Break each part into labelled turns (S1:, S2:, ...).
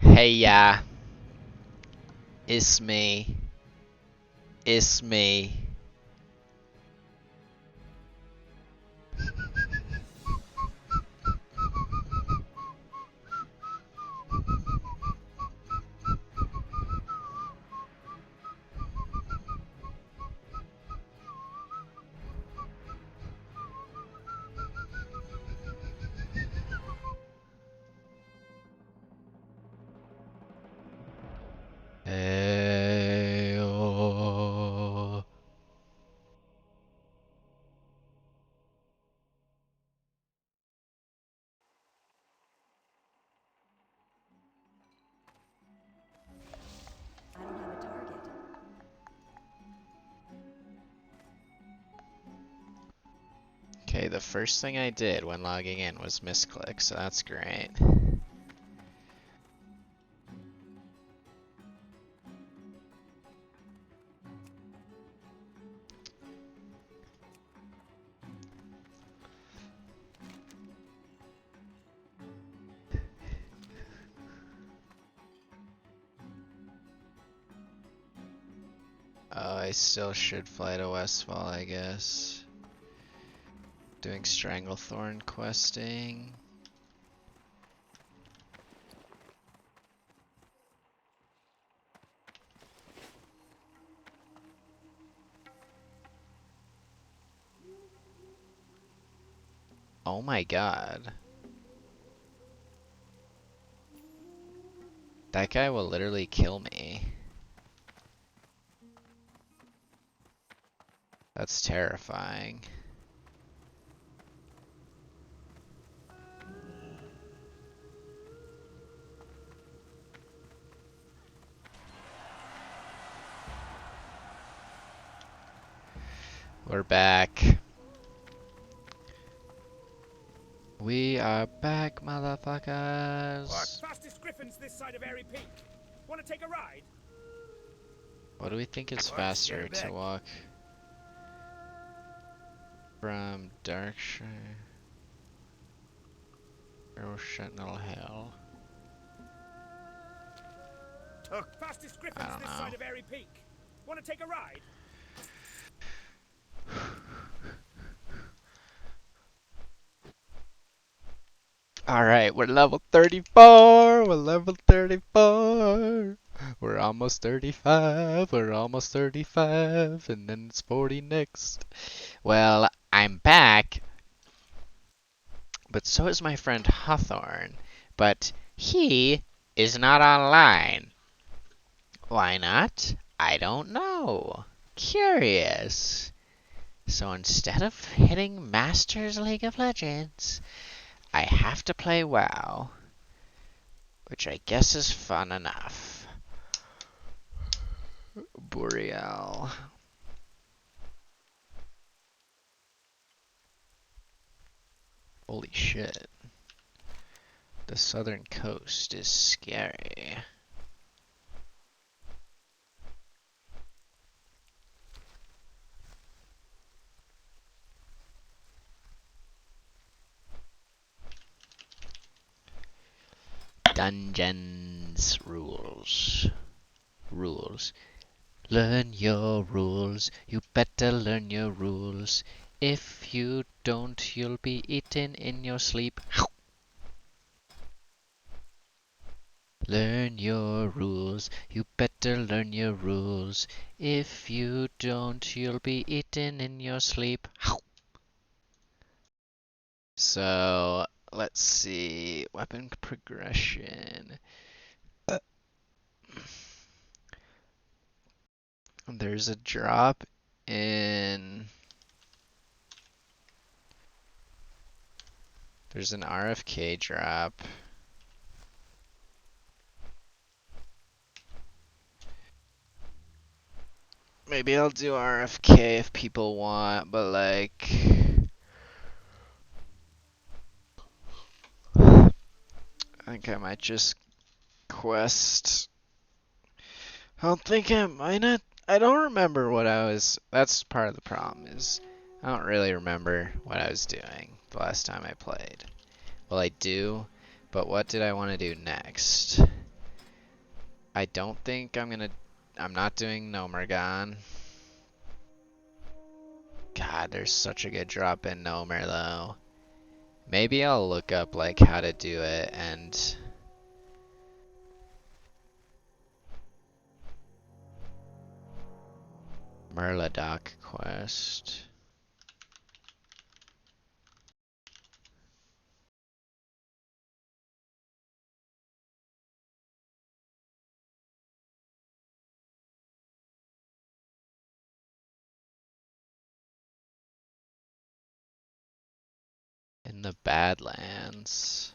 S1: Hey, yeah, it's me. It's me. Hey, oh.
S2: I don't have a target.
S1: Okay, the first thing I did when logging in was misclick, so that's great. Oh, I still should fly to Westfall, I guess. Doing stranglethorn questing. Oh my god. That guy will literally kill me. That's terrifying. We're back. We are back, motherfuckers.
S3: Fastest griffins this side of Airy Peak. Want to take a ride?
S1: What do we think is faster to walk from Darkshire or Sentinel Hill?
S3: Fastest
S1: I
S3: griffins
S1: don't
S3: this
S1: know.
S3: side of Airy Peak. Want to take a ride?
S1: Alright, we're level 34! We're level 34! We're almost 35, we're almost 35, and then it's 40 next. Well, I'm back, but so is my friend Hawthorne, but he is not online. Why not? I don't know. Curious. So instead of hitting Masters League of Legends, I have to play WoW, which I guess is fun enough. Boreal. Holy shit. The southern coast is scary. Dungeons rules. Rules. Learn your rules. You better learn your rules. If you don't, you'll be eaten in your sleep. Learn your rules. You better learn your rules. If you don't, you'll be eaten in your sleep. So, let's see. Weapon progression. There's a drop in. There's an RFK drop. Maybe I'll do RFK if people want, but like. I think I might just quest. I don't think I might not. I don't remember what I was. That's part of the problem is I don't really remember what I was doing the last time I played. Well, I do, but what did I want to do next? I don't think I'm not doing Nomergon. God, there's such a good drop in Nomer though. Maybe I'll look up like how to do it and Murloc quest. In the Badlands.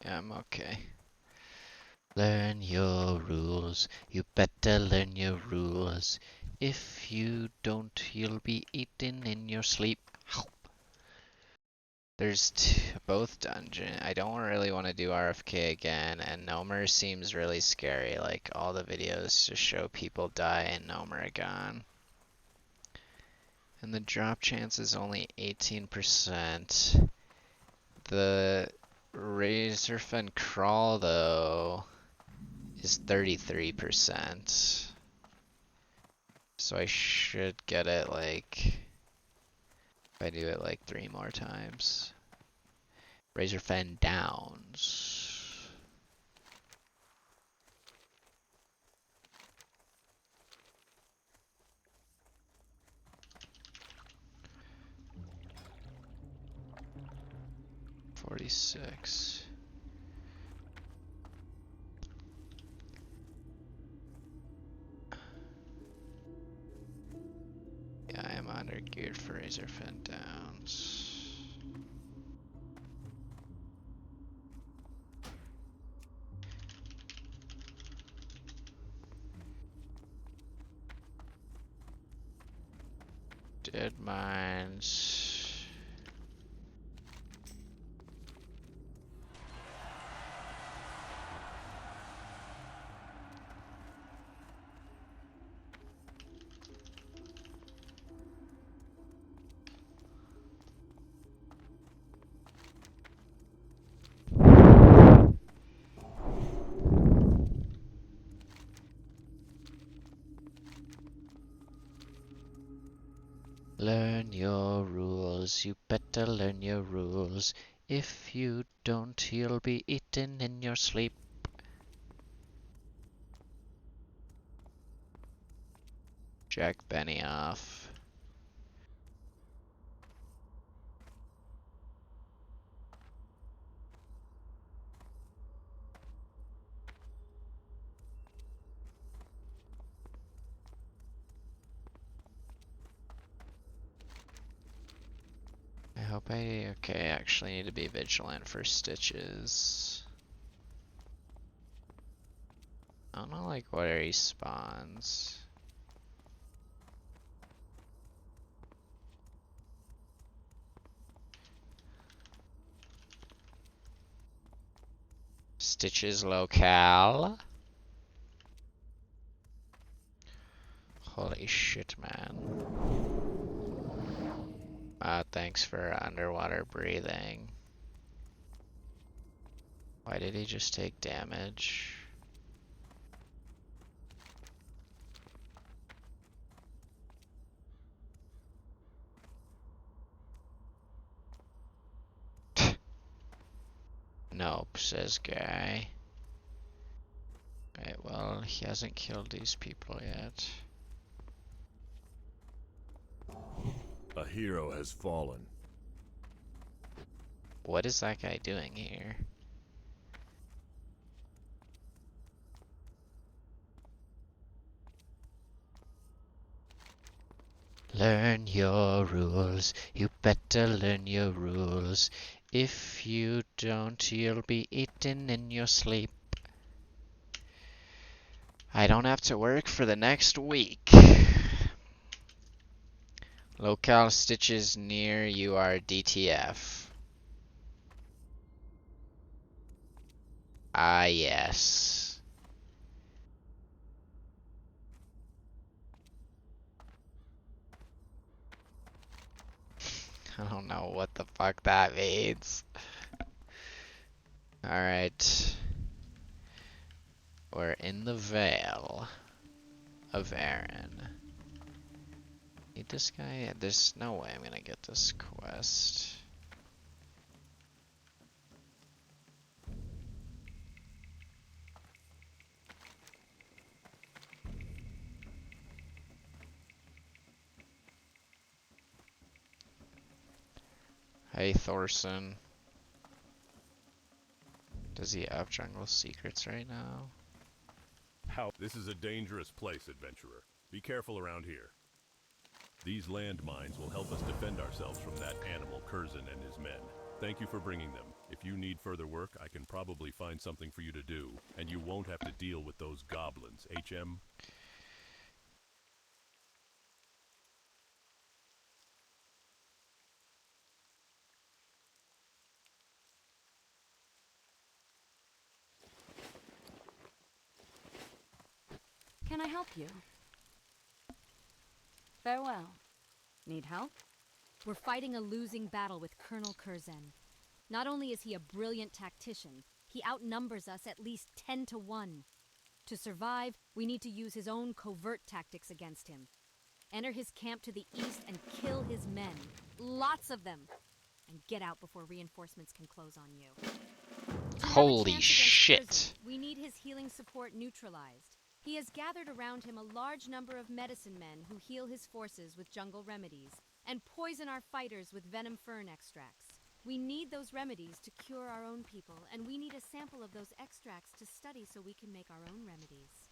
S1: Yeah, I'm okay. Learn your rules. You better learn your rules. If you don't, you'll be eaten in your sleep. There's both dungeon. I don't really want to do RFK again, and Nomer seems really scary. Like all the videos just show people die in Nomer. And the drop chance is only 18%. The Razorfen crawl though is 33%. So I should get it like if I do it like 3 more times. Razorfen Downs. $46. Yeah, I am under geared for Razorfen Downs. Dead mines. Learn your rules, you better learn your rules. If you don't, you'll be eaten in your sleep. Jack Benny off. I hope okay, actually need to be vigilant for stitches. I don't know like where he spawns. Stitches locale. Holy shit, man. Thanks for underwater breathing. Why did he just take damage? Nope, says guy. Right, well, he hasn't killed these people yet.
S2: A hero has fallen.
S1: What is that guy doing here? Learn your rules, you better learn your rules. If you don't, you'll be eaten in your sleep. I don't have to work for the next week. Locale stitches near you are DTF. Ah, yes. I don't know what the fuck that means. Alright. We're in the Vale of Aaron. Need this guy? There's no way I'm gonna get this quest. Hey, Thorson. Does he have jungle secrets right now?
S2: How? This is a dangerous place, adventurer. Be careful around here. These landmines will help us defend ourselves from that animal Curzon and his men. Thank you for bringing them. If you need further work, I can probably find something for you to do, and you won't have to deal with those goblins, HM.
S4: Can I help you? Farewell. Need help?
S5: We're fighting a losing battle with Colonel Curzon. Not only is he a brilliant tactician, he outnumbers us at least 10 to 1. To survive, we need to use his own covert tactics against him. Enter his camp to the east and kill his men. Lots of them! And get out before reinforcements can close on you. To have a
S1: Holy
S5: chance against
S1: shit.
S5: Curzon, we need his healing support neutralized. He has gathered around him a large number of medicine men who heal his forces with jungle remedies and poison our fighters with venom fern extracts. We need those remedies to cure our own people, and we need a sample of those extracts to study so we can make our own remedies.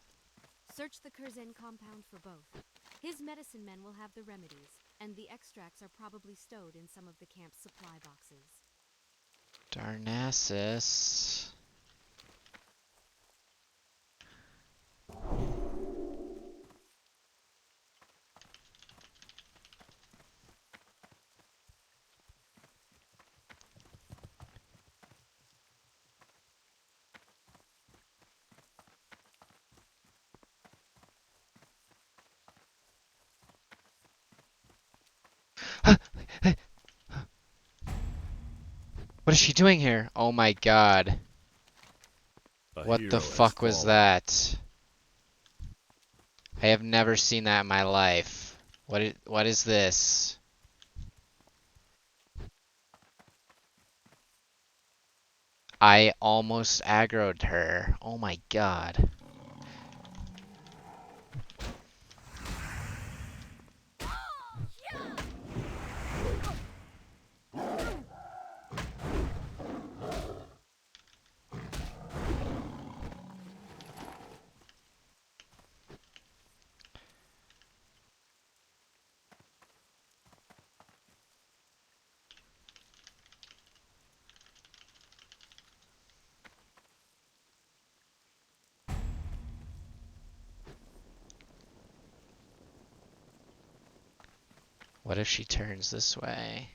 S5: Search the Curzon compound for both. His medicine men will have the remedies, and the extracts are probably stowed in some of the camp's supply boxes.
S1: Darnassus. What is she doing here? Oh my god.
S2: A
S1: What
S2: hero
S1: the
S2: has
S1: fuck was
S2: fallen.
S1: that? I have never seen that in my life. What is this? I almost aggroed her. Oh my god. What if she turns this way?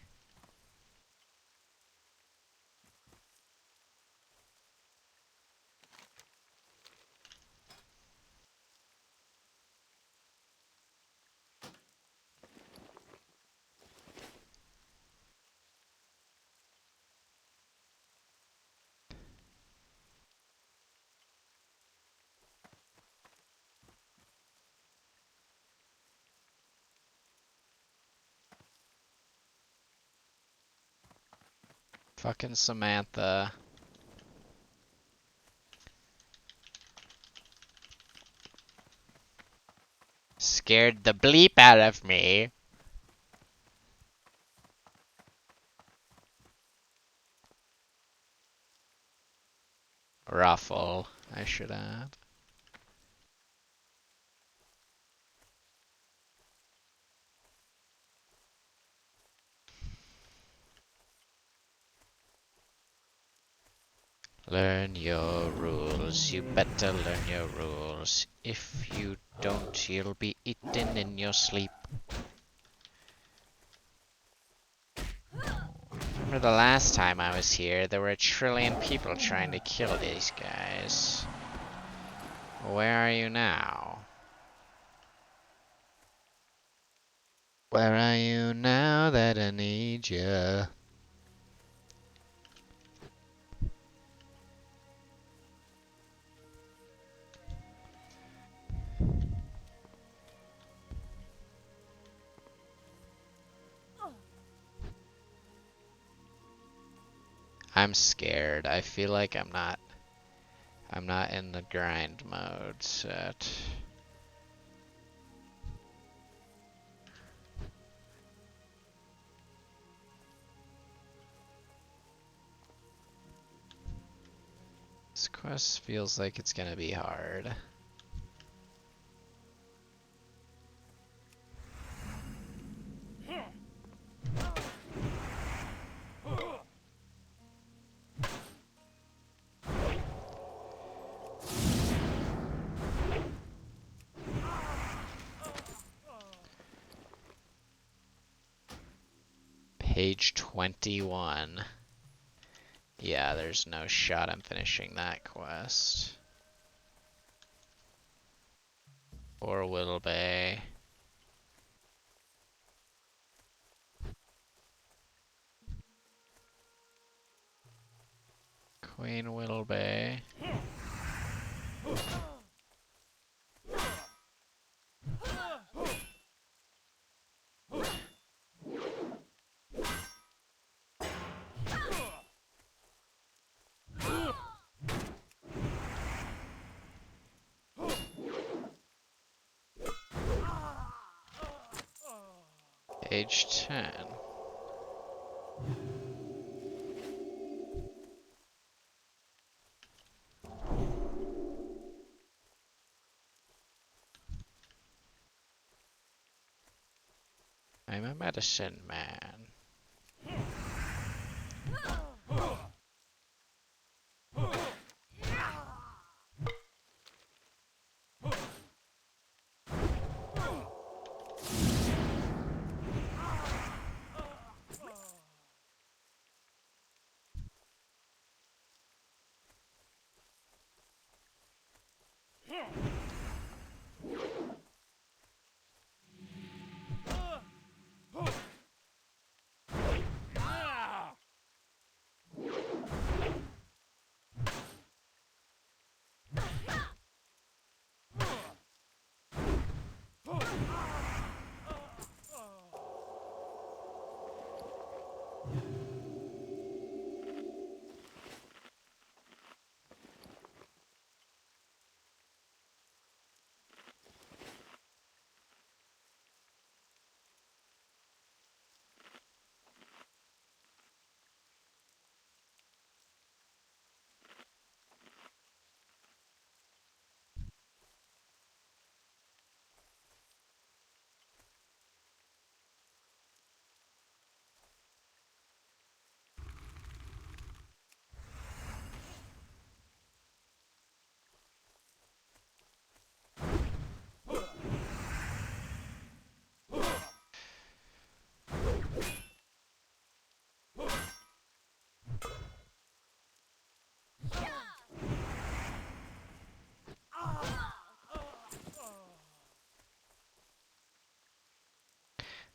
S1: Fucking Samantha. Scared the bleep out of me. Ruffle, I should add. Learn your rules, you better learn your rules. If you don't, you'll be eaten in your sleep. Remember the last time I was here, there were 1,000,000,000 people trying to kill these guys. Where are you now? Where are you now that I need ya? I'm scared. I feel like I'm not in the grind mode set. This quest feels like it's gonna be hard. Page 21. Yeah, there's no shot I'm finishing that quest. Or Whittlebay. Queen Whittlebay. Page 10. I'm a medicine man.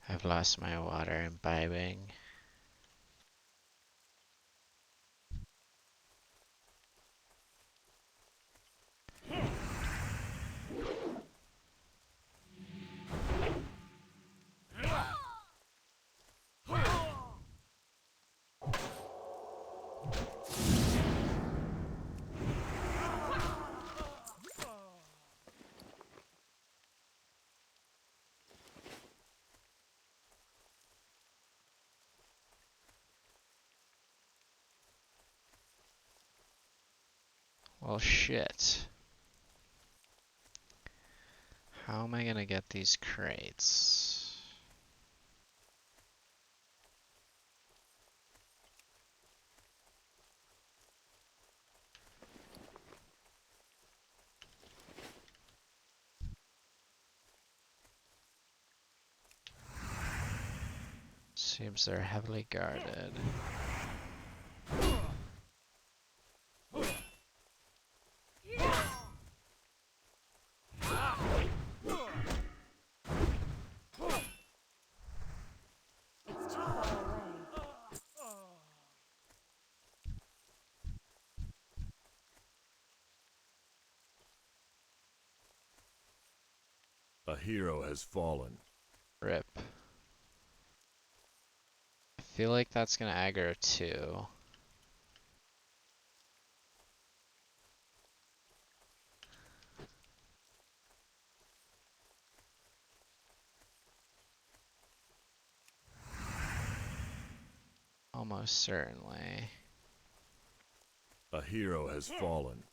S1: I've lost my water imbibing. Well, shit. How am I gonna get these crates? Seems they're heavily guarded.
S4: It's too far away.
S2: A hero has fallen.
S1: Rip. I feel like that's gonna aggro too. Almost certainly.
S2: A hero has fallen.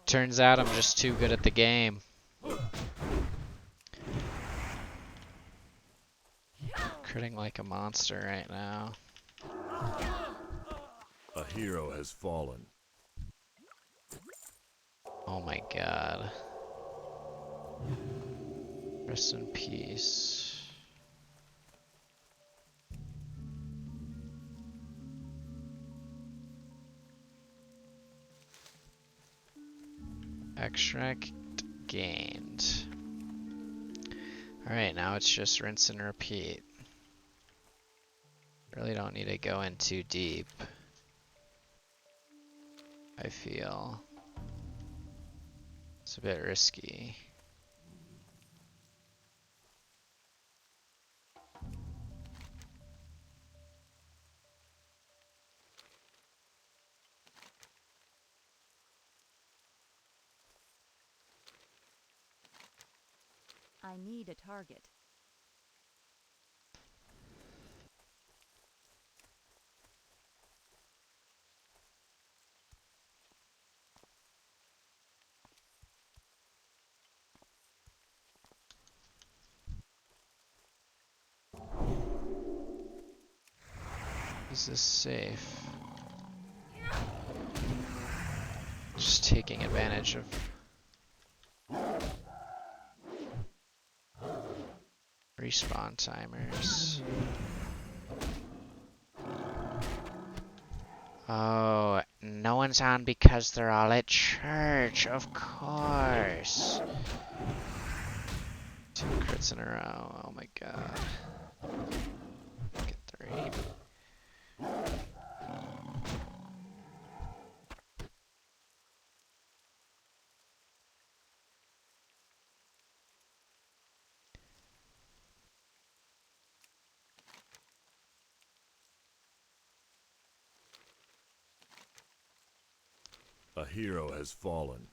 S1: Turns out I'm just too good at the game. Critting like a monster right now.
S2: A hero has fallen.
S1: Oh my god. Rest in peace. Extract gained. Alright, now it's just rinse and repeat. Really don't need to go in too deep, I feel. It's a bit risky.
S4: I need a target.
S1: Is this safe? Just taking advantage of respawn timers. Oh, no one's on because they're all at church, of course. 2 crits in a row, oh my god. Get 3.
S2: A hero has fallen.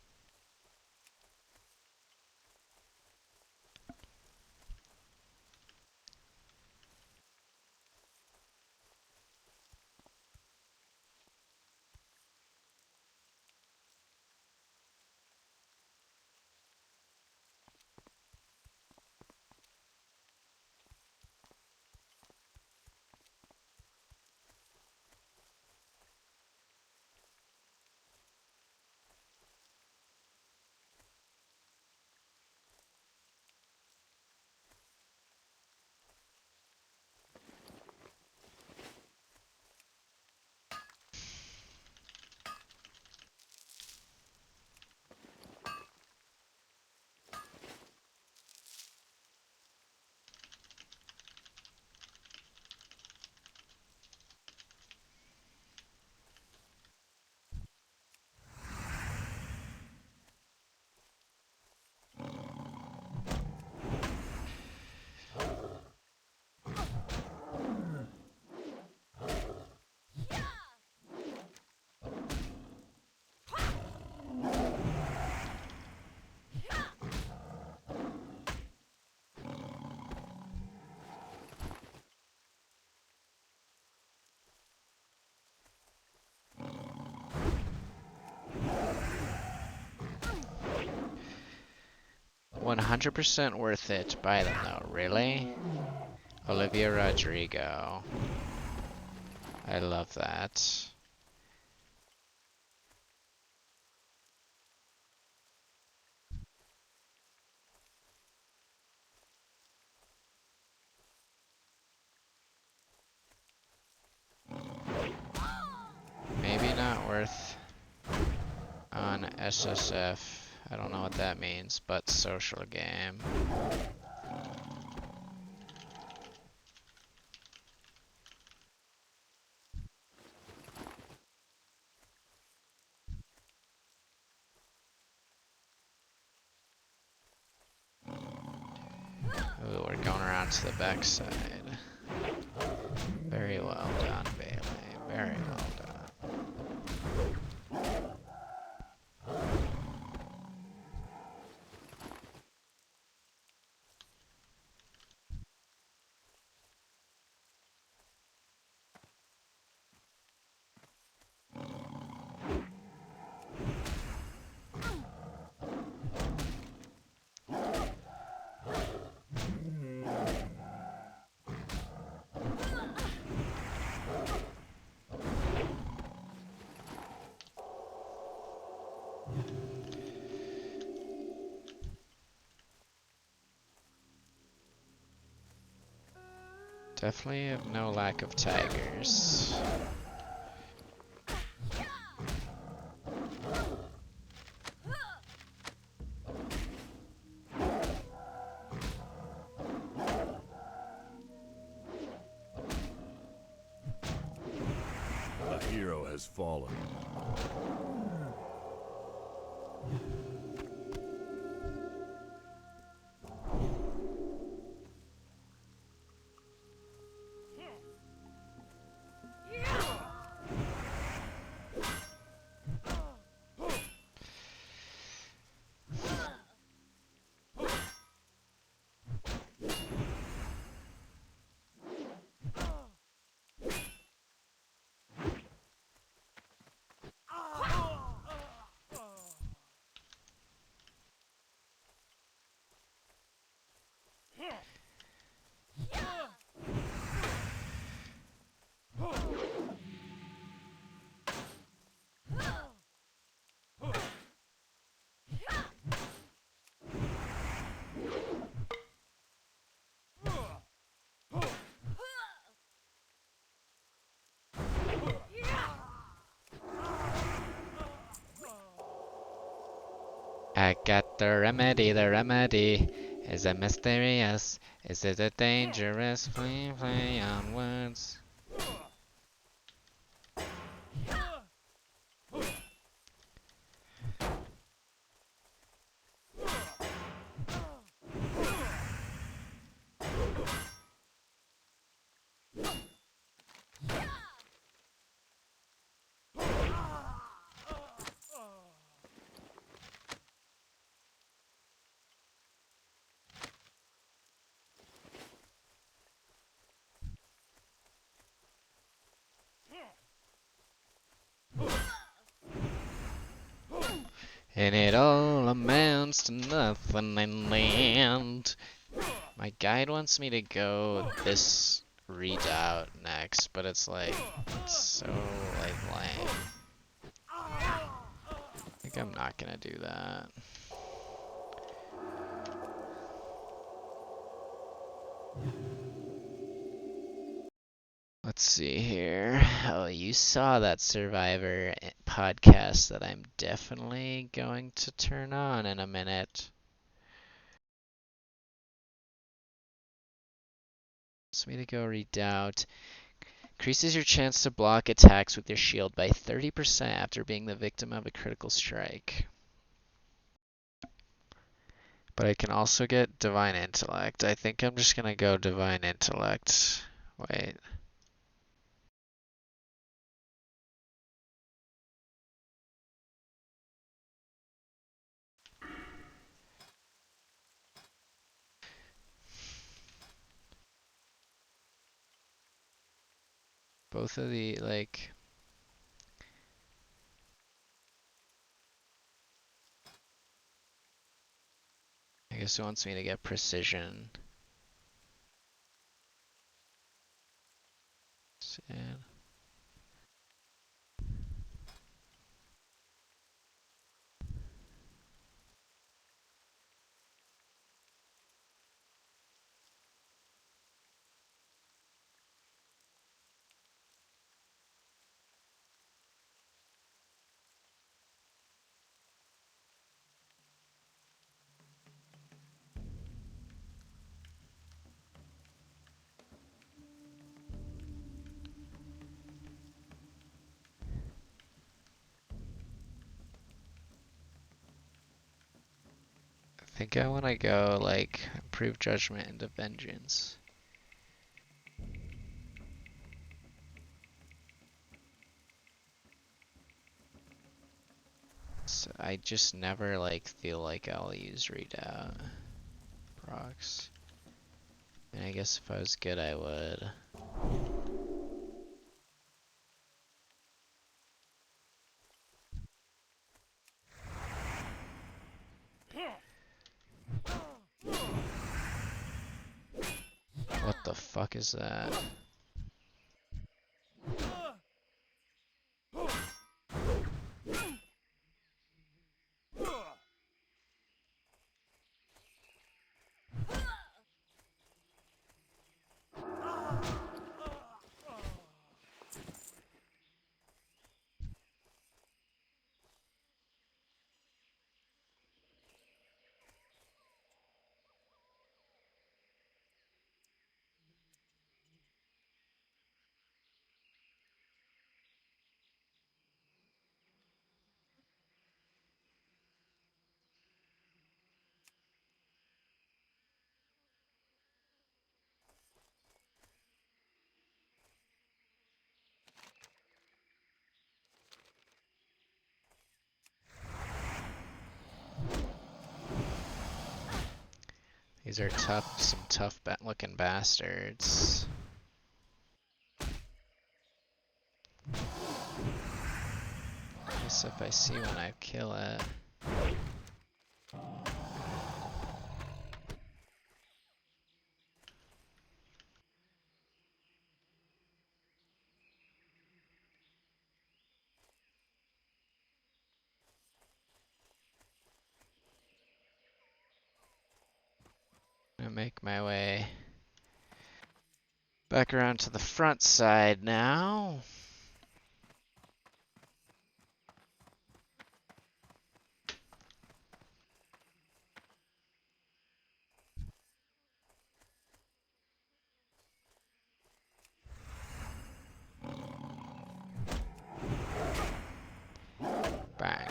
S1: 100% worth it. Buy them though, really? Olivia Rodrigo. I love that. Maybe not worth on SSF. I don't know what that means, but social game. Ooh, we're going around to the backside. Very well done, Bailey. Very well done. Definitely have no lack of tigers.
S2: A hero has fallen.
S1: I got the remedy. The remedy is it mysterious? Is it a dangerous play on words? And it all amounts to nothing in the end. My guide wants me to go this redoubt next, but it's like, it's so like lame. I think I'm not gonna do that. Let's see here. Oh, you saw that Survivor podcast that I'm definitely going to turn on in a minute. Wants me to go redoubt. Increases your chance to block attacks with your shield by 30% after being the victim of a critical strike. But I can also get Divine Intellect. I think I'm just gonna go Divine Intellect. Wait. Both of the, like... I guess it wants me to get precision. Sad. I think I want to go like improve judgment into vengeance. So I just never like feel like I'll use redoubt procs. And I guess if I was good, I would. What the fuck is that? These are tough, some tough looking bastards. I guess if I see one, I kill it. I'm gonna make my way back around to the front side now. Bang.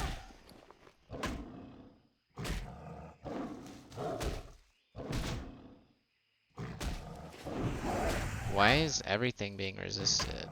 S1: Why is everything being resisted?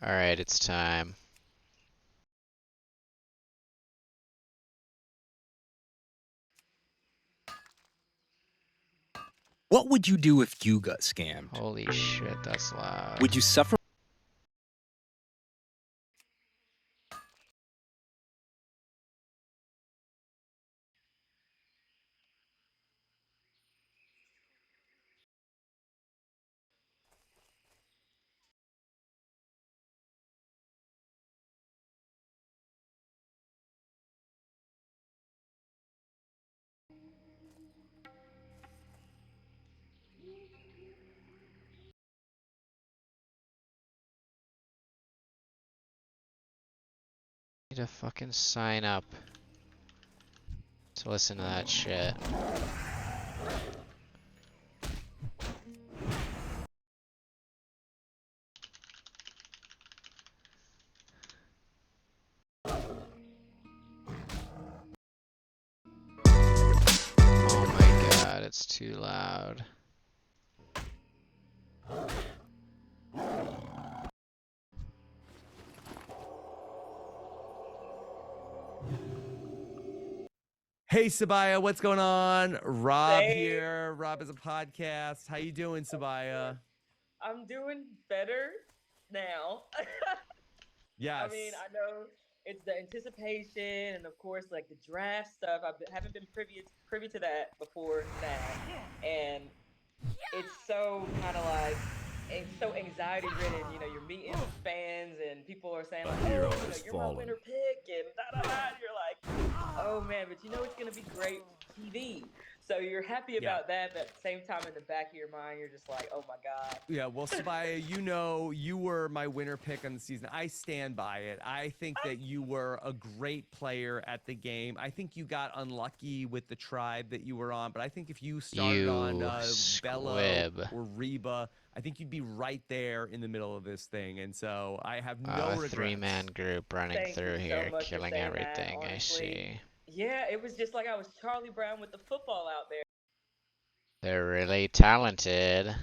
S1: Alright, it's time.
S6: What would you do if you got scammed?
S1: Holy shit, that's loud.
S6: Would you suffer?
S1: Need to fucking sign up to listen to that shit. Oh my god, it's too loud.
S7: Hey Sabaya, what's going on? Rob
S8: Hey.
S7: here. Rob is a podcast. How you doing, Sabaya?
S8: I'm doing better now. I
S7: Yes.
S8: mean, I know it's the anticipation and of course like the draft stuff. Haven't been privy to that before now, and it's so kind of like it's so anxiety ridden. You know, you're meeting fans and people are saying
S2: A
S8: like,
S2: hero
S8: "Oh, you know,
S2: has
S8: you're my
S2: fallen.
S8: winner pick," and da da da. And you're like, "Oh man," but you know it's gonna be great TV. So you're happy
S7: Yeah.
S8: about that, but at the same time, in the back of your mind, you're just like, "Oh my god."
S7: Yeah, well, Sabaya, you know you were my winner pick on the season. I stand by it. I think that you were a great player at the game. I think you got unlucky with the tribe that you were on, but I think if you started on
S1: You
S7: Bello
S1: squib.
S7: or Reba, I think you'd be right there in the middle of this thing. And so I have no
S1: A
S7: regrets.
S1: three-man group running
S8: Thank you
S1: through
S8: so
S1: here,
S8: much for
S1: killing
S8: saying that.
S1: everything. I
S8: Honestly,
S1: see.
S8: yeah, it was just like I was Charlie Brown with the football out there.
S1: They're really talented.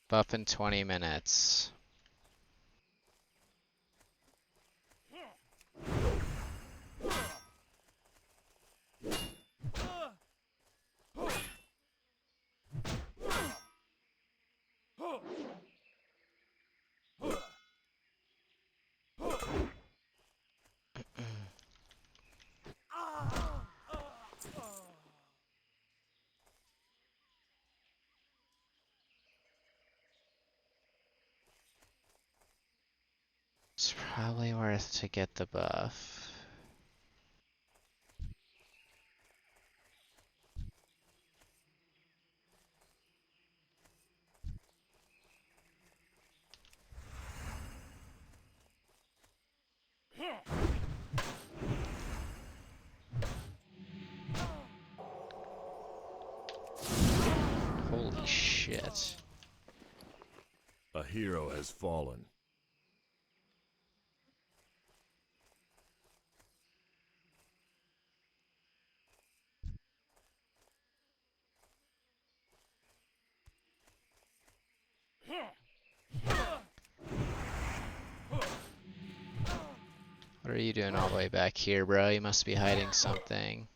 S1: Buff in 20 minutes. It's probably worth to get the buff. Holy shit.
S2: A hero has fallen.
S1: What are you doing all the way back here, bro? You must be hiding something.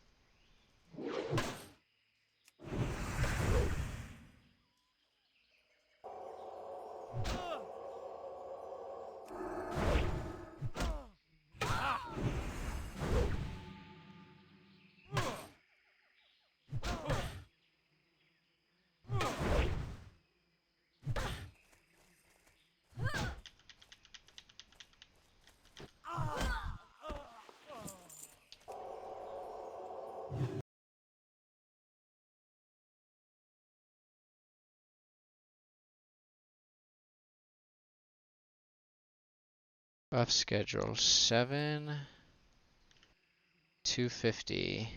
S1: Buff schedule 7, 250.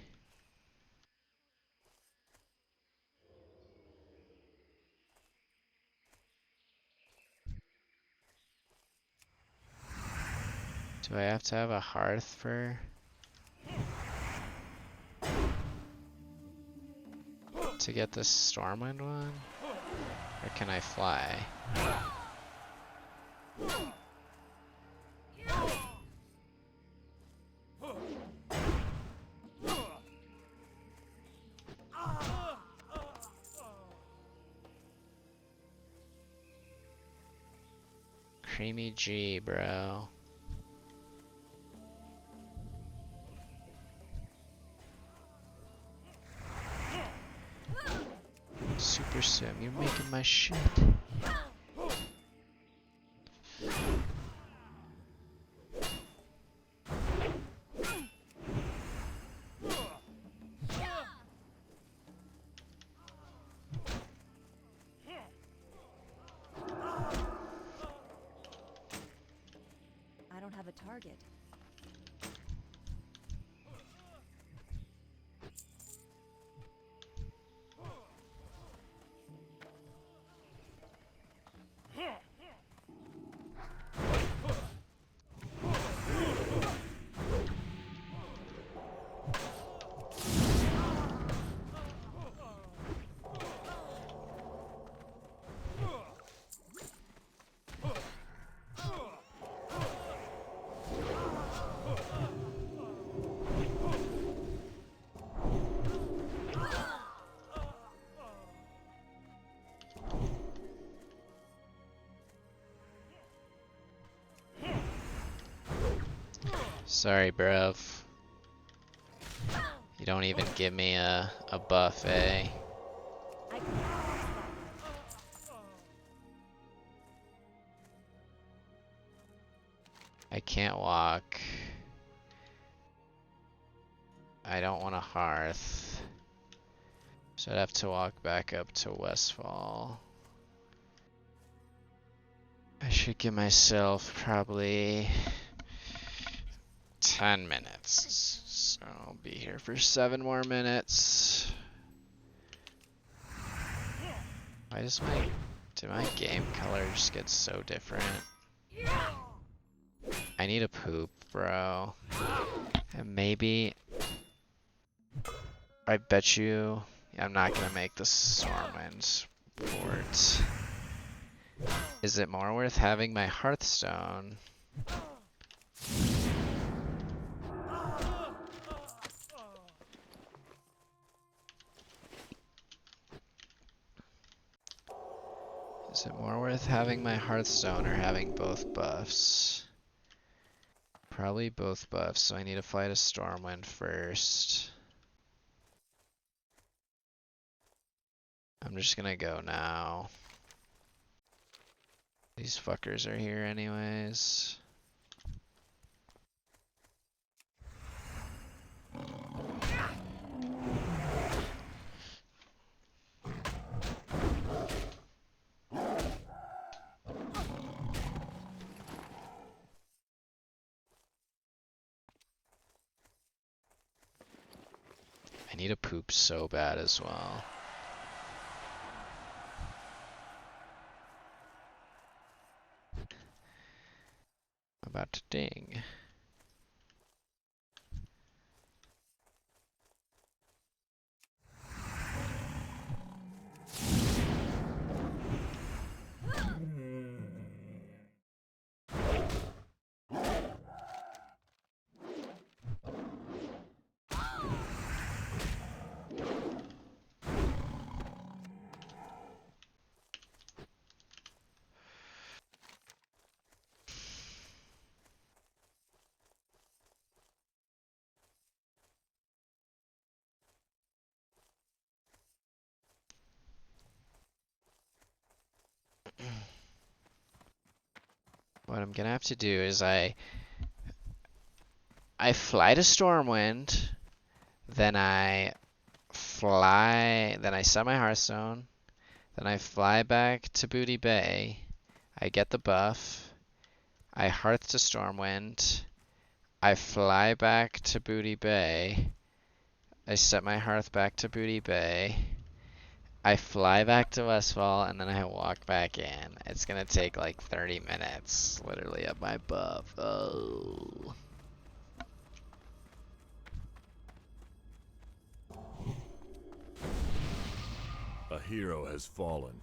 S1: Do I have to have a hearth for to get this Stormwind one? Or can I fly? Creamy G, bro. Super Sim, you're making my shit.
S4: don't have a target.
S1: Sorry, bruv. You don't even give me a buff, eh?
S4: I can fix that.
S1: I can't walk. I don't want a hearth. So I'd have to walk back up to Westfall. I should give myself probably 10 minutes. So I'll be here for 7 more minutes. Why does my game color just get so different? I need a poop, bro. And maybe I bet you I'm not gonna make the Stormwind port. Is it more worth having my Hearthstone? Is it more worth having my Hearthstone or having both buffs? Probably both buffs, so I need to fight a Stormwind first. I'm just gonna go now. These fuckers are here anyways. I need a poop so bad as well. I'm about to ding. What I'm gonna have to do is I fly to Stormwind, then I set my Hearthstone, then I fly back to Booty Bay, I get the buff, I Hearth to Stormwind, I fly back to Booty Bay, I set my Hearth back to Booty Bay, I fly back to Westfall, and then I walk back in. It's gonna take like 30 minutes, literally, at my buff. Oh.
S2: A hero has fallen.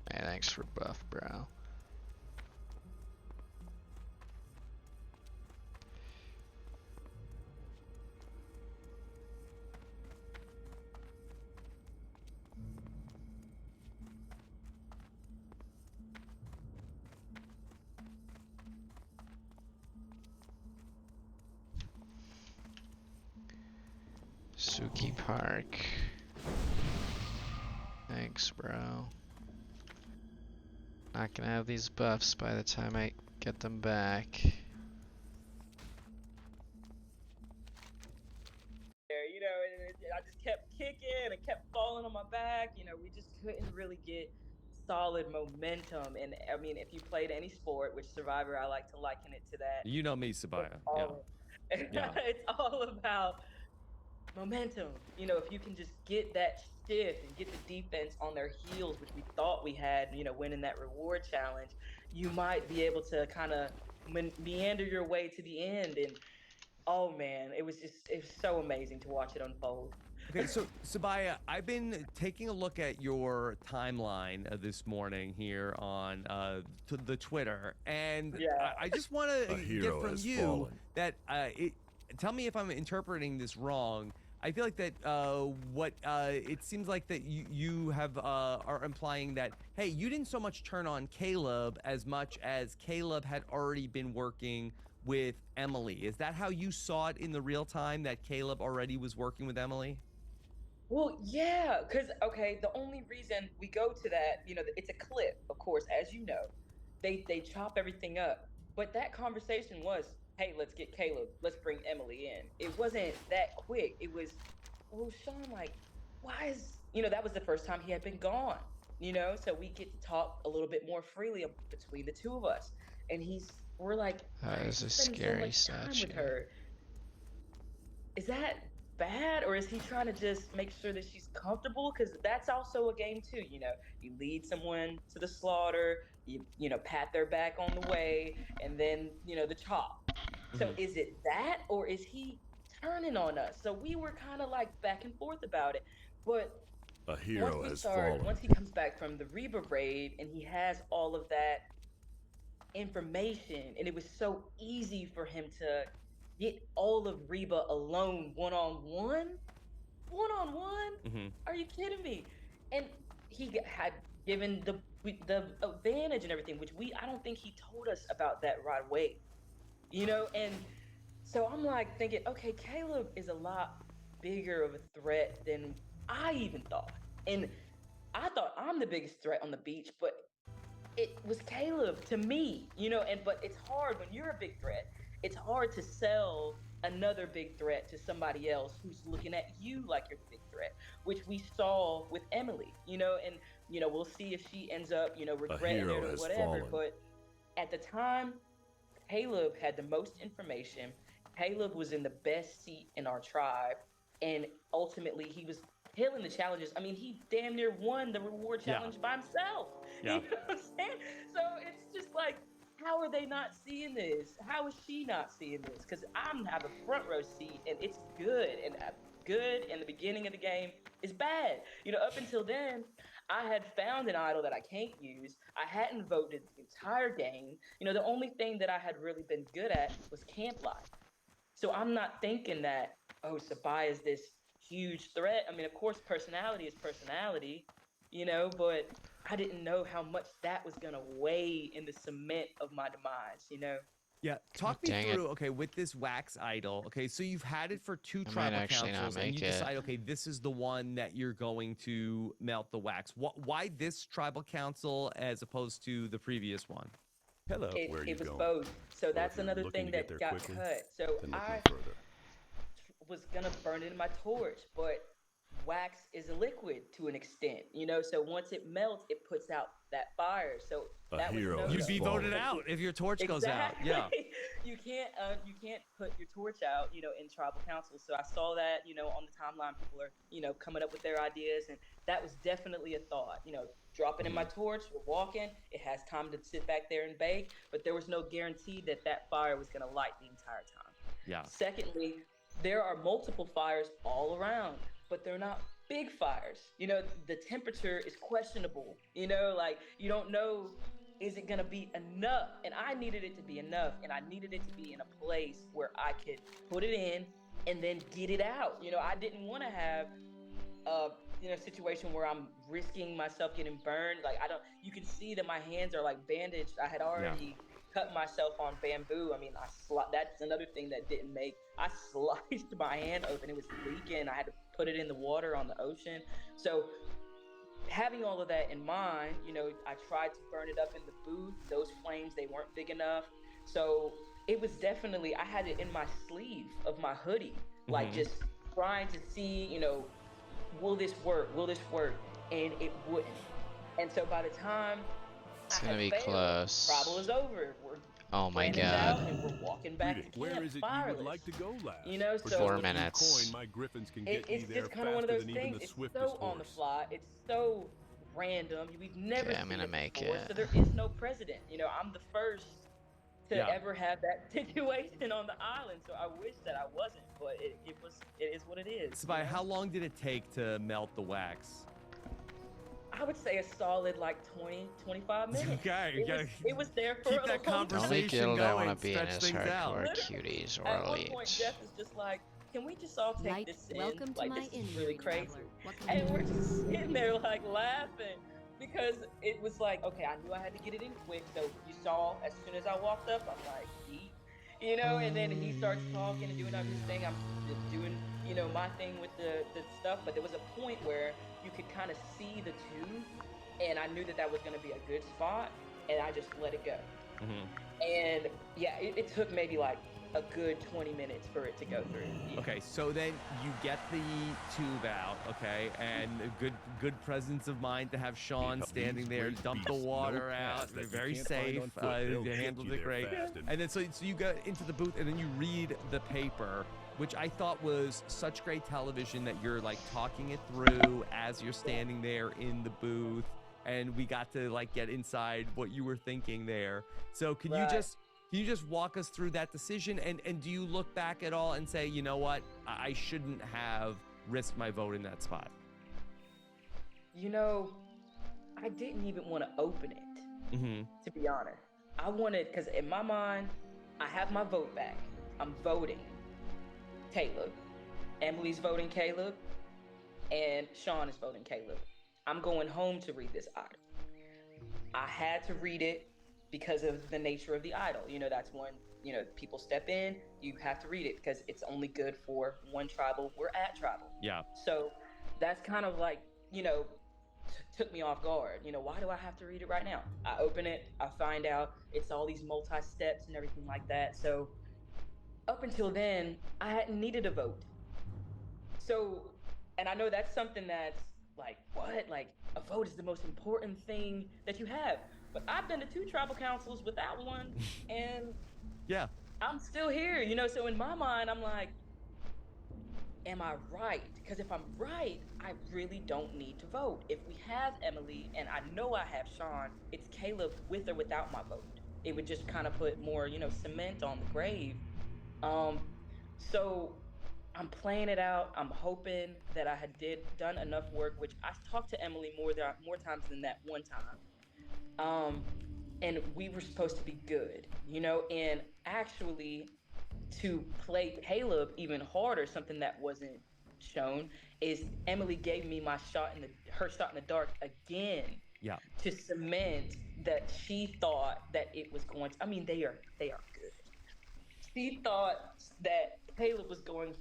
S1: Hey, thanks for buff, bro. Suki Park. Thanks, bro. Not gonna have these buffs by the time I get them back.
S8: You know, and I just kept kicking and kept falling on my back. You know, we just couldn't really get solid momentum. And I mean, if you played any sport, which Survivor, I like to liken it to that.
S7: You know me,
S8: It's
S7: Sabaya. Yeah.
S8: all,
S7: Yeah.
S8: it's all about momentum. You know, if you can just get that shift and get the defense on their heels, which we thought we had, you know, winning that reward challenge, you might be able to kind of meander your way to the end. And oh man, it was so amazing to watch it unfold.
S7: Okay, so Sabaya, I've been taking a look at your timeline this morning here on the Twitter, and
S8: Yeah.
S7: I just want
S2: A
S7: to
S2: hero
S7: get from
S2: has
S7: you
S2: fallen.
S7: that tell me if I'm interpreting this wrong. I feel like that what it seems like that you have are implying that, hey, you didn't so much turn on Caleb as much as Caleb had already been working with Emily. Is that how you saw it in the real time, that Caleb already was working with Emily?
S8: Well, yeah, because okay, the only reason we go to that, you know, it's a clip, of course, as you know. They chop everything up. But that conversation was, hey, let's get Caleb, let's bring Emily in. It wasn't that quick. It was, well, Sean, like, why is, you know, that was the first time he had been gone, you know, so we get to talk a little bit more freely between the two of us. And we're like, why
S1: That
S8: are
S1: is
S8: you
S1: a
S8: spending so
S1: scary
S8: much time with
S1: statue.
S8: her? Is that bad, or is he trying to just make sure that she's comfortable? Because that's also a game too. You know, you lead someone to the slaughter, you know, pat their back on the way, and then you know the chop. So
S7: Mhm.
S8: is it that, or is he turning on us? So we were kind of like back and forth about it. But
S2: A hero has
S8: once
S2: fallen.
S8: he comes back from the Reba raid and he has all of that information, and it was so easy for him to get all of Reba alone, one on one.
S7: Mhm.
S8: Are you kidding me? And had given the advantage and everything, which I don't think he told us about that right away, you know. And so I'm like thinking, okay, Caleb is a lot bigger of a threat than I even thought, and I thought I'm the biggest threat on the beach, but it was Caleb to me, you know. And but it's hard when you're a big threat. It's hard to sell another big threat to somebody else who's looking at you like you're the big threat, which we saw with Emily, you know. And you know, we'll see if she ends up, you know,
S2: A
S8: regretting it
S2: hero
S8: or
S2: has
S8: whatever.
S2: fallen.
S8: But at the time, Caleb had the most information. Caleb was in the best seat in our tribe, and ultimately he was killing the challenges. I mean, he damn near won the reward
S7: Yeah.
S8: challenge by himself. You
S7: Yeah.
S8: know what I'm saying? So it's just like, how are they not seeing this? How is she not seeing this? Because I'm have a front row seat, and it's good, and good. And the beginning of the game is bad. You know, up until then, I had found an idol that I can't use. I hadn't voted the entire game. You know, the only thing that I had really been good at was camp life. So I'm not thinking that, oh, Sabai is this huge threat. I mean, of course, personality is personality, you know, but I didn't know how much that was going to weigh in the cement of my demise, you know?
S7: Yeah,
S1: God
S7: talk me
S1: dang it.
S7: through, okay, with this wax idol. Okay, so you've had it for 2
S1: I might
S7: tribal
S1: actually not
S7: councils and you
S1: make it.
S7: decide, okay, this is the one that you're going to melt the wax. Why this tribal council as opposed to the previous one?
S2: Hello.
S8: It,
S2: Where are you
S8: it was
S2: going?
S8: both. So
S2: Well,
S8: that's
S2: if you're
S8: another
S2: looking
S8: thing
S2: to get
S8: that
S2: there
S8: got
S2: quickly,
S8: cut. So
S2: then look
S8: I
S2: no further.
S8: was gonna burn it in my torch, but wax is a liquid to an extent, you know. So once it melts, it puts out that fire. So
S2: A
S8: that was
S2: hero
S8: no
S2: has
S7: You'd
S8: go.
S7: be voted
S2: fallen.
S7: out if your torch goes out.
S8: Exactly.
S7: Yeah.
S8: You can't put your torch out, you know, in tribal council. So I saw that, you know, on the timeline, people are, you know, coming up with their ideas, and that was definitely a thought. You know, drop it in my
S7: Mhm.
S8: torch. We're walking. It has time to sit back there and bake, but there was no guarantee that that fire was going to light the entire time.
S7: Yeah.
S8: Secondly, there are multiple fires all around, but they're not big fires. You know, the temperature is questionable. You know, like you don't know, is it going to be enough? And I needed it to be enough, and I needed it to be in a place where I could put it in and then get it out. You know, I didn't want to have a, you know, situation where I'm risking myself getting burned. Like I don't. You can see that my hands are like bandaged. I had
S7: Yeah.
S8: already cut myself on bamboo. I mean, that's another thing that didn't make. I sliced my hand open. It was leaking. I had to put it in the water on the ocean. So having all of that in mind, you know, I tried to burn it up in the booth. Those flames, they weren't big enough. So it was definitely, I had it in my sleeve of my hoodie, like
S7: Mhm.
S8: just trying to see, you know, will this work? Will this work? And it wouldn't. And so by the time
S1: It's
S8: I
S1: gonna
S8: had
S1: be
S8: failed, tribal
S1: close.
S8: is over.
S1: Oh my
S8: Brandon's
S1: god.
S8: out, and we're walking back to
S2: Greeting. Where
S8: camp,
S2: is it you would
S8: fireless.
S2: like to go last?
S8: You know,
S2: For
S8: so
S2: just
S1: 4
S2: a few
S1: minutes.
S2: coin, my griffins can get ye
S8: it's
S2: there
S8: just kind of one of
S2: faster
S8: those
S2: than even
S8: things.
S2: the
S8: It's
S2: swiftest
S8: so on the
S2: horse.
S8: fly. It's so random. We've never
S1: Okay, I'm
S8: seen
S1: gonna
S8: it
S1: make
S8: before,
S1: it.
S8: so there is no precedent. You know, I'm the first to
S7: Yeah.
S8: ever have that situation on the island. So I wish that I wasn't, but it is what it is.
S7: So how long did it take to melt the wax?
S8: I would say a solid like 20, 25 minutes.
S7: Okay, you gotta
S8: It was there for
S7: keep
S8: a
S7: that
S8: long
S1: The only
S8: time.
S7: conversation
S1: guild I want
S7: going,
S1: to be in
S7: stretch
S1: is
S7: things out.
S1: Hardcore
S8: Literally,
S1: Cuties or
S8: at one
S1: Elite.
S8: point, Jeff is just like, "Can we just all take
S5: Light,
S8: this in?
S5: welcome to
S8: Like,
S5: my
S8: this
S5: inn,
S8: is really
S5: weary
S8: crazy."
S5: traveler. What can I
S8: And
S5: do
S8: we're
S5: for
S8: just
S5: you?
S8: sitting there like laughing because it was like, okay, I knew I had to get it in quick. So you saw as soon as I walked up, I'm like, yeet. You know, and then he starts talking and doing his thing. I'm doing, my thing with the stuff. But there was a point where you could kind of see the two, and I knew that that was going to be a good spot, and I just let it go. And yeah, it took maybe like a good 20 minutes for it to go through. Yeah.
S7: Okay, so then you get the tube out, okay, and a good presence of mind to have Sean
S2: These
S7: standing there,
S2: great
S7: dump the
S2: beasts,
S7: water
S2: no
S7: out,
S2: paths that you
S7: very
S2: can't find
S7: safe,
S2: on foot. They'll
S7: they
S2: get
S7: handled
S2: you
S7: it
S2: there
S7: great.
S2: fast.
S7: And then so you go into the booth and then you read the paper, which I thought was such great television that you're like talking it through as you're standing there in the booth, and we got to like get inside what you were thinking there. So could you
S8: Right.
S7: just walk us through that decision? And do you look back at all and say, you know what, I shouldn't have risked my vote in that spot?
S8: You know, I didn't even want to open it,
S7: Mm-hmm.
S8: to be honest. I wanted, because in my mind, I have my vote back. I'm voting Caleb. Emily's voting Caleb. And Sean is voting Caleb. I'm going home to read this item. I had to read it because of the nature of the idol. You know, that's when, people step in, you have to read it because it's only good for one tribal. We're at tribal.
S7: Yeah.
S8: So that's kind of like, took me off guard. Why do I have to read it right now? I open it, I find out it's all these multi steps and everything like that. So up until then, I hadn't needed a vote. So, and I know that's something that's like, what? Like, a vote is the most important thing that you have. But I've been to 2 tribal councils without one, and
S7: Yeah.
S8: I'm still here, So in my mind, I'm like, am I right? Because if I'm right, I really don't need to vote. If we have Emily, and I know I have Sean, it's Caleb with or without my vote. It would just kind of put more, cement on the grave. Um, so I'm playing it out. I'm hoping that I had done enough work, which I talked to Emily more times than that one time. And we were supposed to be good, and actually to play Caleb even harder, something that wasn't shown is Emily gave me her shot in the dark again
S7: Yeah.
S8: to cement that she thought that it was going to. I mean, they are good. She thought that Caleb was going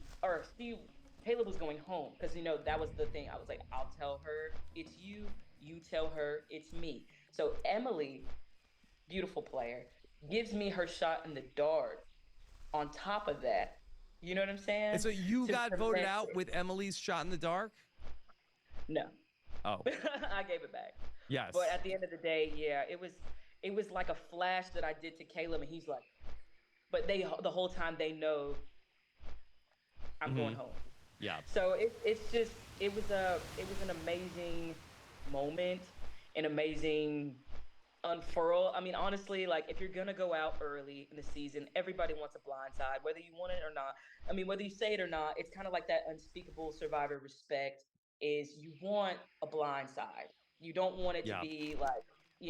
S8: home because that was the thing. I was like, I'll tell her it's you. You tell her it's me. So Emily, beautiful player, gives me her shot in the dark. On top of that, you know what I'm
S7: And
S8: saying?
S7: so you
S8: To
S7: got voted
S8: cement
S7: out
S8: it.
S7: with Emily's shot in the dark?
S8: No,
S7: Oh,
S8: I gave it back.
S7: yes.
S8: But at the end of the day, yeah, it was like a flash that I did to Caleb, and he's like, but the whole time they know I'm going home.
S7: Yeah.
S8: So it was an amazing moment, an amazing unfurl. I mean, honestly, like if you're gonna go out early in the season, everybody wants a blind side, whether you want it or not. I mean, whether you say it or not, it's kind of like that unspeakable survivor respect is you want a blind side. You don't want it to
S7: Yeah.
S8: be like,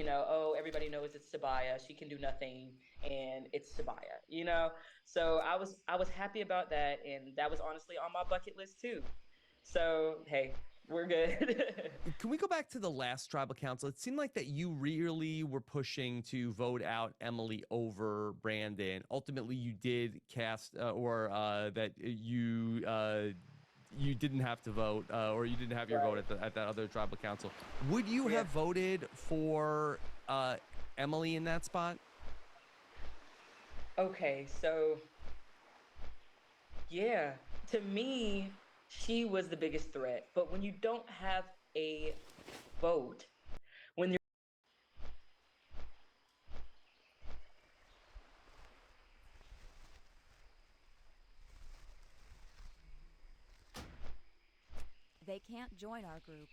S8: oh, everybody knows it's Sabaya. She can do nothing and it's Sabaya. So I was happy about that, and that was honestly on my bucket list too. So hey, we're good.
S7: Can we go back to the last tribal council? It seemed like that you really were pushing to vote out Emily over Brandon. Ultimately, you did cast, that you didn't have to vote, or you didn't have your vote at that other tribal council. Would you
S8: Yeah.
S7: have voted for Emily in that spot?
S8: Okay, so yeah, to me, she was the biggest threat. But when you don't have a vote, when
S4: They can't join our group.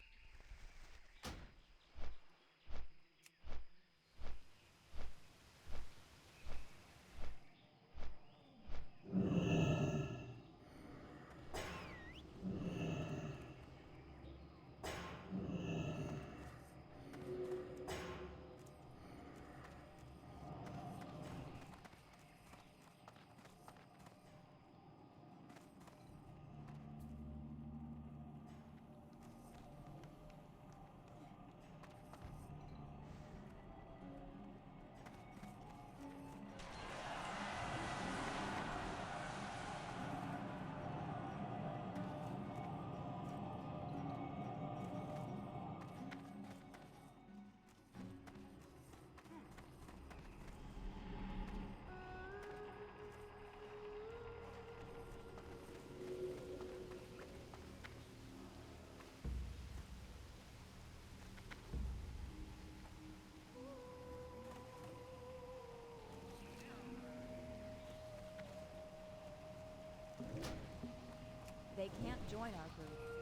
S4: They can't join our group.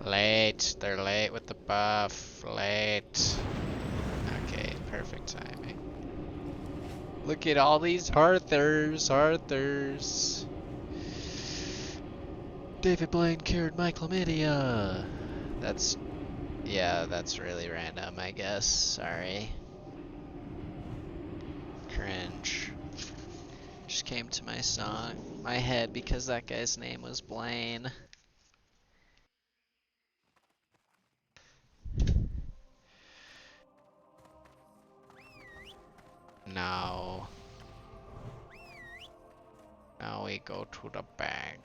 S1: Late. They're late with the buff. Late. Perfect timing. Look at all these Arthurs. David Blaine cured my chlamydia. Yeah, that's really random, I guess. Sorry. Cringe. Just came to my head because that guy's name was Blaine. Now we go to the bank.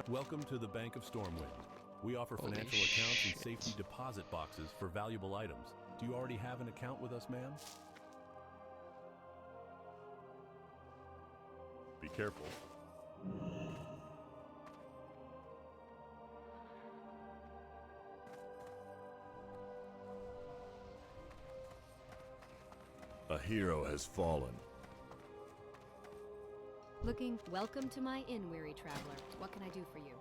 S2: Welcome to the Bank of Stormwind. We offer
S1: Holy
S2: financial accounts and
S1: shit.
S2: safety deposit boxes for valuable items. Do you already have an account with us, ma'am? Be careful. A hero has fallen.
S5: Welcome to my inn, weary traveler. What can I do for you?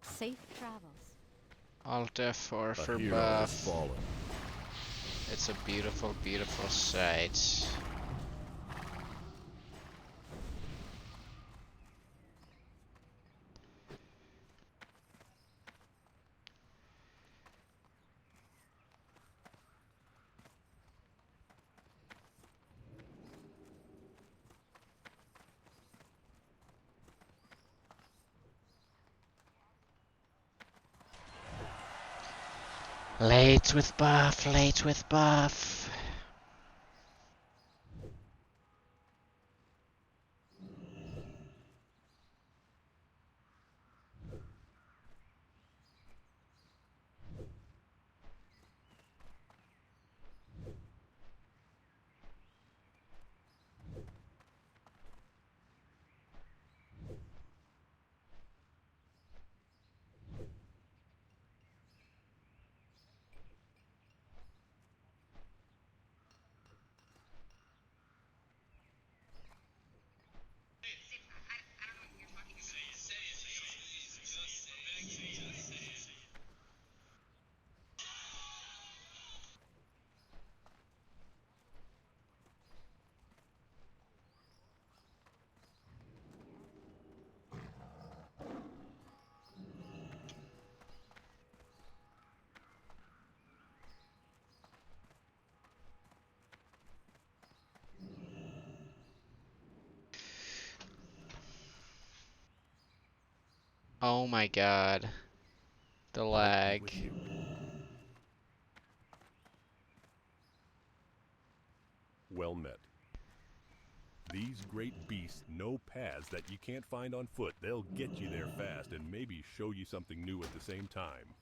S5: Safe travels.
S1: Alt F4 for
S2: A hero has
S1: buff.
S2: fallen.
S1: It's a beautiful, beautiful sight. Late with buff, late with buff. Oh my god. The lag.
S2: With you. Well met. These great beasts know paths that you can't find on foot. They'll get you there fast and maybe show you something new at the same time.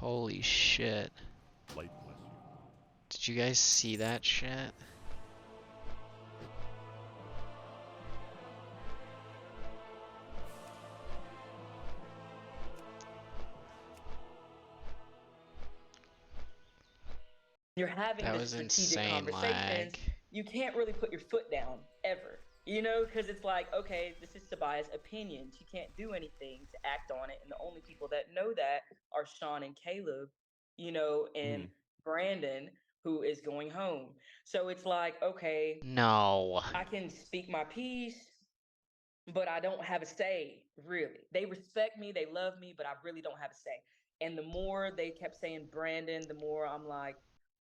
S1: Holy shit.
S2: Light bless you.
S1: Did you guys see that shit?
S8: You're having
S1: That
S8: this
S1: was
S8: strategic
S1: insane
S8: conversations,
S1: lag.
S8: you can't really put your foot down ever. You know, because it's like, okay, this is Tobias' opinions. You can't do anything to act on it. And the only people that know that are Sean and Caleb, you know, and Brandon, who is going home. So it's like, okay,
S1: No.
S8: I can speak my piece, but I don't have a say, really. They respect me, they love me, but I really don't have a say. And the more they kept saying Brandon, the more I'm like,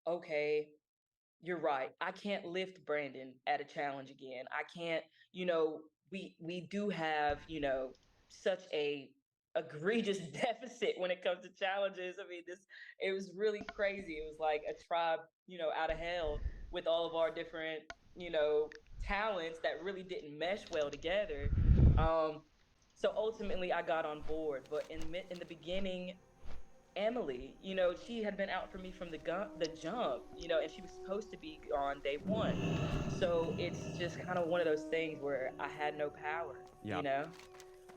S8: okay, you're right. I can't lift Brandon at a challenge again. I can't, you know, we do have, you know, such a egregious deficit when it comes to challenges. I mean, this it was really crazy. It was like a tribe, you know, out of hell with all of our different, you know, talents that really didn't mesh well together. Um, so ultimately I got on board, but in the beginning Emily, she had been out for me from the jump, and she was supposed to be on day one. So it's just kind of one of those things where I had no power,
S7: Yeah.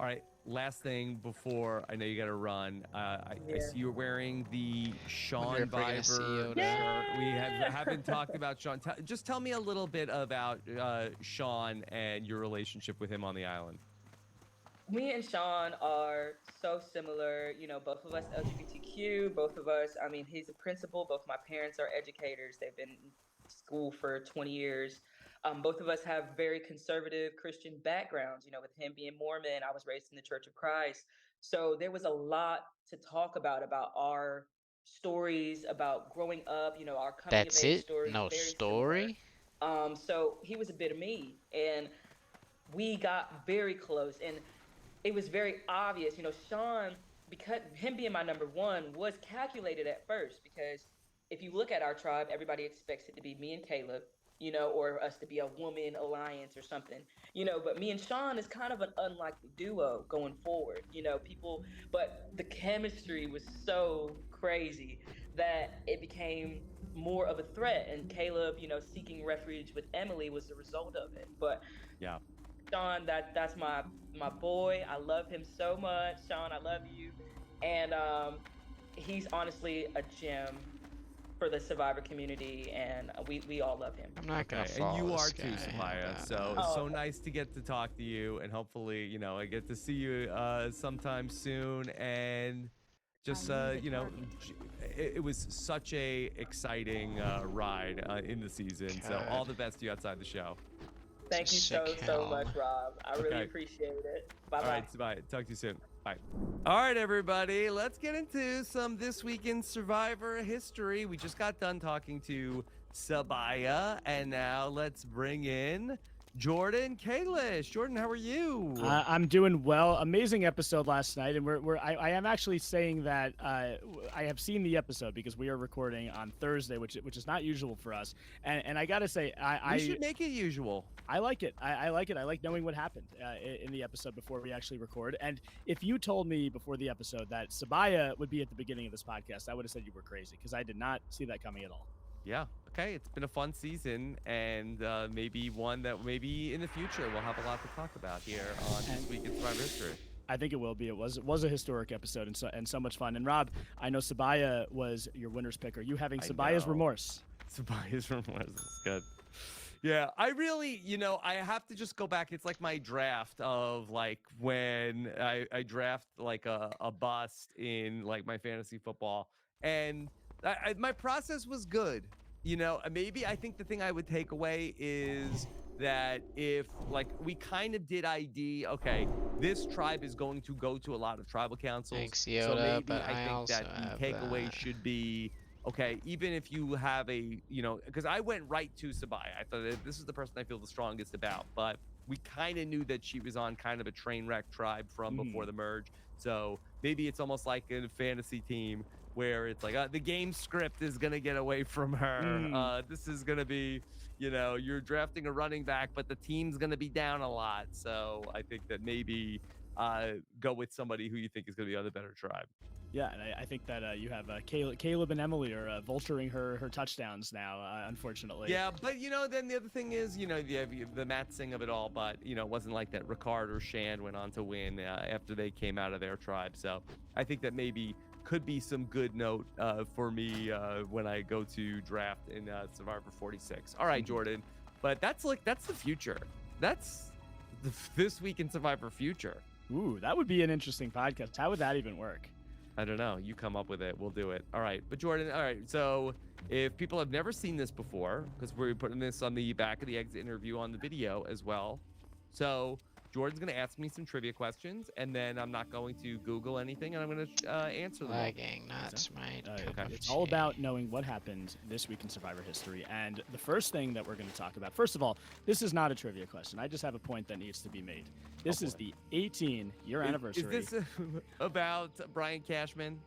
S7: All right. Last thing before I know you got to run. I
S8: Yeah.
S7: see you're wearing the
S1: Wonder
S7: Sean
S1: if we're gonna see
S7: Biver
S1: Yoda.
S7: shirt. We
S8: Yeah!
S7: haven't talked about Sean. Just tell me a little bit about Sean and your relationship with him on the island.
S8: Me and Sean are so similar. Both of us LGBTQ, both of us, I mean, he's a principal. Both my parents are educators. They've been in school for 20 years. Both of us have very conservative Christian backgrounds. With him being Mormon, I was raised in the Church of Christ. So there was a lot to talk about our stories, about growing up, our coming of
S1: That's
S8: age
S1: it?
S8: stories,
S1: No
S8: very similar.
S1: story?
S8: So he was a bit of me. And we got very close. And it was very obvious, Sean, because him being my number one was calculated at first, because if you look at our tribe, everybody expects it to be me and Caleb, or us to be a woman alliance or something, but me and Sean is kind of an unlikely duo going forward, but the chemistry was so crazy that it became more of a threat. And Caleb, seeking refuge with Emily was the result of it. But
S7: Yeah.
S8: Sean, that's my boy. I love him so much. Sean, I love you. And he's honestly a gem for the Survivor community, and we all love him.
S1: I'm not gonna
S7: Okay, and
S1: follow
S7: you
S1: this
S7: are too,
S1: guy.
S7: Sapphire. So
S8: Oh,
S7: so
S8: okay.
S7: nice to get to talk to you, and hopefully, I get to see you sometime soon. And just
S4: I need a
S7: it was such a exciting ride in the season. So all the best to you outside the show.
S8: Thank you so
S1: Sick
S8: much,
S1: helm.
S8: Rob. I really
S7: Okay.
S8: appreciate it. Bye
S7: All
S8: bye.
S7: right, bye. Talk to you soon. Bye. All right, everybody, let's get into some This Week in Survivor history. We just got done talking to Sabaya, and now let's bring in Jordan Kalish. Jordan, how are you?
S9: I'm doing well. Amazing episode last night, and I am actually saying that I have seen the episode because we are recording on Thursday, which is not usual for us. And I gotta say,
S7: We should make it usual.
S9: I like it. I like it. I like knowing what happened in the episode before we actually record. And if you told me before the episode that Sabaya would be at the beginning of this podcast, I would have said you were crazy, because I did not see that coming at all.
S7: Yeah. Okay. It's been a fun season, and maybe one that maybe in the future we'll have a lot to talk about here on This Week in Survivor History.
S9: I think it will be. It was a historic episode and so much fun. And Rob, I know Sabaya was your winner's pick. Are you having Sabaya's
S7: know.
S9: remorse?
S7: Sabaya's remorse is good. Yeah, I really, I have to just go back. It's like my draft of like when I draft like a bust in like my fantasy football. And my process was good. Maybe I think the thing I would take away is that if like we kind of did ID, okay, this tribe is going to go to a lot of tribal councils.
S1: Thanks,
S7: So
S1: Yoda,
S7: maybe
S1: but
S7: I
S1: I
S7: think
S1: also
S7: that
S1: have
S7: the takeaway
S1: that.
S7: should be, okay, even if you have a, because I went right to Sabaya. I thought that this is the person I feel the strongest about, but we kind of knew that she was on kind of a train wreck tribe from before the merge. So maybe it's almost like a fantasy team where it's like the game script is going to get away from her. This is going to be, you're drafting a running back, but the team's going to be down a lot. So I think that maybe go with somebody who you think is going to be on the better tribe.
S9: Yeah, and I think that you have Caleb and Emily are vulturing her touchdowns now, unfortunately.
S7: Yeah, but then the other thing is, you have the Matsing of it all, but it wasn't like that. Ricard or Shan went on to win after they came out of their tribe. So I think that maybe could be some good note for me when I go to draft in Survivor 46. All right, Jordan, but that's the future. That's This Week in Survivor future.
S9: Ooh, that would be an interesting podcast. How would that even work?
S7: I don't know. You come up with it. We'll do it. All right. But Jordan, all right. So if people have never seen this before, because we're putting this on the back of the exit interview on the video as well. So Jordan's going to ask me some trivia questions, and then I'm not going to Google anything, and I'm going to answer them.
S1: Lagging, not smite.
S7: Okay.
S9: It's all about knowing what happened this week in Survivor history. And the first thing that we're going to talk about, first of all, this is not a trivia question. I just have a point that needs to be made. This is the 18-year anniversary.
S7: Is this about Brian Cashman?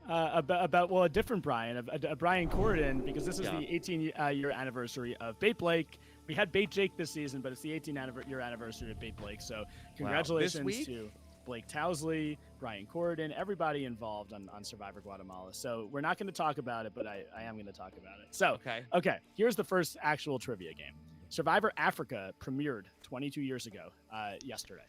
S9: Well, a different Brian, a Brian Corden, because this is the 18-year anniversary of Bait Blake. We had Bait Jake this season, but it's the 18-year anniversary of Bait Blake. So congratulations to Blake Towsley, Brian Corridon, everybody involved on Survivor Guatemala. So we're not going to talk about it, but I am going to talk about it. So, okay, here's the first actual trivia game. Survivor Africa premiered 22 years ago yesterday.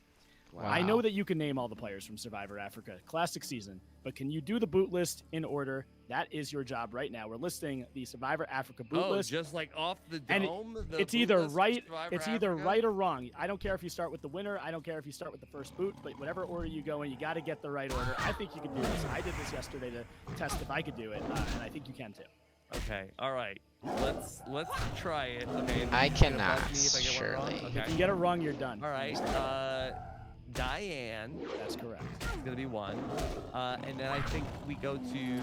S1: Wow.
S9: I know that you can name all the players from Survivor Africa classic season, but can you do the boot list in order? That is your job right now. We're listing the Survivor Africa boot list.
S7: Just like off the
S9: And
S7: dome.
S9: it's either right or wrong. I don't care if you start with the winner. I don't care if you start with the first boot, but whatever order you go in, you got to get the right order. I think you can do this. I did this yesterday to test if I could do it, and I think you can too.
S7: Okay, all right. Let's try it. Okay.
S1: I cannot.
S7: Surely.
S9: Okay. If you get it wrong, you're done.
S7: All right. Diane.
S9: That's correct.
S7: It's gonna be one. And then I think we go to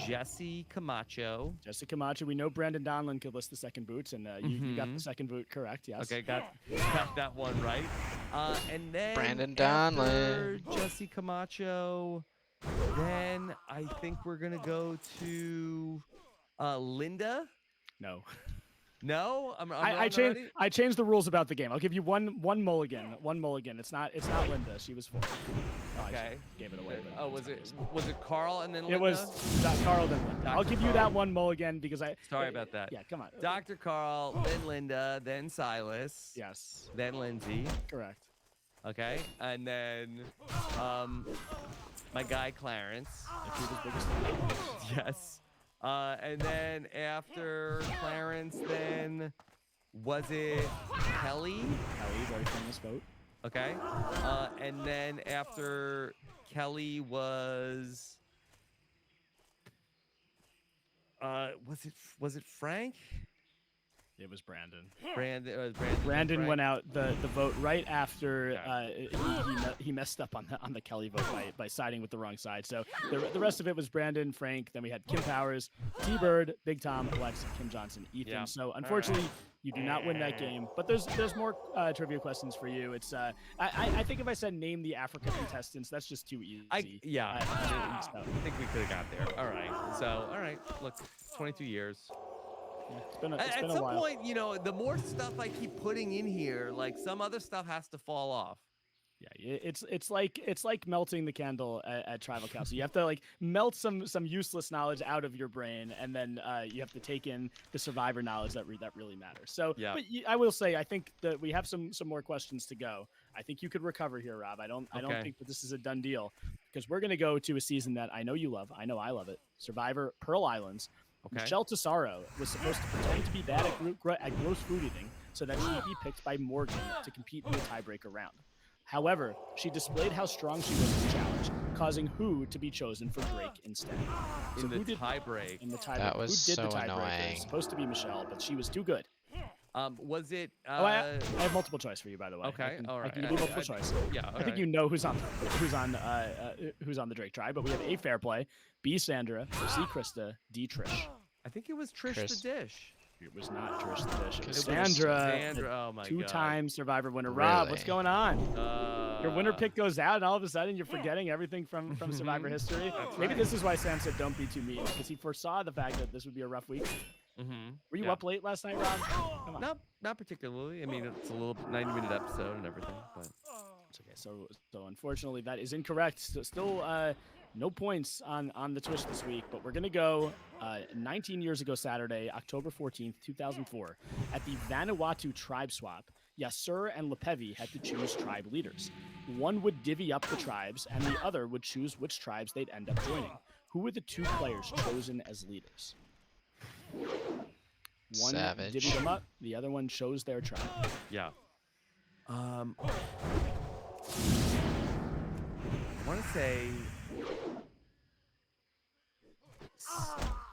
S7: Jesse Camacho.
S9: Jesse Camacho. We know Brandon Donlin could list the second boot, and you got the second boot correct. Yes.
S7: Okay, got that one right. And then
S1: Brandon
S7: after
S1: Donlin.
S7: Jesse Camacho. Then I think we're gonna go to Linda.
S9: No.
S7: No,
S9: I changed the rules about the game. I'll give you one mulligan. One mulligan. It's not Linda. She was 4. Oh,
S7: Okay.
S9: Gave it away. But
S7: Oh, was it Carl and then Linda?
S9: it was Carl then Linda. I'll give you that one mulligan because
S7: Sorry about that.
S9: Yeah, come on.
S7: Dr. Carl, then Linda, then Silas.
S9: Yes.
S7: Then Lindsay.
S9: Correct.
S7: Okay, and then my guy Clarence. Yes. And then after Clarence, then was it Kelly?
S9: Kelly, very famous vote.
S7: Okay. And then after Kelly was it Frank?
S9: It was Brandon.
S7: Brandon
S9: went out the vote right after he messed up on the Kelly vote by siding with the wrong side. So the rest of it was Brandon, Frank. Then we had Kim Powers, T-Bird, Big Tom, Alex, Kim Johnson, Ethan.
S7: Yeah.
S9: So unfortunately, you do not win that game. But there's more trivia questions for you. It's I think if I said name the Africa contestants, that's just too easy.
S7: I think we could have got there. All right. So all right. Look, 22 years.
S9: Yeah, it's been a
S7: At
S9: while.
S7: some point, the more stuff I keep putting in here, like some other stuff has to fall off.
S9: Yeah, it's like melting the candle at Tribal Council. You have to like melt some useless knowledge out of your brain, and then you have to take in the Survivor knowledge that really matters. So,
S7: yeah.
S9: But I will say, I think that we have some more questions to go. I think you could recover here, Rob. I don't think that this is a done deal because we're gonna go to a season that I know you love. I know I love it. Survivor Pearl Islands.
S7: Okay.
S9: Michelle Tesoro was supposed to pretend to be bad at gross food eating so that she'd be picked by Morgan to compete in the tiebreaker round. However, she displayed how strong she was in the challenge, causing Who to be chosen for Drake instead.
S7: So in the tiebreak.
S1: That was
S9: Who did
S1: so
S9: the tiebreaker?
S1: annoying.
S9: It was supposed to be Michelle, but she was too good.
S7: Was it?
S9: I have multiple choice for you, by the way.
S7: Okay, all right.
S9: I can give you multiple choice.
S7: Yeah,
S9: I think you know who's on the Drake tribe, but we have A Fair Play, B Sandra, C Krista, D Trish.
S7: I think it was Trish the Dish.
S9: It was not Trish the Dish. It was
S7: Sandra.
S9: Sandra.
S7: Oh my god.
S9: Two-time Survivor winner. Rob, what's going on? Your winner pick goes out, and all of a sudden you're forgetting everything from Survivor history. Maybe this is why Sam said don't be too mean, because he foresaw the fact that this would be a rough week. Were you up late last night, Rob? Come on.
S7: Not particularly. I mean, it's a little 90-minute episode and everything, but
S9: it's okay. So unfortunately, that is incorrect. So still no points on the Twitch this week, but we're gonna go 19 years ago Saturday, October 14th, 2004, at the Vanuatu tribe swap. Yasser and Lepevi had to choose tribe leaders. One would divvy up the tribes, and the other would choose which tribes they'd end up joining. Who were the two players chosen as leaders? One
S1: Savage.
S9: divvied them up, the other one chose their tribe.
S7: yeah. I want to say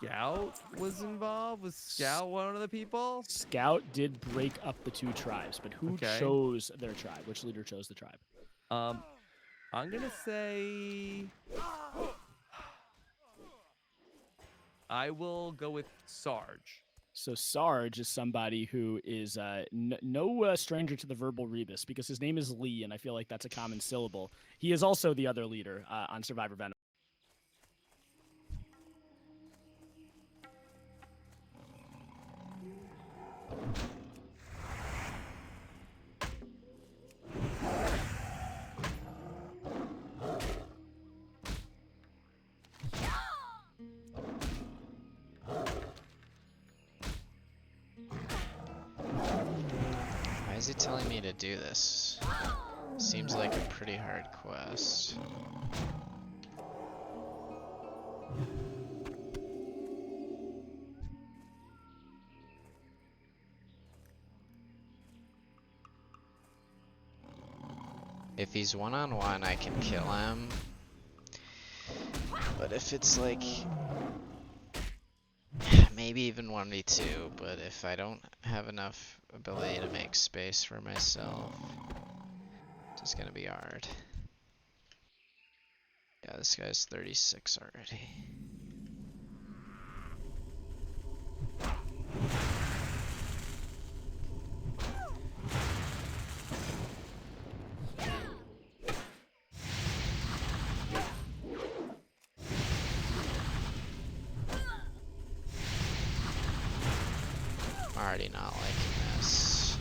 S7: Scout was involved. Was Scout one of the people?
S9: Scout did break up the two tribes, but who chose their tribe? Which leader chose the tribe?
S7: I'm gonna say I will go with Sarge.
S9: So Sarge is somebody who is no stranger to the verbal rebus because his name is Lee, and I feel like that's a common syllable. He is also the other leader on Survivor Venom.
S1: is he telling me to do this? Seems like a pretty hard quest. If he's one-on-one, I can kill him. But if it's like... maybe even 1v2, but if I don't have enough ability to make space for myself, it's just gonna be hard. Yeah, this guy's 36 already. I'm already not liking this.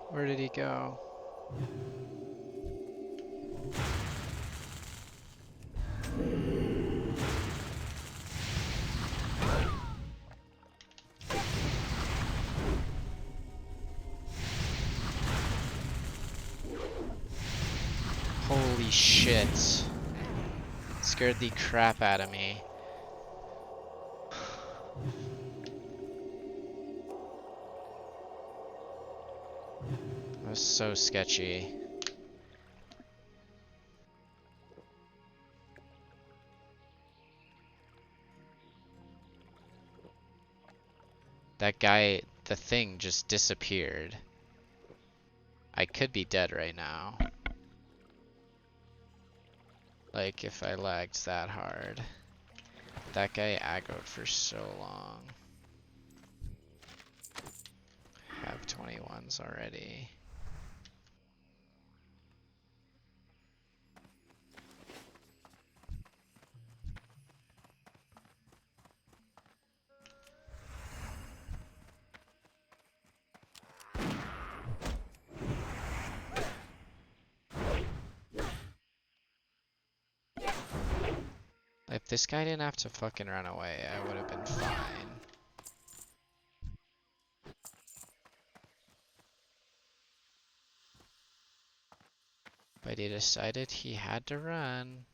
S1: Where did he go? Holy shit. Scared the crap out of me. That was so sketchy. That guy, the thing just disappeared. I could be dead right now. Like, if I lagged that hard. That guy aggroed for so long. Have 21s already. If this guy didn't have to fucking run away, I would have been fine. But he decided he had to run.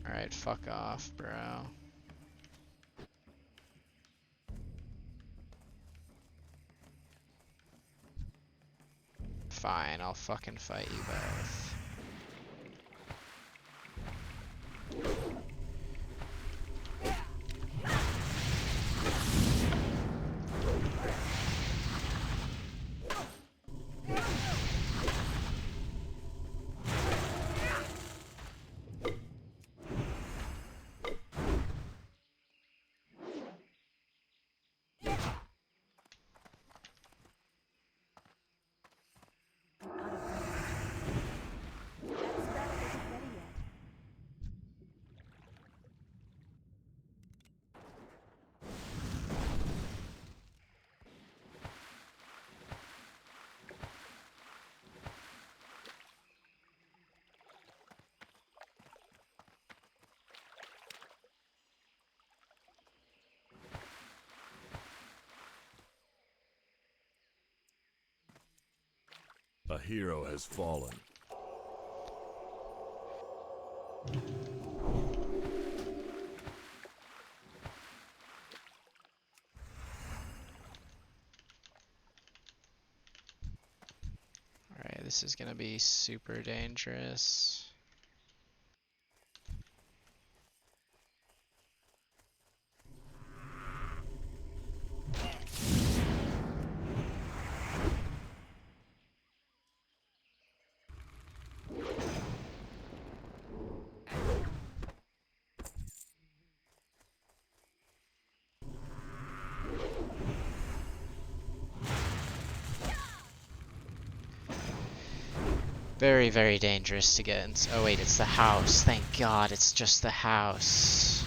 S1: Alright, fuck off, bro. Fine, I'll fucking fight you both.
S2: A hero has fallen.
S1: Alright, this is gonna be super dangerous. Very, very dangerous to get into. Oh wait, it's the house. Thank God, it's just the house.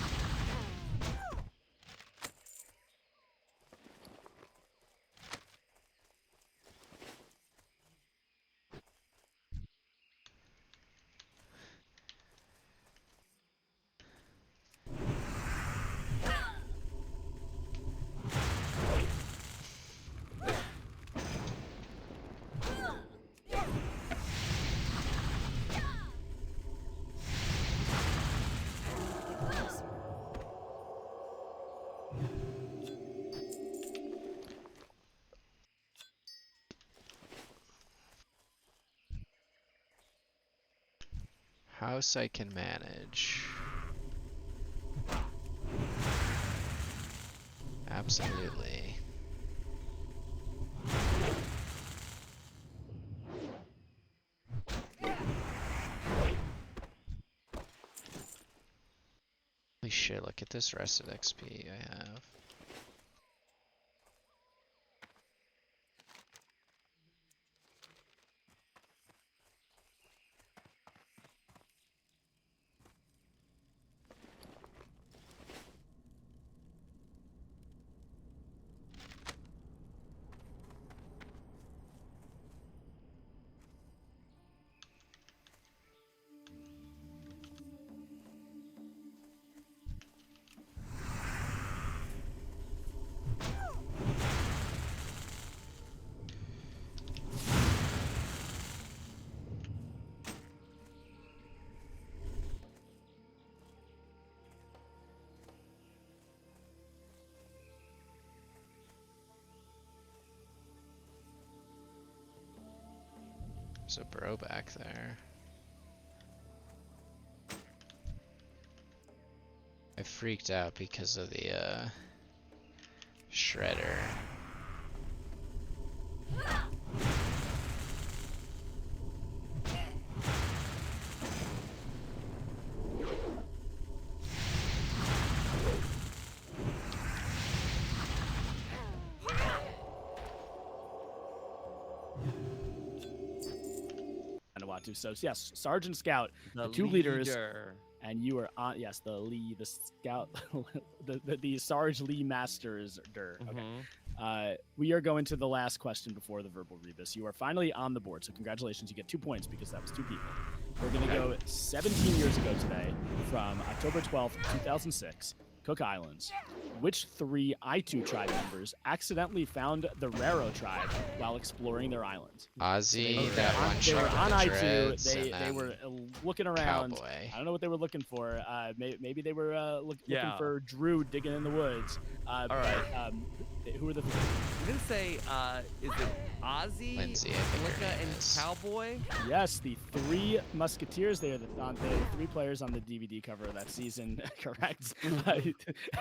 S1: House I can manage. Absolutely. Holy shit, look at this rested XP I have. There's a bro back there. I freaked out because of the shredder.
S9: So yes, Sergeant Scout, the two leaders, and you are on. Yes, the Scout, the Sarge Lee Masters. Okay. We are going to the last question before the verbal rebus. You are finally on the board, so congratulations. You get 2 points because that was 2 people. We're going to go 17 years ago today, from October 12th, 2006, Cook Islands. Which 3 I2 tribe members accidentally found the Raro tribe while exploring their island?
S1: Ozzy,
S9: So
S1: that one
S9: they were on I2.
S1: dreads,
S9: They were looking around.
S1: Cowboy.
S9: I don't know what they were looking for. Maybe they were looking for Drew digging in the woods.
S7: All right.
S9: Who are the?
S7: I'm gonna say, is it Ozzy,
S1: Lindsay, I think her
S7: Flicka,
S1: name
S7: and
S1: is.
S7: Cowboy?
S9: Yes, the 3 Musketeers. They are the 3 players on the DVD cover of that season. Correct.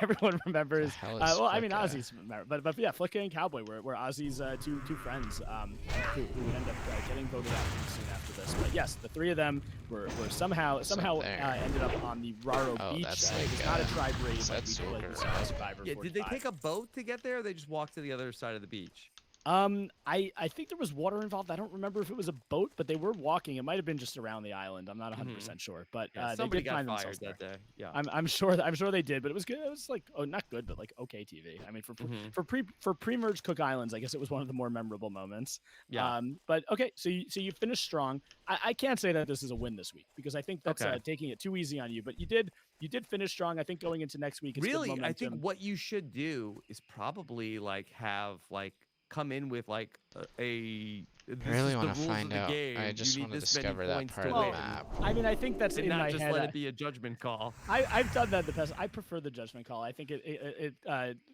S9: Everyone remembers. Well, I mean, Ozzy's remember, but yeah, Flicka and Cowboy were Ozzy's two friends who would end up getting voted out pretty soon after this. But yes, the 3 of them were somehow ended up on the Raro Beach.
S1: That's
S9: It was
S1: like,
S9: not a tribe raid.
S1: that's
S9: Like
S1: Zulker,
S9: we saw in Survivor
S7: Yeah, did they
S9: 45.
S7: take a boat to get there, or they just walked to the other side of the beach?
S9: I think there was water involved. I don't remember if it was a boat, but they were walking. It might have been just around the island. I'm not 100% sure, but
S7: Somebody
S9: they did find
S7: got
S9: themselves
S7: fired
S9: there.
S7: that day. Yeah.
S9: I'm sure they did, but it was good. It was like not good, but like okay TV. I mean, for pre-merge Cook Islands, I guess it was one of the more memorable moments.
S7: Yeah.
S9: But okay, so you finished strong. I can't say that this is a win this week because I think that's taking it too easy on you. But you did finish strong. I think going into next week, it's
S7: Really,
S9: good
S7: I think
S9: momentum.
S7: what you should do is probably come in with this
S1: I
S7: is
S1: really
S7: the
S1: want to
S7: rules
S1: find
S7: of the
S1: out.
S7: game.
S1: I
S7: You
S1: just
S7: need
S1: want to
S7: this many
S1: discover that
S7: points
S1: part
S7: to
S1: of the
S7: win.
S1: map.
S9: I mean, I think that's
S7: And
S9: in
S7: not
S9: my
S7: just
S9: head.
S7: let it be a judgment call.
S9: I've done that in the past. I prefer the judgment call. I think it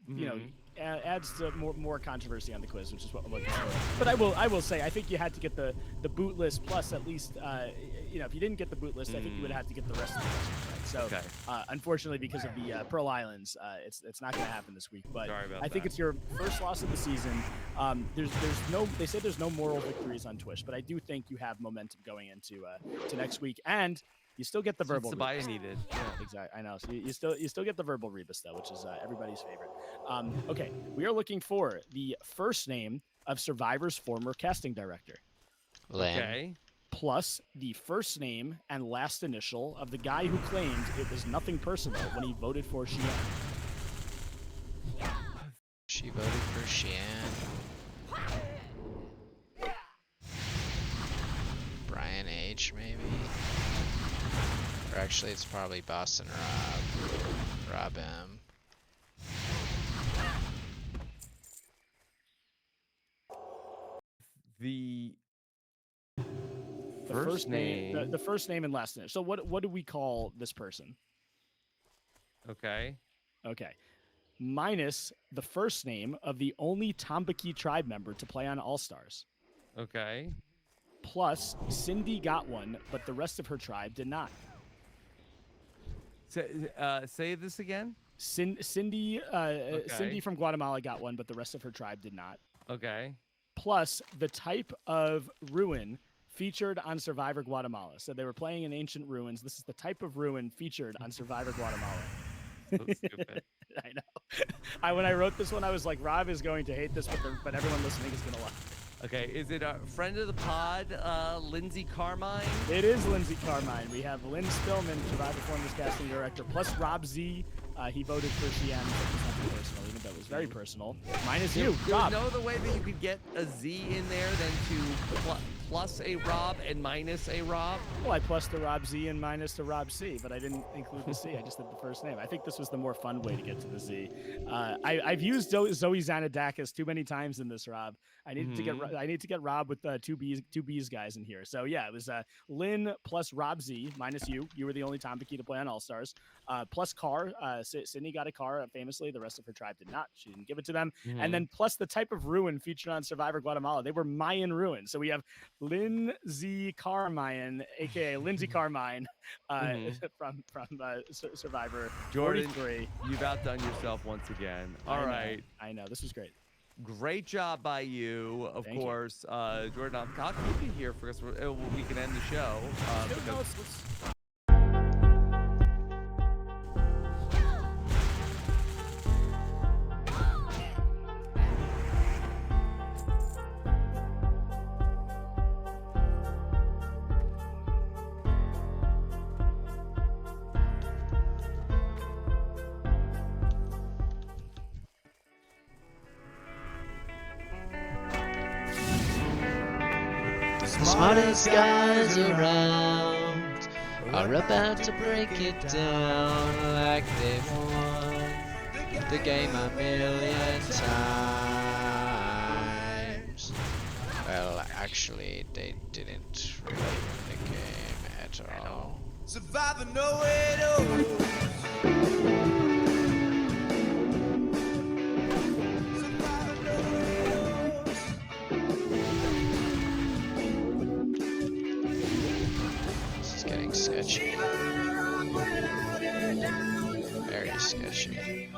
S9: you know adds to more controversy on the quiz, which is what I'm looking for. But I will say I think you had to get the boot list plus at least if you didn't get the boot list, I think you would have to get the rest of the questions right. So unfortunately, because of the Pearl Islands, it's not going to happen this week. But I think it's your first loss of the season. They say there's no moral victories on Twitch, but I do think you have momentum going into to next week, and you still get the verbal rebus.
S7: Needed.
S9: Yeah, exactly. I know. So you still get the verbal rebus though, which is everybody's favorite. Okay, we are looking for the first name of Survivor's former casting director.
S1: Lynn.
S7: Okay.
S9: Plus the first name and last initial of the guy who claimed it was nothing personal when he voted for Xi'an.
S1: She voted for Xi'an. Brian H, maybe? Or actually, it's probably Boston Rob M.
S7: The
S9: first name, the first name and last name. So what do we call this person?
S7: Okay.
S9: Okay. Minus the first name of the only Tambaki tribe member to play on All Stars.
S7: Okay.
S9: Plus, Cindy got one, but the rest of her tribe did not.
S7: Say this again.
S9: Cindy from Guatemala got one, but the rest of her tribe did not.
S7: Okay.
S9: Plus, the type of ruin featured on Survivor Guatemala. So they were playing in ancient ruins. This is the type of ruin featured on Survivor Guatemala.
S7: That's stupid.
S9: I know. When I wrote this one, I was like, Rob is going to hate this, but everyone listening is going to love it.
S7: Okay, is it a friend of the pod, Lindsay Carmine?
S9: It is Lindsay Carmine. We have Lynn Spillman, Survivor Former's casting director, plus Rob Z. He voted for Xi'an. It was nothing personal, even though it was very personal. Minus you, Rob.
S7: There's no other way that you could get a Z in there than to plus a Rob and minus a Rob?
S9: Well, I plus the Rob Z and minus the Rob C, but I didn't include the C. I just did the first name. I think this was the more fun way to get to the Z. I've used Zoe Zanadakis too many times in this, Rob. I need to get Rob with two B's guys in here. So yeah, it was Lynn plus Rob Z minus you. You were the only Tambaki to play on All Stars. plus car. Sydney got a car famously. The rest of her tribe did not. She didn't give it to them.
S7: Mhm.
S9: And then plus the type of ruin featured on Survivor Guatemala. They were Mayan ruins. So we have Lindsay Carmine, aka Lindsay Carmine, from Survivor
S7: Jordan,
S9: 43.
S7: you've outdone yourself once again. All right.
S9: I know. This was great.
S7: Great job by you, of
S9: Thank you.
S7: course. Jordan, I'll keep you here for us. We can end the show.
S1: The smartest guys around are about to break it down like they've won the game a million times. Well, actually, they didn't really win the game at all.
S10: Survivor nowhere knows.
S1: This is getting sketchy. Very sketchy.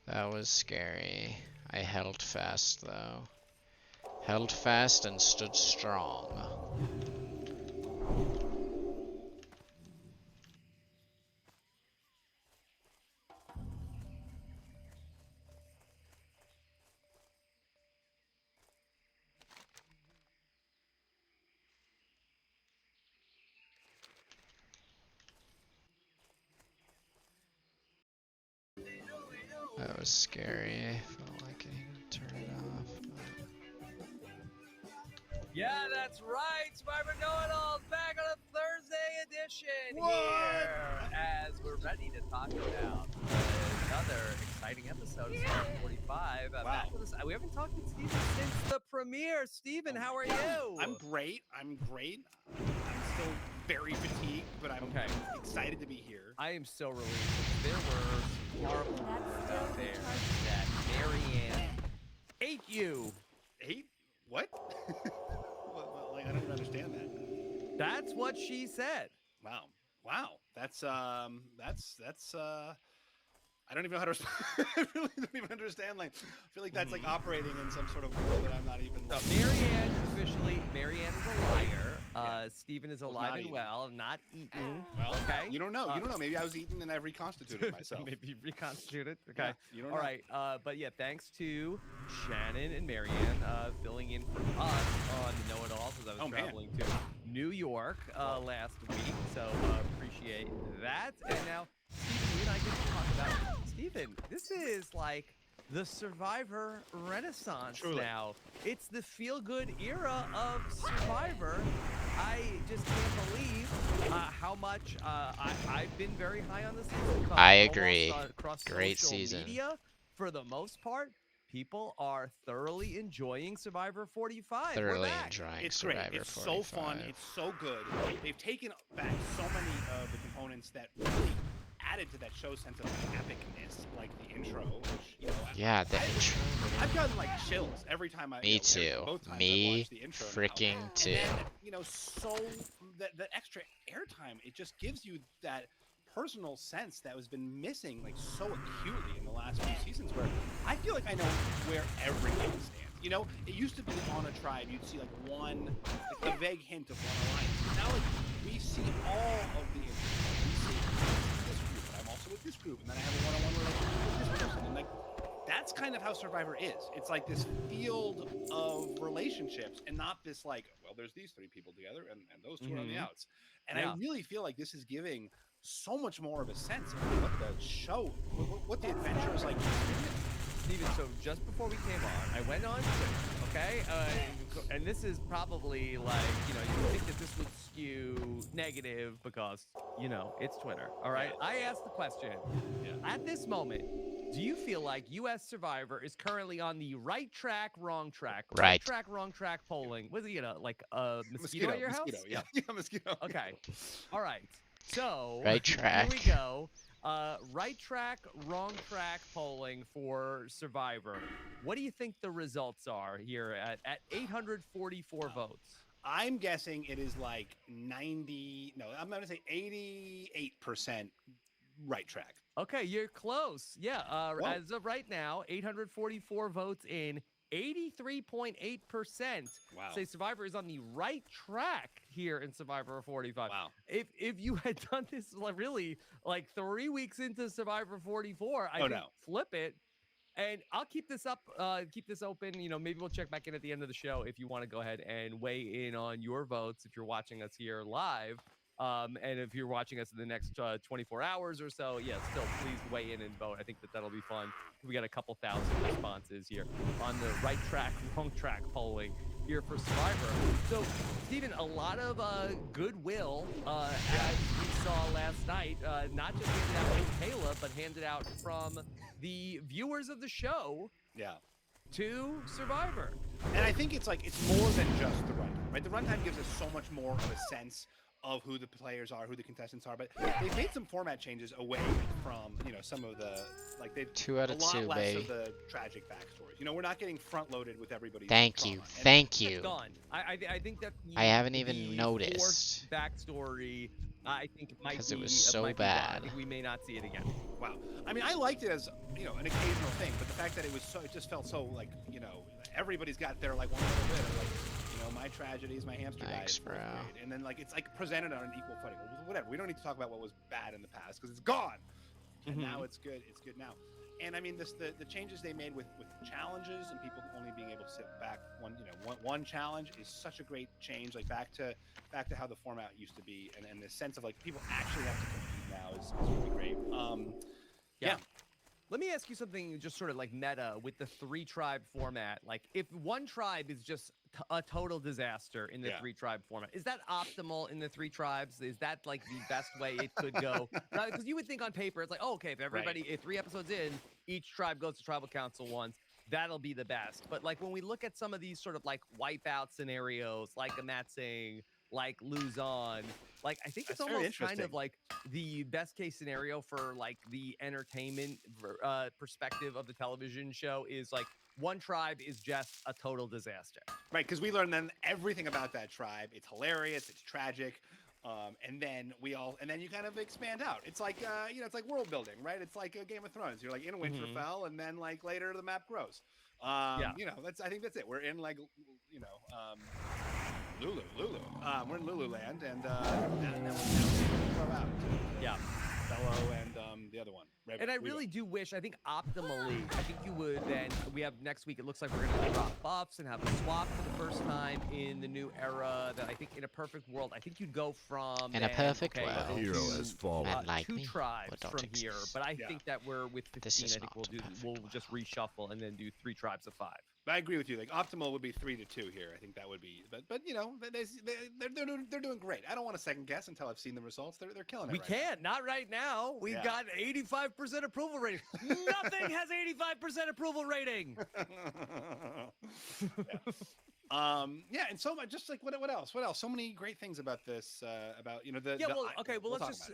S1: That was scary. I held fast though. Held fast and stood strong. That was scary. I felt like I needed to turn it off.
S7: Yeah, that's right. Survivor Know-It-All's back on a Thursday edition here as we're ready to talk about another exciting episode of Survivor 45. Back with us. We haven't talked to Steven since the premiere. Steven, how are you?
S11: I'm great. I'm still very fatigued, but I'm excited to be here.
S7: I am so relieved. There were horrible rumors out there that Marianne ate you.
S11: Ate? What? Like, I don't even understand that.
S7: That's what she said.
S11: Wow. That's I don't even know how to respond. I really don't even understand. Like, I feel like that's like operating in some sort of world that I'm not even.
S7: So Marianne is a liar. Steven is alive and well, not eaten.
S11: Well,
S7: okay.
S11: You don't know. You don't know. Maybe I was eaten and I reconstituted myself.
S7: Maybe reconstituted. Okay.
S11: Yeah, you don't know.
S7: All right. But yeah, thanks to Shannon and Marianne filling in for us on the Know-It-All because I was traveling to New York last week. So appreciate that. And now, Steven, you and I get to talk about Steven. This is like the Survivor Renaissance now. It's the feel-good era of Survivor. I just can't believe how much I've been very high on this season.
S1: I agree.
S7: Across
S1: Great
S7: social
S1: season.
S7: Media, for the most part, people are thoroughly enjoying Survivor 45.
S1: Thoroughly enjoying
S11: It's
S1: Survivor
S11: great. It's
S1: 45.
S11: so fun. It's so good. They've taken back so many of the components that really added to that show's sense of epicness, like the intro. Which, you know,
S1: Yeah, the intro.
S11: I've gotten like chills every time I.
S1: Me too. Me freaking too.
S11: And then, you know, so the extra airtime, it just gives you that personal sense that has been missing like so acutely in the last few seasons, where I feel like I know where everything stands. You know, it used to be on a tribe, you'd see like one, like a vague hint of one alliance. But now, like, we see all of the information. We see this group, but I'm also with this group, and then I have a one-on-one relationship with this person, and like, that's kind of how Survivor is. It's like this field of relationships, and not this like, well, there's these three people together, and those two are on the outs. And I really feel like this is giving so much more of a sense of what the show, what the adventure is like.
S7: Steven, so just before we came on, I went on Twitter, okay? And this is probably like, you know, you think that this would skew negative because, you know, it's Twitter, all right? I asked the question, at this moment, do you feel like U.S. Survivor is currently on the right track, wrong track? Right track, wrong track polling. Was it, you know, like a mosquito at your house?
S11: Yeah, mosquito.
S7: Okay. All right. So
S1: Right
S7: here
S1: track.
S7: we go. Right track, wrong track polling for Survivor. What do you think the results are here at 844 votes?
S11: I'm guessing it is like 90. No, I'm going to say 88% right track.
S7: Okay, you're close. Yeah,
S11: Whoa.
S7: as of right now, 844 votes in, 83.8%
S11: Wow.
S7: say Survivor is on the right track here in Survivor 45.
S11: Wow.
S7: If you had done this really like 3 weeks into Survivor 44, I think flip it. And I'll keep this up, keep this open. You know, maybe we'll check back in at the end of the show if you want to go ahead and weigh in on your votes if you're watching us here live. And if you're watching us in the next 24 hours or so, yeah, still please weigh in and vote. I think that'll be fun. We got a couple thousand responses here on the right track, wrong track polling here for Survivor. So, Steven, a lot of goodwill, as we saw last night, not just handed out from Kayla, but handed out from the viewers of the show.
S11: Yeah.
S7: To Survivor.
S11: And I think it's more than just the runtime, right? The runtime gives us so much more of a sense of who the players are, who the contestants are, but they've made some format changes away from, some of the, they've
S1: 2 out of
S11: a lot
S1: 2,
S11: less
S1: baby.
S11: of the tragic backstories. We're not getting front-loaded with everybody's
S1: Thank you.
S11: trauma.
S1: Thank you.
S7: It's gone. I think that
S1: I haven't even
S7: the
S1: noticed.
S7: forced backstory, I think it might be,
S1: Because it was so
S7: might be gone. I
S1: bad.
S7: think we may not see it again.
S11: Wow. I mean, I liked it as, an occasional thing, but the fact that it just felt so, everybody's got their, one little bit of, my tragedies, my hamster died in
S1: Thanks,
S11: 4th
S1: bro.
S11: grade. And then, it's, presented on an equal footing. Whatever. We don't need to talk about what was bad in the past, because it's gone. And now it's good. It's good now. And, I mean, the changes they made with challenges and people only being able to sit back one challenge is such a great change, back to how the format used to be. And the sense of, people actually have to compete now is really great. Yeah.
S7: Let me ask you something just sort of meta with the 3-tribe format. If one tribe is just a total disaster in the 3-tribe format, is that optimal in the 3 tribes? Is that the best way it could go? Because you would think on paper, it's okay, if everybody, if 3 episodes in, each tribe goes to tribal council once, that'll be the best. But when we look at some of these sort of wipeout scenarios, like a Matt saying, like Luzon, I think it's almost kind of the best case scenario for the entertainment perspective of the television show is one tribe is just a total disaster.
S11: Right, because we learn then everything about that tribe. It's hilarious, it's tragic, and then you kind of expand out. It's it's like world building, right? It's like a Game of Thrones. You're in Winterfell, and then later the map grows. I think that's it. We're in Lulu. We're in Lululand, and now we'll throw out.
S7: Yeah.
S11: Bello and the other one.
S7: And I really do wish, I think optimally, I think you would then, we have next week, it looks like we're going to drop buffs and have a swap for the first time in the new era, that I think in a perfect world, I think you'd go from...
S1: In a perfect world.
S2: A hero has fallen.
S1: Like
S7: 2
S1: me.
S7: tribes
S1: Well,
S7: from
S1: don't
S7: here,
S1: exist.
S7: but I think that we're with 15,
S1: This is
S7: I think
S1: not a perfect
S7: we'll just reshuffle and then do 3 tribes of 5.
S11: I agree with you. Optimal would be 3-2 here. I think that would be, but they're doing great. I don't want to second guess until I've seen the results. They're killing it.
S7: We can't, not right now. We've got 85% approval rating. Nothing has 85% approval rating.
S11: And so much. Just what else? What else? So many great things about this.
S7: Let's just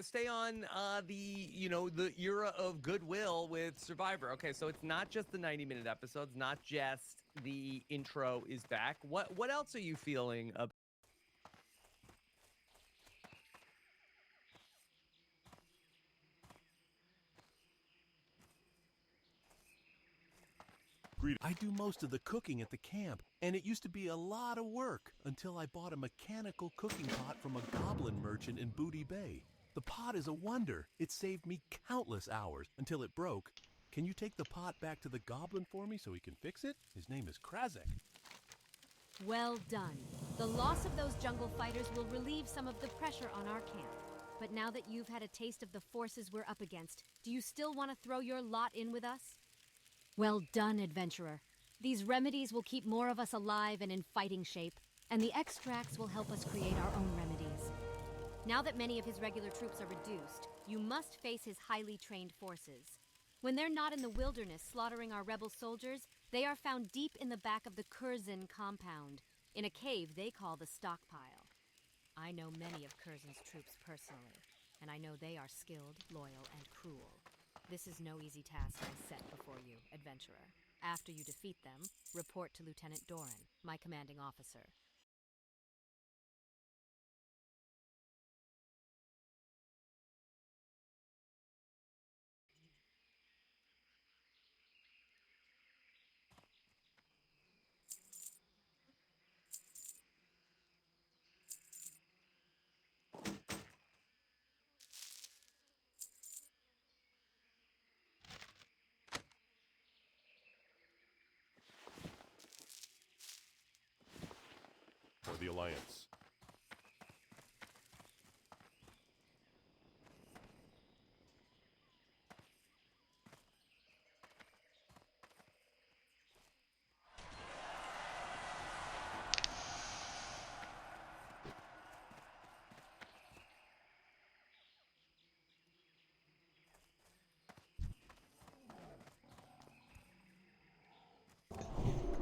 S7: stay on the era of goodwill with Survivor. Okay, so it's not just the 90-minute episodes, not just the intro is back. What else are you feeling about?
S2: I do most of the cooking at the camp, and it used to be a lot of work until I bought a mechanical cooking pot from a goblin merchant in Booty Bay. The pot is a wonder. It saved me countless hours until it broke. Can you take the pot back to the goblin for me so he can fix it? His name is Krazek.
S5: Well done. The loss of those jungle fighters will relieve some of the pressure on our camp. But now that you've had a taste of the forces we're up against, do you still want to throw your lot in with us? Well done, adventurer. These remedies will keep more of us alive and in fighting shape, and the extracts will help us create our own remedies. Now that many of his regular troops are reduced, you must face his highly trained forces. When they're not in the wilderness slaughtering our rebel soldiers, they are found deep in the back of the Curzon compound, in a cave they call the stockpile. I know many of Curzon's troops personally, and I know they are skilled, loyal, and cruel. This is no easy task I set before you, adventurer. After you defeat them, report to Lieutenant Doran, my commanding officer.
S2: For the Alliance.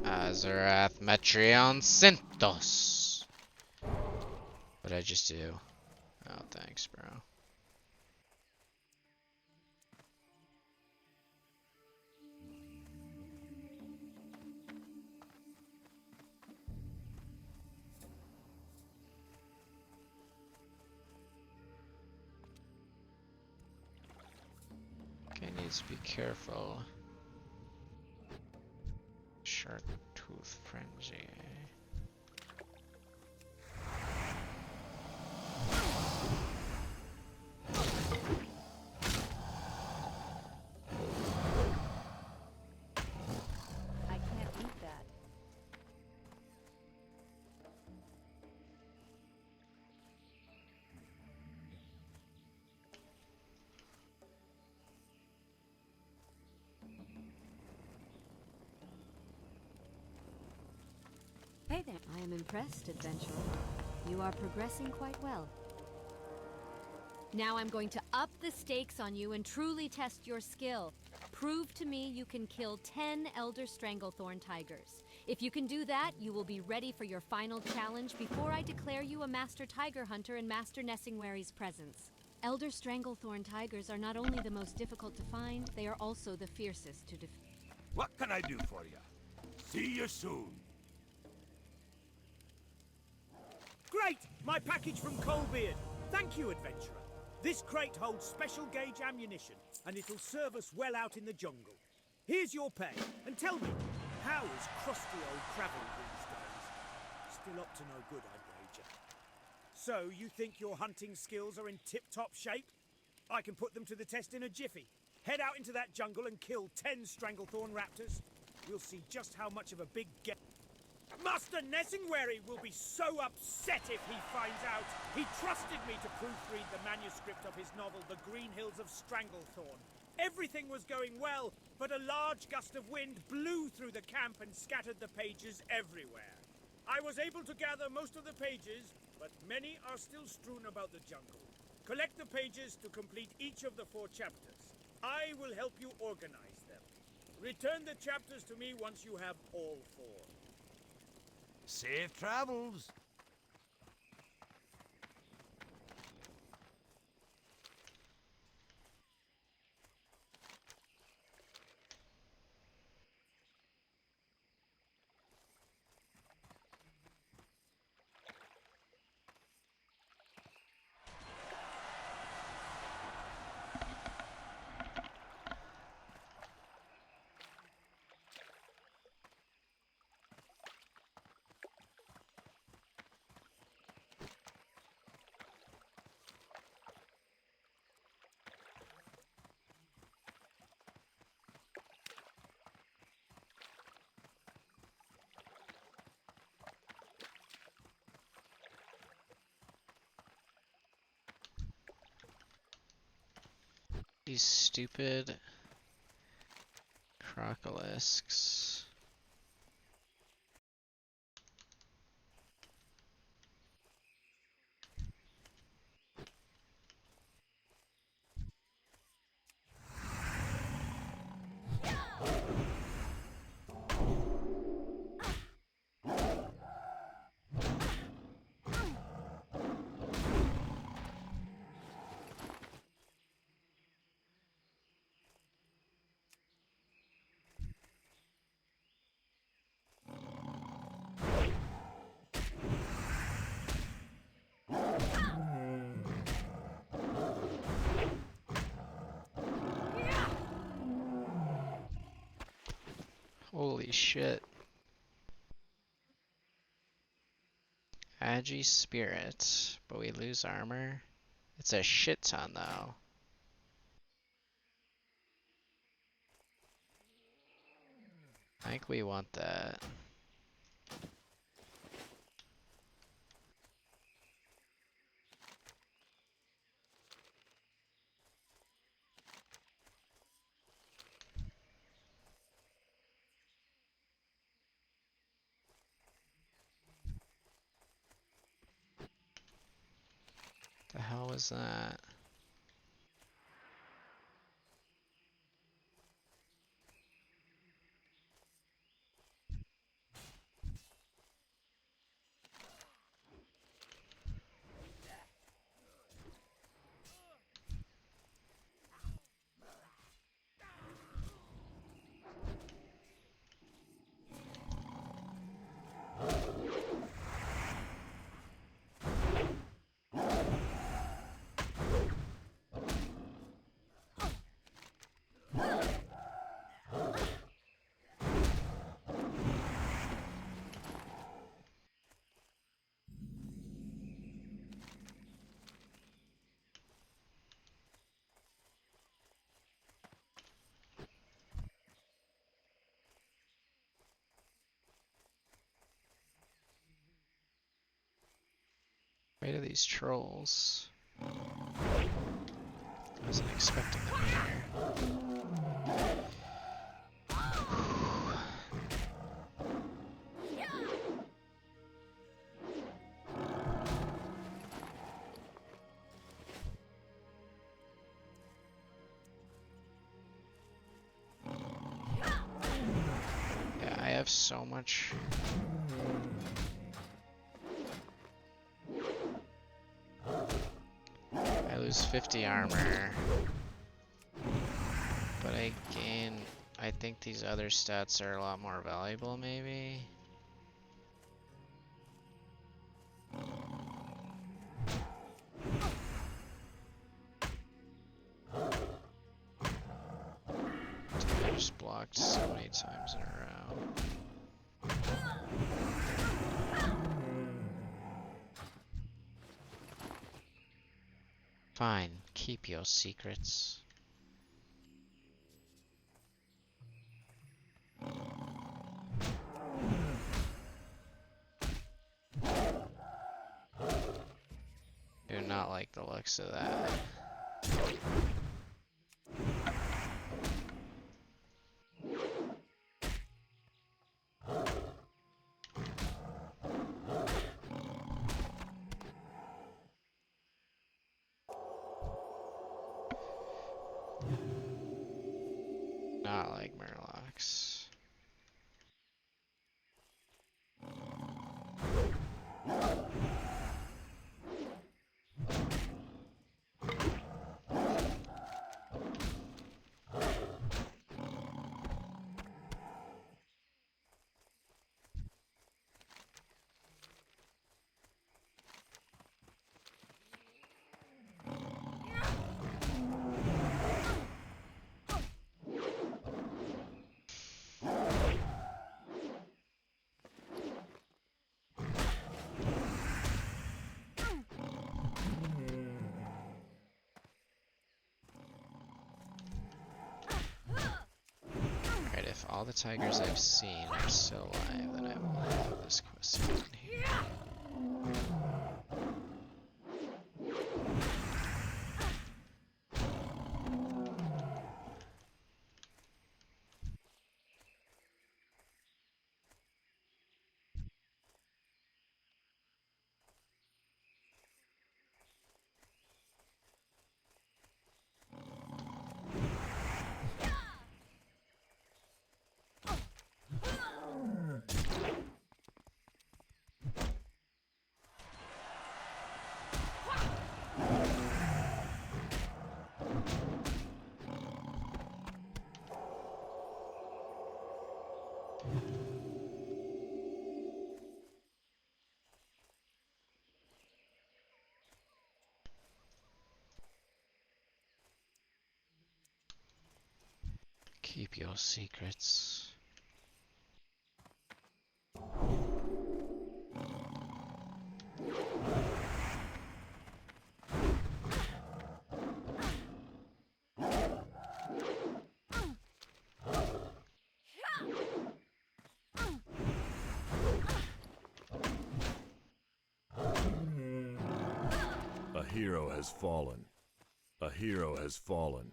S1: Azarath Metreon Synthos. What'd I just do? Oh, thanks, bro. Okay, needs to be careful. Shark Tooth Frenzy.
S4: I can't eat that.
S5: Hey there. I am impressed, adventurer. You are progressing quite well. Now I'm going to up the stakes on you and truly test your skill. Prove to me you can kill 10 Elder Stranglethorn tigers. If you can do that, you will be ready for your final challenge before I declare you a Master Tiger Hunter in Master Nessingwary's presence. Elder Stranglethorn tigers are not only the most difficult to find, they are also the fiercest to defeat.
S3: What can I do for you? See you soon. Great! My package from Coalbeard. Thank you, adventurer. This crate holds special gauge ammunition, and it'll serve us well out in the jungle. Here's your pay, and tell me, how is crusty old Cravel these days? Still up to no good, I'd wager. So, you think your hunting skills are in tip-top shape? I can put them to the test in a jiffy. Head out into that jungle and kill 10 Stranglethorn raptors. You'll see just how much of a big get. Master Nessingwary will be so upset if he finds out. He trusted me to proofread the manuscript of his novel, The Green Hills of Stranglethorn. Everything was going well, but a large gust of wind blew through the camp and scattered the pages everywhere. I was able to gather most of the pages, but many are still strewn about the jungle. Collect the pages to complete each of the 4 chapters. I will help you organize them. Return the chapters to me once you have all 4.
S10: Safe travels.
S1: These stupid crocolisks. Holy shit. Agi Spirit, but we lose armor. It's a shit ton though. I think we want that. The hell was that? Wait are these trolls? I wasn't expecting them here. Yeah, I have so much. I lose 50 armor, but I gain. I think these other stats are a lot more valuable, maybe. I just blocked so many times in a row. Fine, keep your secrets. Do not like the looks of that. Not like Murlocs. Alright, if all the tigers I've seen are still alive, then I will have this quest done here. Keep your secrets.
S2: hero has fallen. A hero has fallen.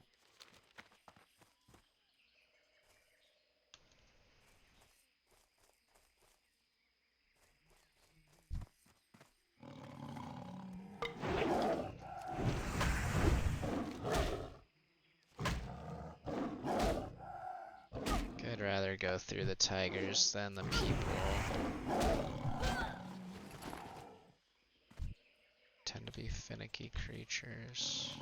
S1: I'd rather go through the tigers than the people. Tend to be finicky creatures.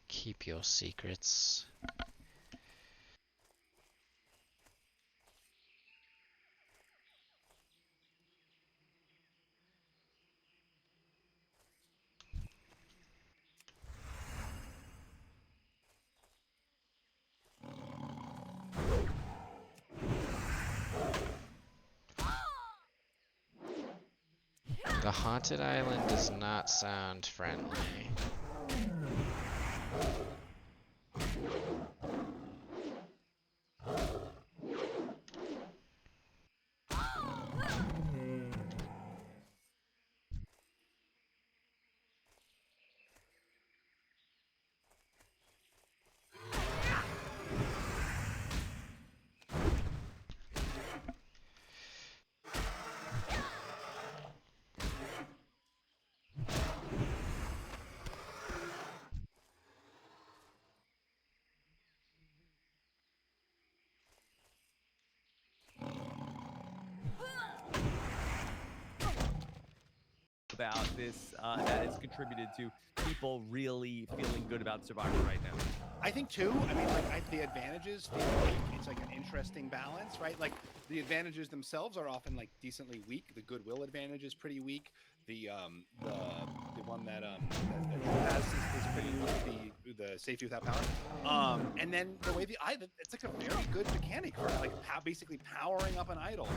S1: Keep your secrets. The haunted island does not sound friendly.
S7: About this that has contributed to people really feeling good about Survivor right now?
S11: I think too. I mean, like the advantages feel like it's like an interesting balance, right? Like the advantages themselves are often like decently weak. The goodwill advantage is pretty weak. The one that has is pretty weak. The safety without power. And then the way it's like a very good mechanic for like basically powering up an idol,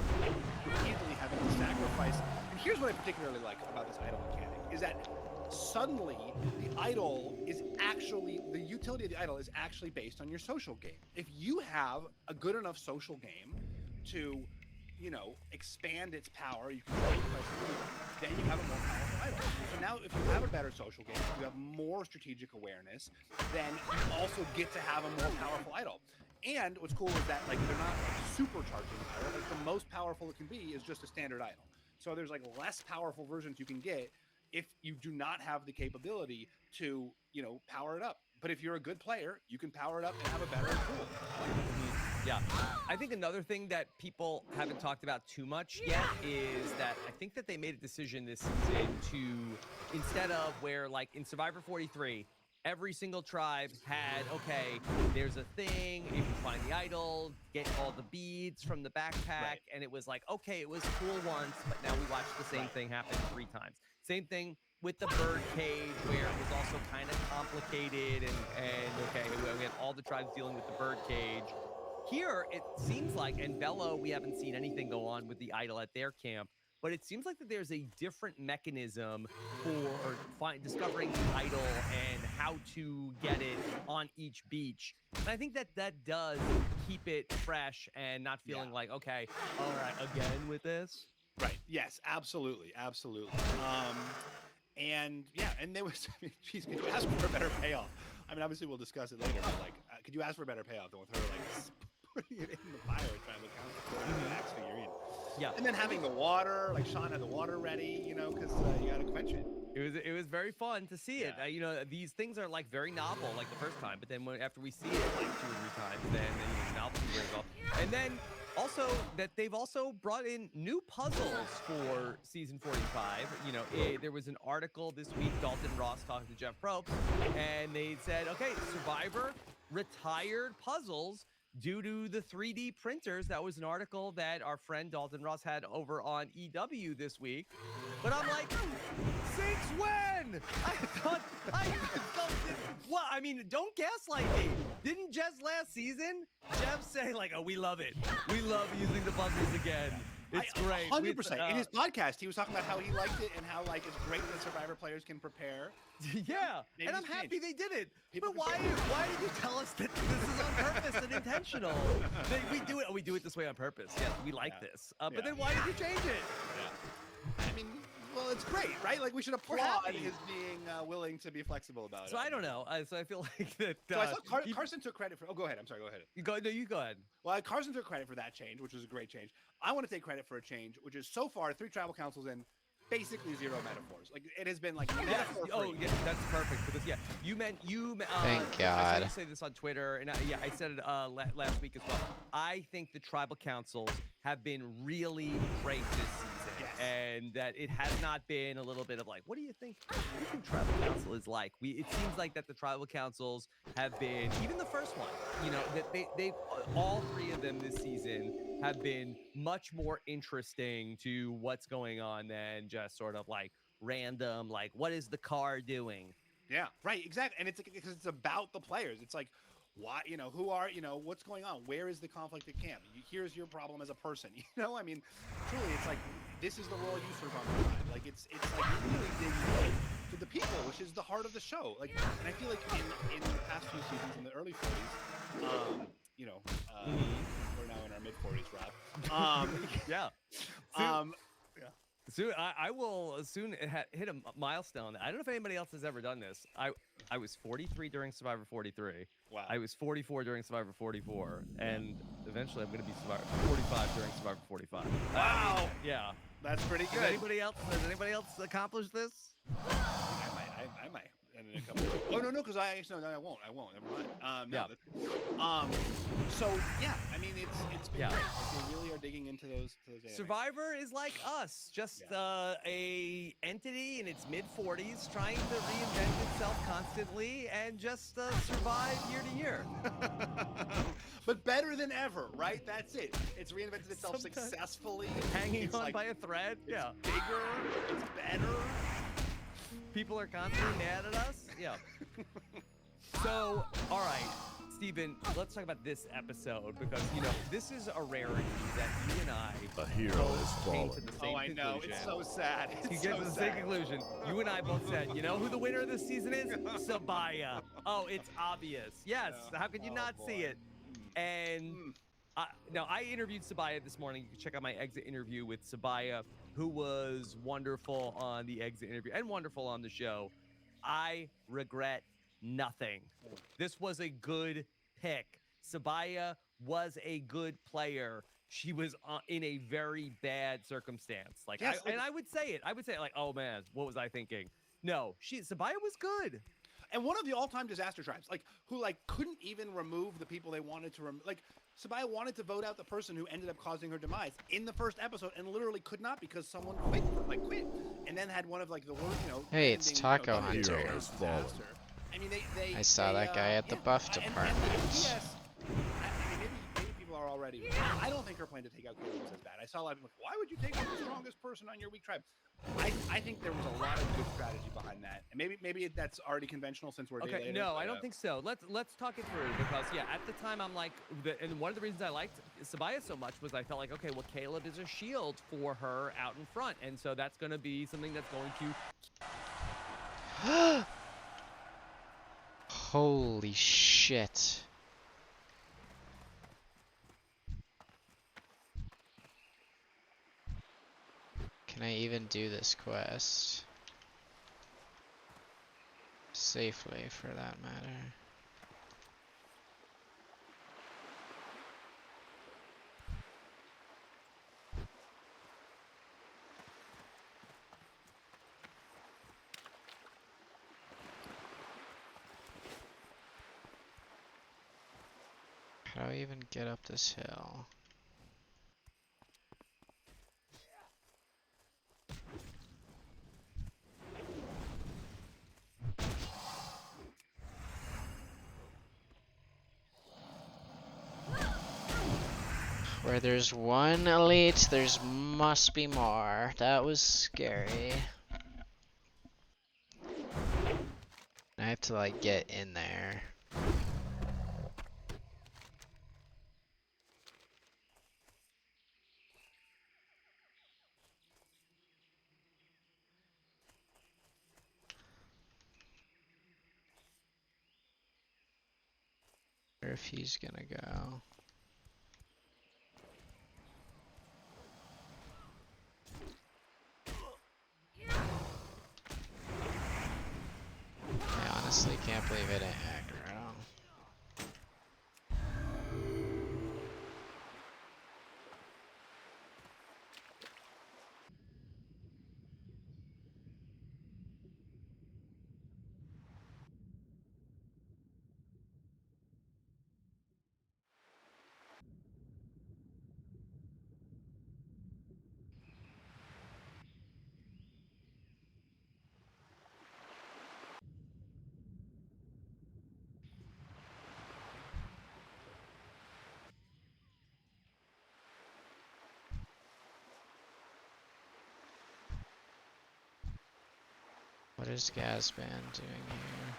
S11: repeatedly having to sacrifice. And here's what I particularly like about this idol mechanic is that suddenly the idol is actually, the utility of the idol is actually based on your social game. If you have a good enough social game to, you know, expand its power, you can sacrifice it, then you have a more powerful idol. So now if you have a better social game, you have more strategic awareness, then you also get to have a more powerful idol. And what's cool is that like they're not like supercharging the idol. Like the most powerful it can be is just a standard idol. So there's like less powerful versions you can get if you do not have the capability to, you know, power it up. But if you're a good player, you can power it up and have a better tool.
S7: Yeah. I think another thing that people haven't talked about too much yet is that I think that they made a decision this season to, instead of where like in Survivor 43, every single tribe had, okay, there's a thing, if you find the idol, get all the beads from the backpack, and it was like, okay, it was cool once, but now we watched the same thing happen 3 times. Same thing with the bird cage, where it was also kind of complicated, and okay, we had all the tribes dealing with the bird cage. Here, it seems like, and Bello, we haven't seen anything go on with the idol at their camp, but it seems like that there's a different mechanism for discovering the idol and how to get it on each beach. And I think that that does keep it fresh and not feeling like, okay, all right, again with this.
S11: Right. Yes, absolutely. Absolutely. And yeah, and there was, I mean, geez, could you ask for a better payoff? I mean, obviously we'll discuss it later, but like, could you ask for a better payoff than with her like putting it in the fire, trying to count the axe figurine?
S7: Yeah.
S11: And then having the water, like Sean had the water ready, you know, because you got to quench it.
S7: It was very fun to see it. You know, these things are like very novel, like the first time, but then after we see it like 2 or 3 times, then the novelty wears off. And then also that they've also brought in new puzzles for season 45. You know, there was an article this week, Dalton Ross talking to Jeff Probst, and they said, okay, Survivor retired puzzles due to the 3D printers. That was an article that our friend Dalton Ross had over on EW this week. But I'm like, since when? I thought, what? I mean, don't gaslight me. Didn't just last season, Jeff say like, oh, we love it. We love using the puzzles again. It's great.
S11: 100%. In his podcast, he was talking about how he liked it and how like it's great that Survivor players can prepare.
S7: Yeah,
S11: Maybe
S7: and I'm
S11: it's
S7: happy
S11: changed.
S7: they did it.
S11: People
S7: But why did you tell us that this is on purpose and intentional? We do it this way on purpose. Yes, we like this. But then why did you change it?
S11: I mean, well, it's great, right? Like we should applaud his being willing to be flexible about it.
S7: So I don't know. So I feel like that.
S11: So I saw Carson took credit for. Oh, go ahead. I'm sorry. Go ahead.
S7: You go ahead.
S11: Well, Carson took credit for that change, which was a great change. I want to take credit for a change, which is so far 3 tribal councils in, basically 0 metaphors. Like it has been like metaphor.
S7: Oh, yeah, that's perfect because you meant
S1: Thank God.
S7: I saw you say this on Twitter, and I said it last week as well. I think the tribal councils have been really great this season, and that it has not been a little bit of like, what do you think tribal council is like? It seems like that the tribal councils have been, even the first one, that they all 3 of them this season have been much more interesting to what's going on than just sort of like random, like what is the car doing?
S11: Yeah, right, exactly. And it's because it's about the players. It's like, why, who are, what's going on? Where is the conflict at camp? Here's your problem as a person. I mean, truly, it's like this is the role you serve on the side. Like it's like really digging to the people, which is the heart of the show. Like, and I feel like in the past few seasons, in the early 40s, we're now in our mid 40s, Rob.
S7: Yeah. Soon, I will soon hit a milestone. I don't know if anybody else has ever done this. I was 43 during Survivor 43.
S11: Wow.
S7: I was 44 during Survivor 44, and eventually I'm going to be 45 during Survivor 45.
S11: Wow.
S7: Yeah.
S11: That's pretty good.
S7: Has anybody else accomplished this?
S11: I might. And in a couple oh no, because I won't. Never mind. So yeah, I mean it's been great. Like, they really are digging into those animes.
S7: Survivor is like us, just a entity in its mid 40s trying to reinvent itself constantly and just survive year to year.
S11: But better than ever, right? That's it. It's reinvented itself successfully.
S7: Hanging on by a thread.
S11: It's bigger. It's better.
S7: People are constantly mad at us. Yeah. So, all right, Steven, let's talk about this episode because, this is a rarity that you and I
S2: A hero has
S7: came
S2: fallen.
S7: to the same
S11: I
S7: conclusion.
S11: know. It's so sad.
S7: You get to the same conclusion. You and I both said, you know who the winner of this season is? Sabaya. Oh, it's obvious. Yes. How could you not see it? And now I interviewed Sabaya this morning. You can check out my exit interview with Sabaya, who was wonderful on the exit interview and wonderful on the show. I regret nothing. This was a good pick. Sabaya was a good player. She was in a very bad circumstance. And I would say it. I would say it like, oh man, what was I thinking? No, Sabaya was good.
S11: And one of the all-time disaster tribes, who couldn't even remove the people they wanted to remove. Sabaya wanted to vote out the person who ended up causing her demise in the first episode, and literally could not because someone quit, and then had one of the worst,
S1: Hey, it's Taco Hunter.
S2: Hero has fallen.
S11: I mean,
S1: I saw that guy at the buff department.
S11: Maybe people are already. I don't think her plan to take out Caleb was as bad. I saw a lot of people like, why would you take out the strongest person on your weak tribe? I think there was a lot of good strategy behind that, and maybe that's already conventional since we're a day later.
S7: No, I don't think so. Let's talk it through because at the time I'm like, and one of the reasons I liked Sabaya so much was I felt like, okay, well Caleb is a shield for her out in front, and so that's going to be something that's going to.
S1: Holy shit. Can I even do this quest? Safely, for that matter. How do I even get up this hill? Where there's one elite, there's must be more. That was scary. I have to like get in there. Where if he's gonna go. I honestly can't believe it ain't aggro. What is Gazban doing here?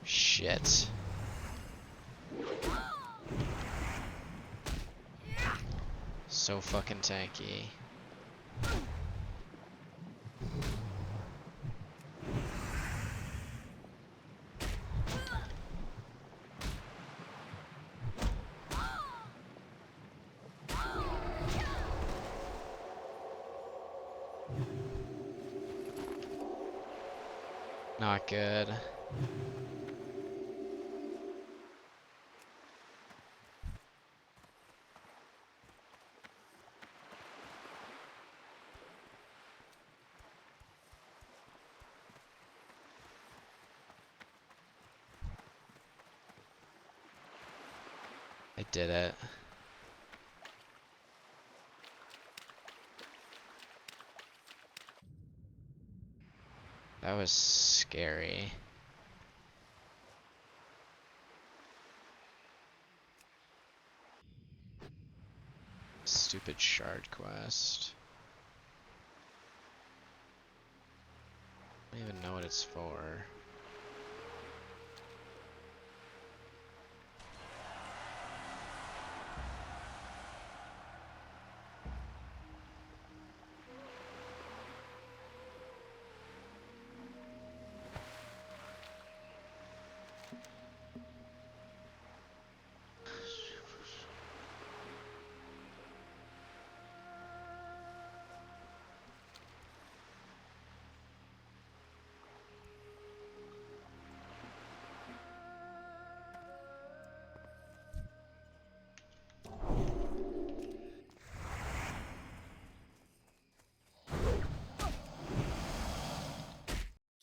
S1: Shit. So fucking tanky. Not good. I did it. That was scary. Stupid shard quest. I don't even know what it's for.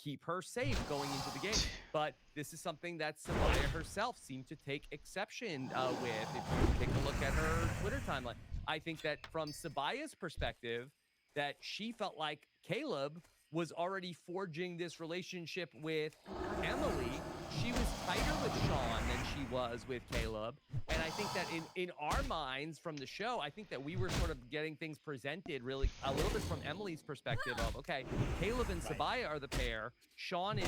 S7: Keep her safe going into the game. But this is something that Samaya herself seemed to take exception with. If you take a look at her Twitter timeline, I think that from Sabaya's perspective, that she felt like Caleb was already forging this relationship with Emily. She was tighter with Sean than she was with Caleb. And I think that in our minds from the show, I think that we were sort of getting things presented really a little bit from Emily's perspective of, okay, Caleb and Sabaya are the pair. Sean is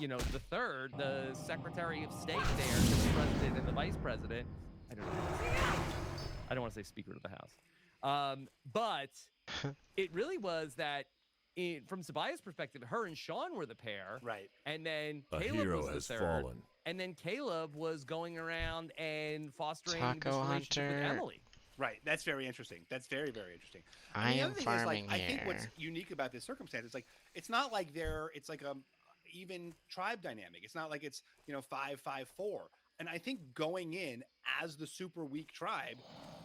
S7: the, the third, the Secretary of State there, the president and the vice president. I don't want to say Speaker of the House. But it really was that from Sabaya's perspective, her and Sean were the pair.
S11: Right.
S7: And then
S2: A
S7: Caleb
S2: hero
S7: was the
S2: has
S7: third.
S2: fallen.
S7: And then Caleb was going around and fostering
S1: Taco
S7: this relationship with
S1: Hunter.
S7: Emily.
S11: Right. That's very interesting. That's very, very interesting.
S1: I
S11: the
S1: am
S11: other thing
S1: farming
S11: is, like, I think what's
S1: here.
S11: unique about this circumstance is, like, it's not like it's like a even tribe dynamic. It's not like it's 5-5-4. And I think going in as the super weak tribe,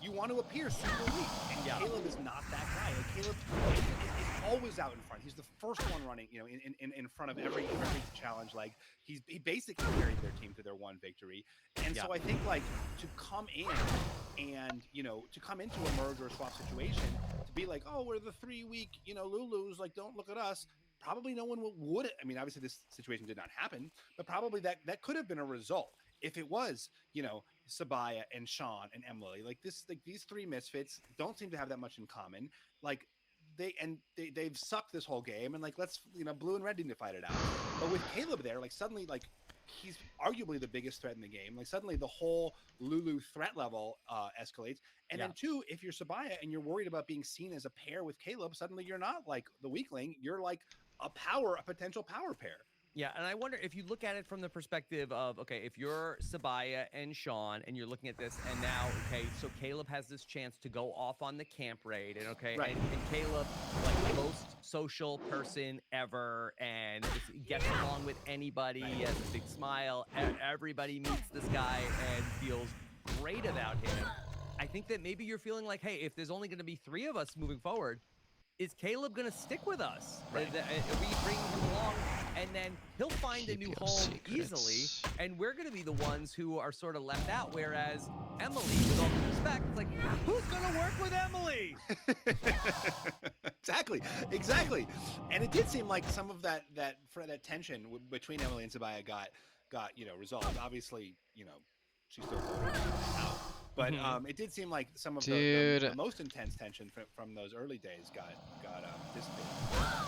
S11: you want to appear super weak. And Caleb is not that guy. Like, Caleb is always out in front. He's the first one running, you know, in front of every challenge. Like he basically carried their team to their one victory. And so I think like to come in and, you know, to come into a merge or a swap situation to be like, oh, we're the 3 week, you know, Lulus, like don't look at us. Probably no one would. I mean, obviously this situation did not happen, but probably that could have been a result if it was, you know, Sabaya and Sean and Emily. Like these 3 misfits don't seem to have that much in common. Like they've sucked this whole game, and like let's, you know, blue and red need to fight it out. But with Caleb there, like suddenly like he's arguably the biggest threat in the game. Like suddenly the whole Lulu threat level escalates. And then 2, if you're Sabaya and you're worried about being seen as a pair with Caleb, suddenly you're not like the weakling. You're like a potential power pair.
S7: Yeah, and I wonder if you look at it from the perspective of, okay, if you're Sabaya and Sean and you're looking at this and now, okay, so Caleb has this chance to go off on the camp raid, and okay, and Caleb, like the most social person ever, and gets along with anybody, has a big smile, everybody meets this guy and feels great about him. I think that maybe you're feeling like, hey, if there's only going to be 3 of us moving forward, is Caleb going to stick with us? Are we bringing him along? And then he'll find a new home easily, and we're going to be the ones who are sort of left out, whereas Emily, with all due respect, it's like, who's going to work with Emily?
S11: Exactly. And it did seem like some of that tension between Emily and Sabaya got you know, resolved. Obviously, you know, she's still out. But it did seem like some of the most intense tension from those early days got dissipated.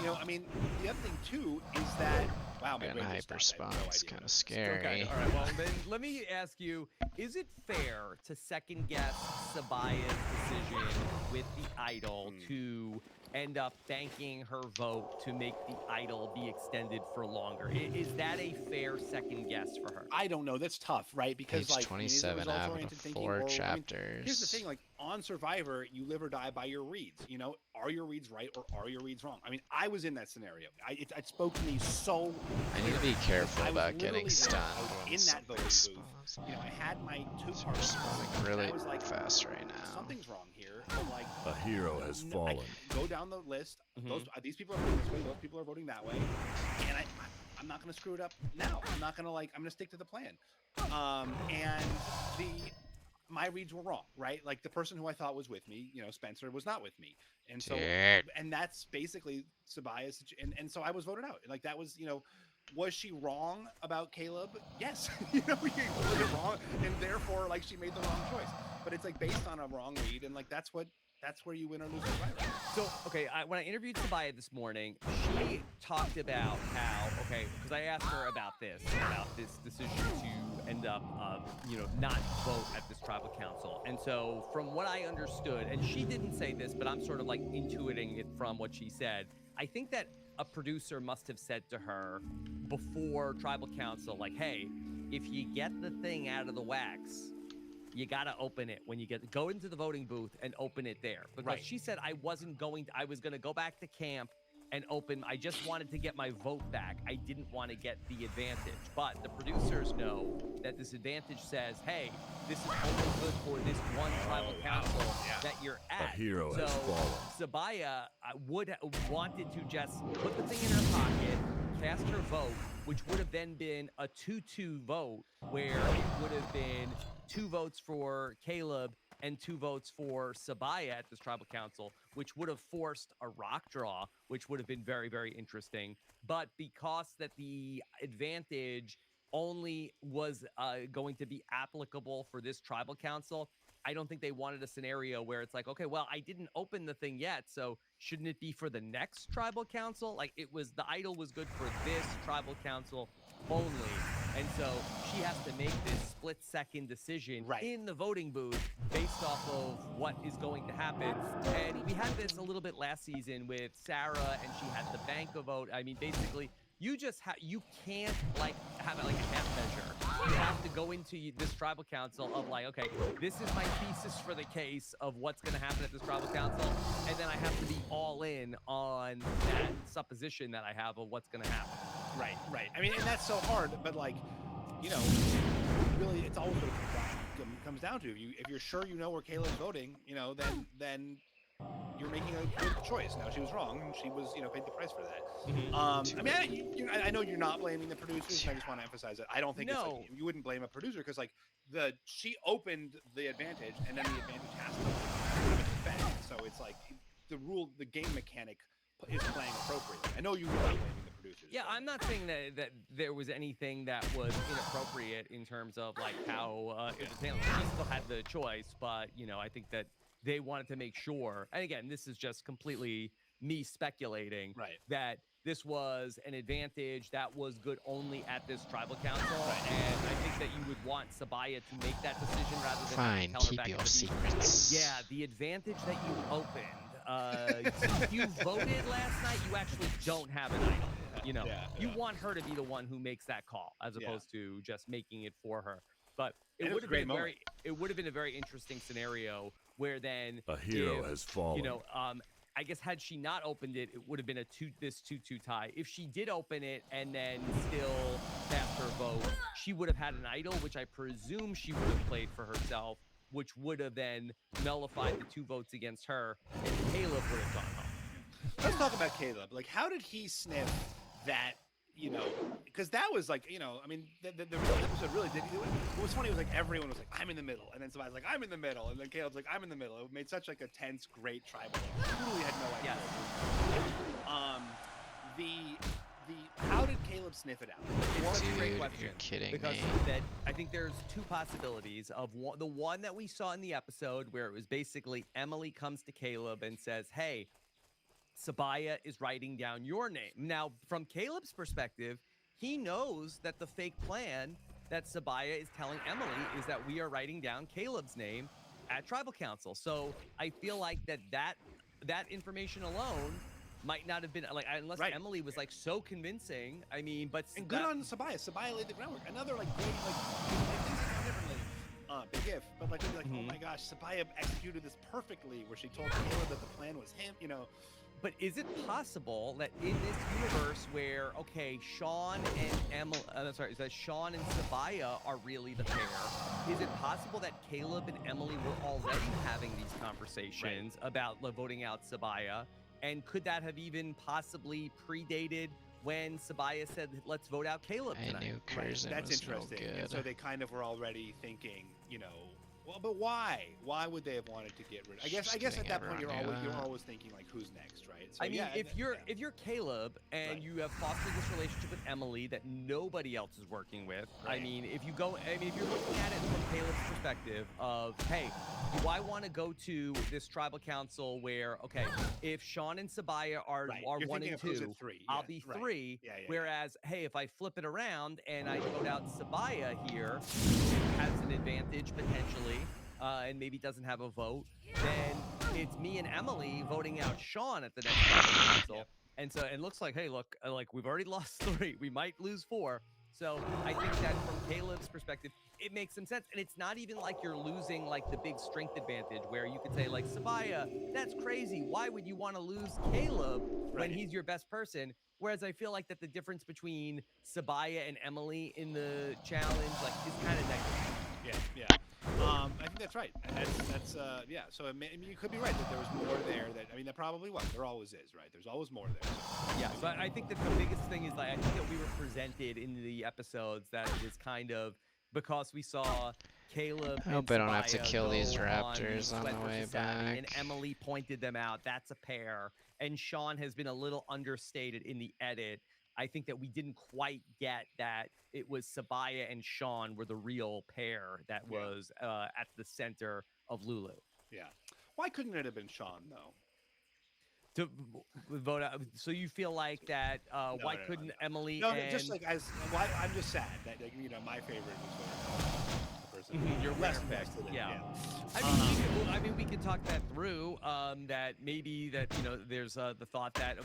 S11: You know, I mean, the other thing too is that my brain just
S1: hyper
S11: stopped. I have no
S1: spawn's
S11: idea.
S1: kind of scary.
S7: Okay, all right, well then let me ask you, is it fair to second guess Sabaya's decision with the idol to end up banking her vote to make the idol be extended for longer? Is that a fair second guess for her?
S11: I don't know. That's tough, right? Because
S1: Page
S11: like
S1: 27 out of 4 chapters.
S11: I mean, here's the thing: like on Survivor, you live or die by your reads. You know, are your reads right or are your reads wrong? I mean, I was in that scenario. It spoke to me so.
S1: I need to be careful about getting stunned
S11: in that voting booth. You know, I had my 2 parts
S1: spawning really
S11: I was like,
S1: fast right now.
S11: Something's wrong here. I'm like,
S2: a hero has fallen.
S11: Go down the list. These people are voting this way. Those people are voting that way. And I'm not going to screw it up now. I'm not going to I'm going to stick to the plan. And my reads were wrong, right? Like the person who I thought was with me, you know, Spencer, was not with me. And so, and that's basically Sabaya's. And so I was voted out. Like that was, you know, was she wrong about Caleb? Yes. You know, was it wrong? And therefore, like, she made the wrong choice. But it's like based on a wrong read. And like, that's where you win or lose Survivor.
S7: So, okay, when I interviewed Sabaya this morning, she talked about how, okay, because I asked her about this decision to end up, you know, not vote at this tribal council. And so from what I understood, and she didn't say this, but I'm sort of like intuiting it from what she said, I think that a producer must have said to her before tribal council, like, hey, if you get the thing out of the wax, you got to open it when you go into the voting booth and open it there. Because she said I was going to go back to camp and open. I just wanted to get my vote back. I didn't want to get the advantage. But the producers know that this advantage says, hey, this is only good for this one tribal council that you're at.
S2: A hero has fallen.
S7: Sabaya wanted to just put the thing in her pocket, cast her vote, which would have then been a 2-2 vote, where it would have been 2 votes for Caleb and 2 votes for Sabaya at this tribal council, which would have forced a rock draw, which would have been very, very interesting. But because that the advantage only was going to be applicable for this tribal council, I don't think they wanted a scenario where it's like, okay, well, I didn't open the thing yet, so shouldn't it be for the next tribal council? Like, the idol was good for this tribal council only. And so she has to make this split-second decision in the voting booth based off of what is going to happen. And we had this a little bit last season with Sarah, and she had the bank a vote. I mean, basically, you can't like have it like a half measure. You have to go into this tribal council of like, okay, this is my thesis for the case of what's going to happen at this tribal council, and then I have to be all in on that supposition that I have of what's going to happen.
S11: Right. I mean, and that's so hard, but like, you know, really, it's always going to comes down to. If you're sure you know where Kayla's voting, then you're making a good choice. Now she was wrong, and she was paid the price for that. I mean, I know you're not blaming the producers, and I just want to emphasize that I don't think it's like you wouldn't blame a producer because like she opened the advantage, and then the advantage has to have an effect. So it's like the game mechanic is playing appropriately. I know you're not blaming the producers.
S7: Yeah, I'm not saying that there was anything that was inappropriate in terms of like how it was handled. She still had the choice, but I think that they wanted to make sure. And again, this is just completely me speculating.
S11: Right.
S7: That this was an advantage that was good only at this tribal council, and I think that you would want Sabaya to make that decision rather than
S1: Fine,
S7: tell her
S1: keep
S7: back
S1: your
S7: at the
S1: secrets.
S7: Yeah, the advantage that you opened. If you voted last night, you actually don't have an idol. You want her to be the one who makes that call, as opposed to just making it for her. But it would have been a very interesting scenario where then
S2: a hero has fallen.
S7: I guess had she not opened it, it would have been this 2-2 tie. If she did open it and then still cast her vote, she would have had an idol, which I presume she would have played for herself, which would have then nullified the 2 votes against her, and Caleb would have gone home.
S11: Let's talk about Caleb. Like, how did he sniff that? Because that was like, I mean, the episode really did. It was funny. It was like everyone was like, "I'm in the middle," and then somebody's like, "I'm in the middle," and then Caleb's like, "I'm in the middle." It made such like a tense, great tribal. I truly had no idea. How did Caleb sniff it out?
S7: It's a great question.
S1: You're kidding
S7: because
S1: me.
S7: I think there's 2 possibilities of the one that we saw in the episode where it was basically Emily comes to Caleb and says, "Hey, Sabaya is writing down your name." Now, from Caleb's perspective, he knows that the fake plan that Sabaya is telling Emily is that we are writing down Caleb's name at Tribal Council. So I feel like that information alone might not have been like, unless Emily was like so convincing. I mean, but
S11: and good on Sabaya. Sabaya laid the groundwork. Another like great big if, but like be like, oh my gosh, Sabaya executed this perfectly, where she told Caleb that the plan was him.
S7: But is it possible that in this universe where, Sean and Emily, Sean and Sabaya are really the pair, is it possible that Caleb and Emily were already having these conversations about voting out Sabaya? And could that have even possibly predated when Sabaya said, "Let's vote out Caleb tonight"?
S1: I knew Curzon
S11: That's
S1: was
S11: interesting.
S1: no good.
S11: And so they kind of were already thinking, well, but why? Why would they have wanted to get rid of? I guess at that point you're always thinking like, who's next, right? So,
S7: I mean, if you're Caleb and you have fostered this relationship with Emily that nobody else is working with, I mean, if you're looking at it from Caleb's perspective of, hey, do I want to go to this tribal council where, if Sean and Sabaya are
S11: You're
S7: 1 and 2, I'll be 3. Whereas, hey, if I flip it around and I vote out Sabaya here, who has an advantage potentially, and maybe doesn't have a vote, then it's me and Emily voting out Sean at the next council. And so it looks like, hey, like we've already lost 3. We might lose 4. So I think that from Caleb's perspective, it makes some sense. And it's not even like you're losing like the big strength advantage where you could say like, Sabaya, that's crazy. Why would you want to lose Caleb when he's your best person? Whereas I feel like that the difference between Sabaya and Emily in the challenge like is kind of negative.
S11: Yeah. I think that's right. And that's So you could be right that there was more there. That probably was. There always is, right? There's always more there.
S7: Yeah. So I think that the biggest thing is like I think that we were presented in the episodes that it is kind of because we saw Caleb.
S1: I hope I don't have to kill these raptors on the way back.
S7: And Emily pointed them out. That's a pair. And Sean has been a little understated in the edit. I think that we didn't quite get that it was Sabaya and Sean were the real pair that was at the center of Lulu.
S11: Yeah. Why couldn't it have been Sean, though?
S7: To vote out. So you feel like that, why couldn't Emily and...
S11: just like I'm just sad that, my favorite was the person.
S7: You're
S11: less
S7: invested
S11: invested in.
S7: Yeah. We could talk that through, that maybe that, there's the thought that,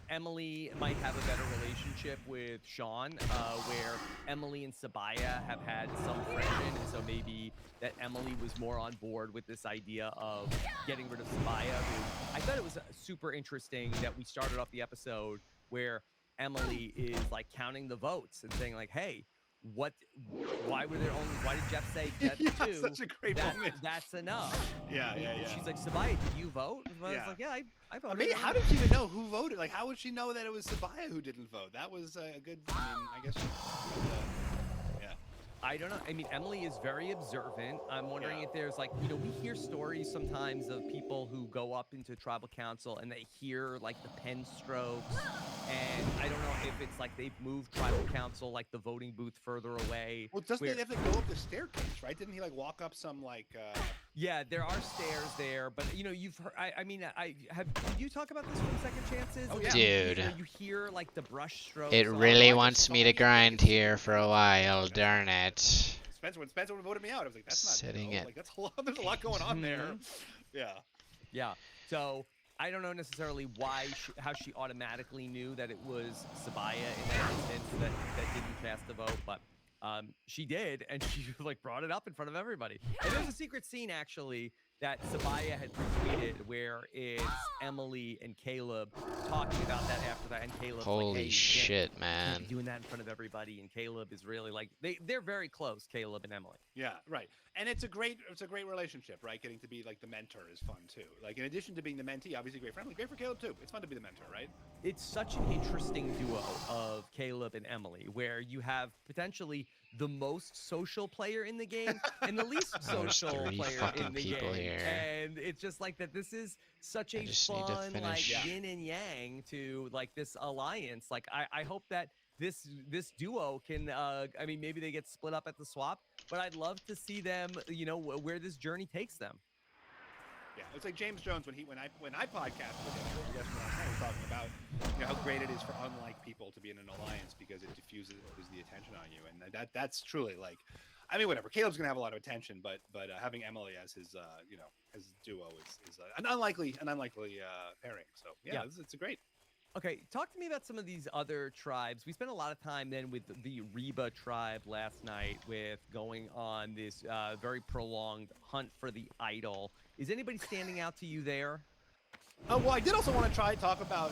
S7: Emily might have a better relationship with Sean, where Emily and Sabaya have had some friction, and so maybe that Emily was more on board with this idea of getting rid of Sabaya, who I thought it was super interesting that we started off the episode where Emily is like counting the votes and saying like, hey, what? Why were there only? Why did Jeff say Jeff
S11: Yeah,
S7: two?
S11: such a great moment.
S7: That's enough.
S11: Yeah.
S7: She's like, Sabaya, did you vote? And I was
S11: Yeah.
S7: like, yeah, I voted.
S11: I mean, how did she even know who voted? Like, how would she know that it was Sabaya who didn't vote? That was a good. I mean, I guess. Yeah.
S7: I don't know. I mean, Emily is very observant. I'm wondering
S11: Yeah.
S7: if there's like, you know, we hear stories sometimes of people who go up into tribal council and they hear like the pen strokes. And I don't know if it's like they've moved tribal council, like the voting booth further away.
S11: Well, doesn't
S7: where-
S11: they have to go up the staircase, right? Didn't he like walk up some like?
S7: Yeah, there are stairs there, but you know, you've heard. I mean, I have. Did you talk about this from Second Chances?
S11: Oh, yeah.
S1: Dude.
S7: You know, you hear like the brush strokes.
S1: It
S7: on-
S1: really
S11: I
S1: wants
S11: just
S1: me
S11: saw
S1: to
S11: it.
S1: grind here for a while, darn it.
S11: Spencer, when Spencer voted me out, I was like, that's not
S1: Sitting
S11: Joe.
S1: at-
S11: Like that's a lot. There's a lot going on there. Yeah.
S7: Yeah. So I don't know necessarily why, how she automatically knew that it was Sabaya in that instance that didn't cast the vote, but she did, and she like brought it up in front of everybody. And there's a secret scene actually that Sabaya had retweeted where it's Emily and Caleb talking about that after that, and Caleb's like, hey,
S1: Holy
S7: you
S1: shit,
S7: can't
S1: man.
S7: be doing that in front of everybody, and Caleb is really like they're very close, Caleb and Emily.
S11: Yeah, right. And it's a great relationship, right? Getting to be like the mentor is fun too. Like in addition to being the mentee, obviously great friend, great for Caleb too. It's fun to be the mentor, right?
S7: It's such an interesting duo of Caleb and Emily, where you have potentially the most social player in the game and the least
S1: There's
S7: social
S1: 3
S7: player
S1: fucking
S7: in the
S1: people
S7: game.
S1: here.
S7: And it's just like that this is such
S1: I
S7: a
S1: just need to
S7: fun
S1: finish.
S7: like yin and yang to like this alliance. Like I hope that this duo can I mean maybe they get split up at the swap, but I'd love to see them, you know, where this journey takes them.
S11: Yeah, it's like James Jones when I podcast with him. I guess last night we were talking about how great it is for unlike people to be in an alliance because it diffuses the attention on you, and that's truly like, I mean, whatever. Caleb's gonna have a lot of attention, but having Emily as his his duo is an unlikely pairing. So yeah. It's a great.
S7: Okay, talk to me about some of these other tribes. We spent a lot of time then with the Reba tribe last night with going on this very prolonged hunt for the idol. Is anybody standing out to you there?
S11: Well, I did also want to talk about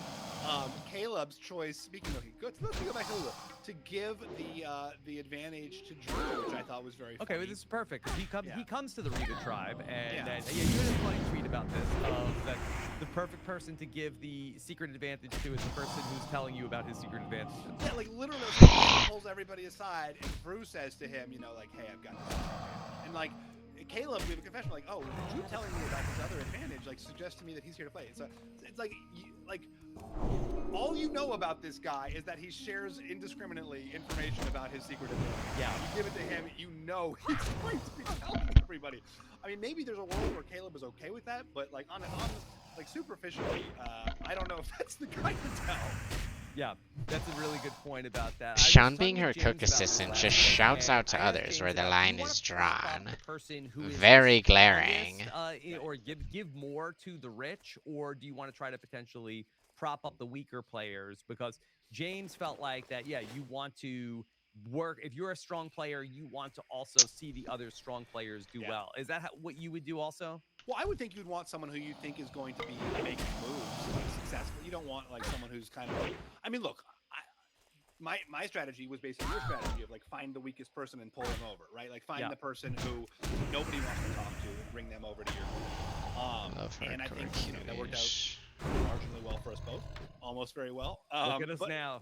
S11: Caleb's choice. Speaking of good, let's go back a little to give the advantage to Drew, which I thought was very funny.
S7: Okay, well, this is perfect because he comes to the Reba tribe, and
S11: Yeah.
S7: you had a funny tweet about this of that the perfect person to give the secret advantage to is the person who's telling you about his secret advantage.
S11: Yeah, like literally he pulls everybody aside, and Drew says to him, like, "Hey, I've got this," and like. Caleb, we have a confession like, oh, Drew telling me about this other advantage, like, suggests to me that he's here to play. So it's like, all you know about this guy is that he shares indiscriminately information about his secret advantage.
S7: Yeah.
S11: You give it to him, you know he's going to be telling everybody. I mean, maybe there's a world where Caleb is okay with that, but like on superficially, I don't know if that's the guy to tell.
S7: Yeah, that's a really good point about that.
S1: Sean, being her cook assistant, just shouts out to others where the line is drawn. Very glaring.
S7: Or give more to the rich, or do you want to try to potentially prop up the weaker players? Because James felt like that, yeah, you want to work. If you're a strong player, you want to also see the other strong players do well. Is that what you would do also?
S11: Well, I would think you'd want someone who you think is going to be making moves like, successful. You don't want like someone who's kind of like, I mean, look, my strategy was basically your strategy of like find the weakest person and pull them over, right? Like find the person who nobody wants to talk to and bring them over to your group. And I think that worked out marginally well for us both, almost very well.
S7: Look at us now.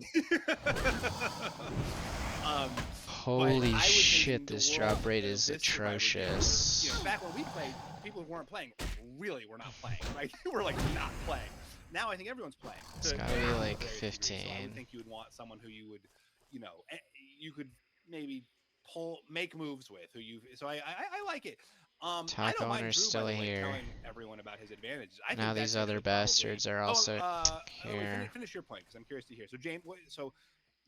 S1: Holy shit, this drop rate is atrocious.
S11: Back when we played, people who weren't playing really were not playing, right? They were like not playing. Now I think everyone's playing.
S1: It's gotta be like 15.
S11: So I would think you would want someone who you would, you could maybe make moves with. So I like it. I don't mind
S1: owner's
S11: Drew,
S1: still
S11: by the way,
S1: here.
S11: telling everyone about his advantages. I
S1: Now
S11: think
S1: these
S11: that's
S1: other
S11: actually
S1: bastards are also here.
S11: Finish your point because I'm curious to hear. So James,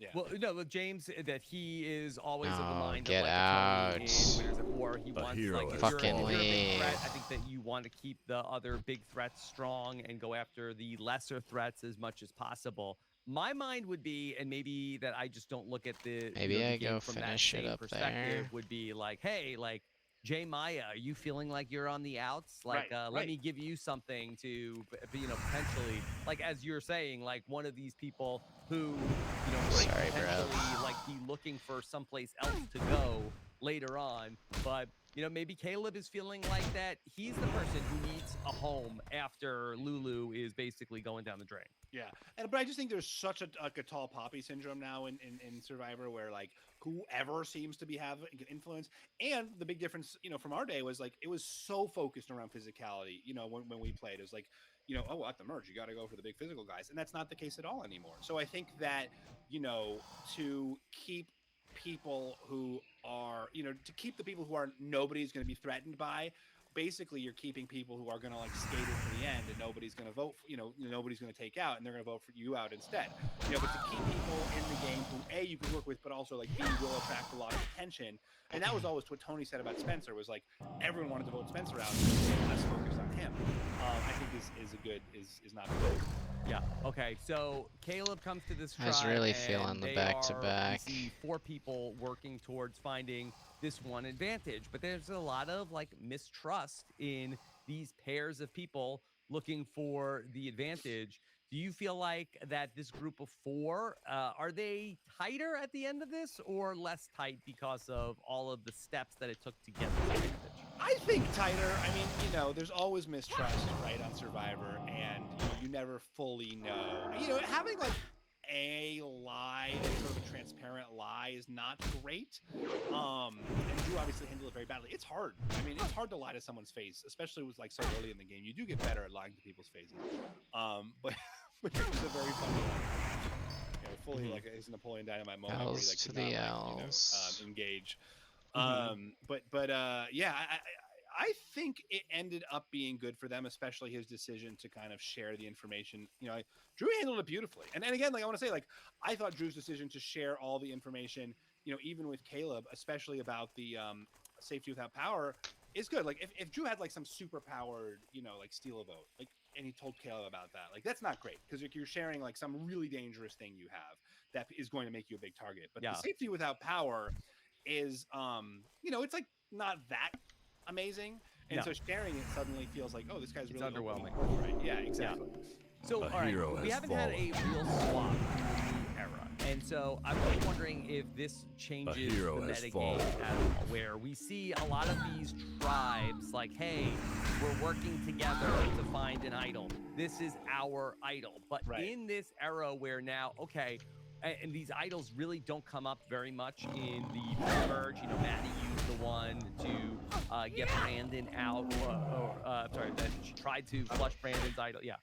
S11: yeah.
S7: Well, no, with James, that he is always of the mind
S1: get
S7: of like
S1: out.
S7: a Tony in Winners at War. He wants
S2: hero
S7: like if
S1: Fucking
S7: you're a big
S1: leave.
S7: threat, I think that you want to keep the other big threats strong and go after the lesser threats as much as possible. My mind would be, and maybe that I just don't look at the
S1: Maybe
S7: the
S1: I
S7: game
S1: go
S7: from that
S1: finish it
S7: same
S1: up
S7: perspective,
S1: there.
S7: would be like, hey, like Jay Maya, are you feeling like you're on the outs? Like,
S11: Right,
S7: let
S11: right.
S7: me give you something to, potentially, like, as you're saying, like one of these people who, might
S1: Sorry, bro.
S7: potentially like be looking for someplace else to go later on. But, maybe Caleb is feeling like that. He's the person who needs a home after Lulu is basically going down the drain.
S11: Yeah, but I just think there's such a tall poppy syndrome now in Survivor, where like whoever seems to be having influence, and the big difference, from our day was like it was so focused around physicality. When we played, it was like, oh, at the merge, you got to go for the big physical guys, and that's not the case at all anymore. So I think that to keep people who are, to keep the people who are nobody's going to be threatened by, basically you're keeping people who are going to like skate it to the end and nobody's going to vote for, nobody's going to take out, and they're going to vote for you out instead. But to keep people in the game who you can work with, but also like B will attract a lot of attention. And that was always what Tony said about Spencer, was like everyone wanted to vote Spencer out, less focused on him. I think is not good.
S7: Yeah. Okay. So Caleb comes to this tribe.
S1: I was really
S7: and
S1: feeling the
S7: they
S1: back-to-back.
S7: We see 4 people working towards finding this one advantage, but there's a lot of like mistrust in these pairs of people looking for the advantage. Do you feel like that this group of 4 are they tighter at the end of this, or less tight because of all of the steps that it took to get this advantage?
S11: I think tighter. I mean, there's always mistrust, right, on Survivor, and you never fully know. Having like a lie, sort of a transparent lie, is not great. And Drew obviously handled it very badly. It's hard. I mean, it's hard to lie to someone's face, especially with like so early in the game. You do get better at lying to people's faces. But it was a very funny one. Fully like his Napoleon Dynamite moment where he like
S1: To
S11: did
S1: the
S11: not like,
S1: L's.
S11: engage. Yeah, I think it ended up being good for them, especially his decision to kind of share the information. Drew handled it beautifully. And again, like I want to say, like I thought Drew's decision to share all the information, even with Caleb, especially about the safety without power, is good. Like if Drew had like some super powered, like steal a vote, like, and he told Caleb about that, like that's not great, because you're sharing like some really dangerous thing you have that is going to make you a big target. But the safety without power is it's like not that amazing, and so sharing it suddenly feels like, oh, this guy's really
S7: underwhelming,
S11: right? Yeah, exactly.
S7: So all right, we haven't had a real swap in the era, and so I'm just wondering if this changes the metagame at all, where we see a lot of these tribes like, hey, we're working together to find an idol, this is our idol. But in this era where now, okay, and these idols really don't come up very much in the merge. Maddie used the one to get Brandon out, sorry, that she tried to flush Brandon's idol. Yeah,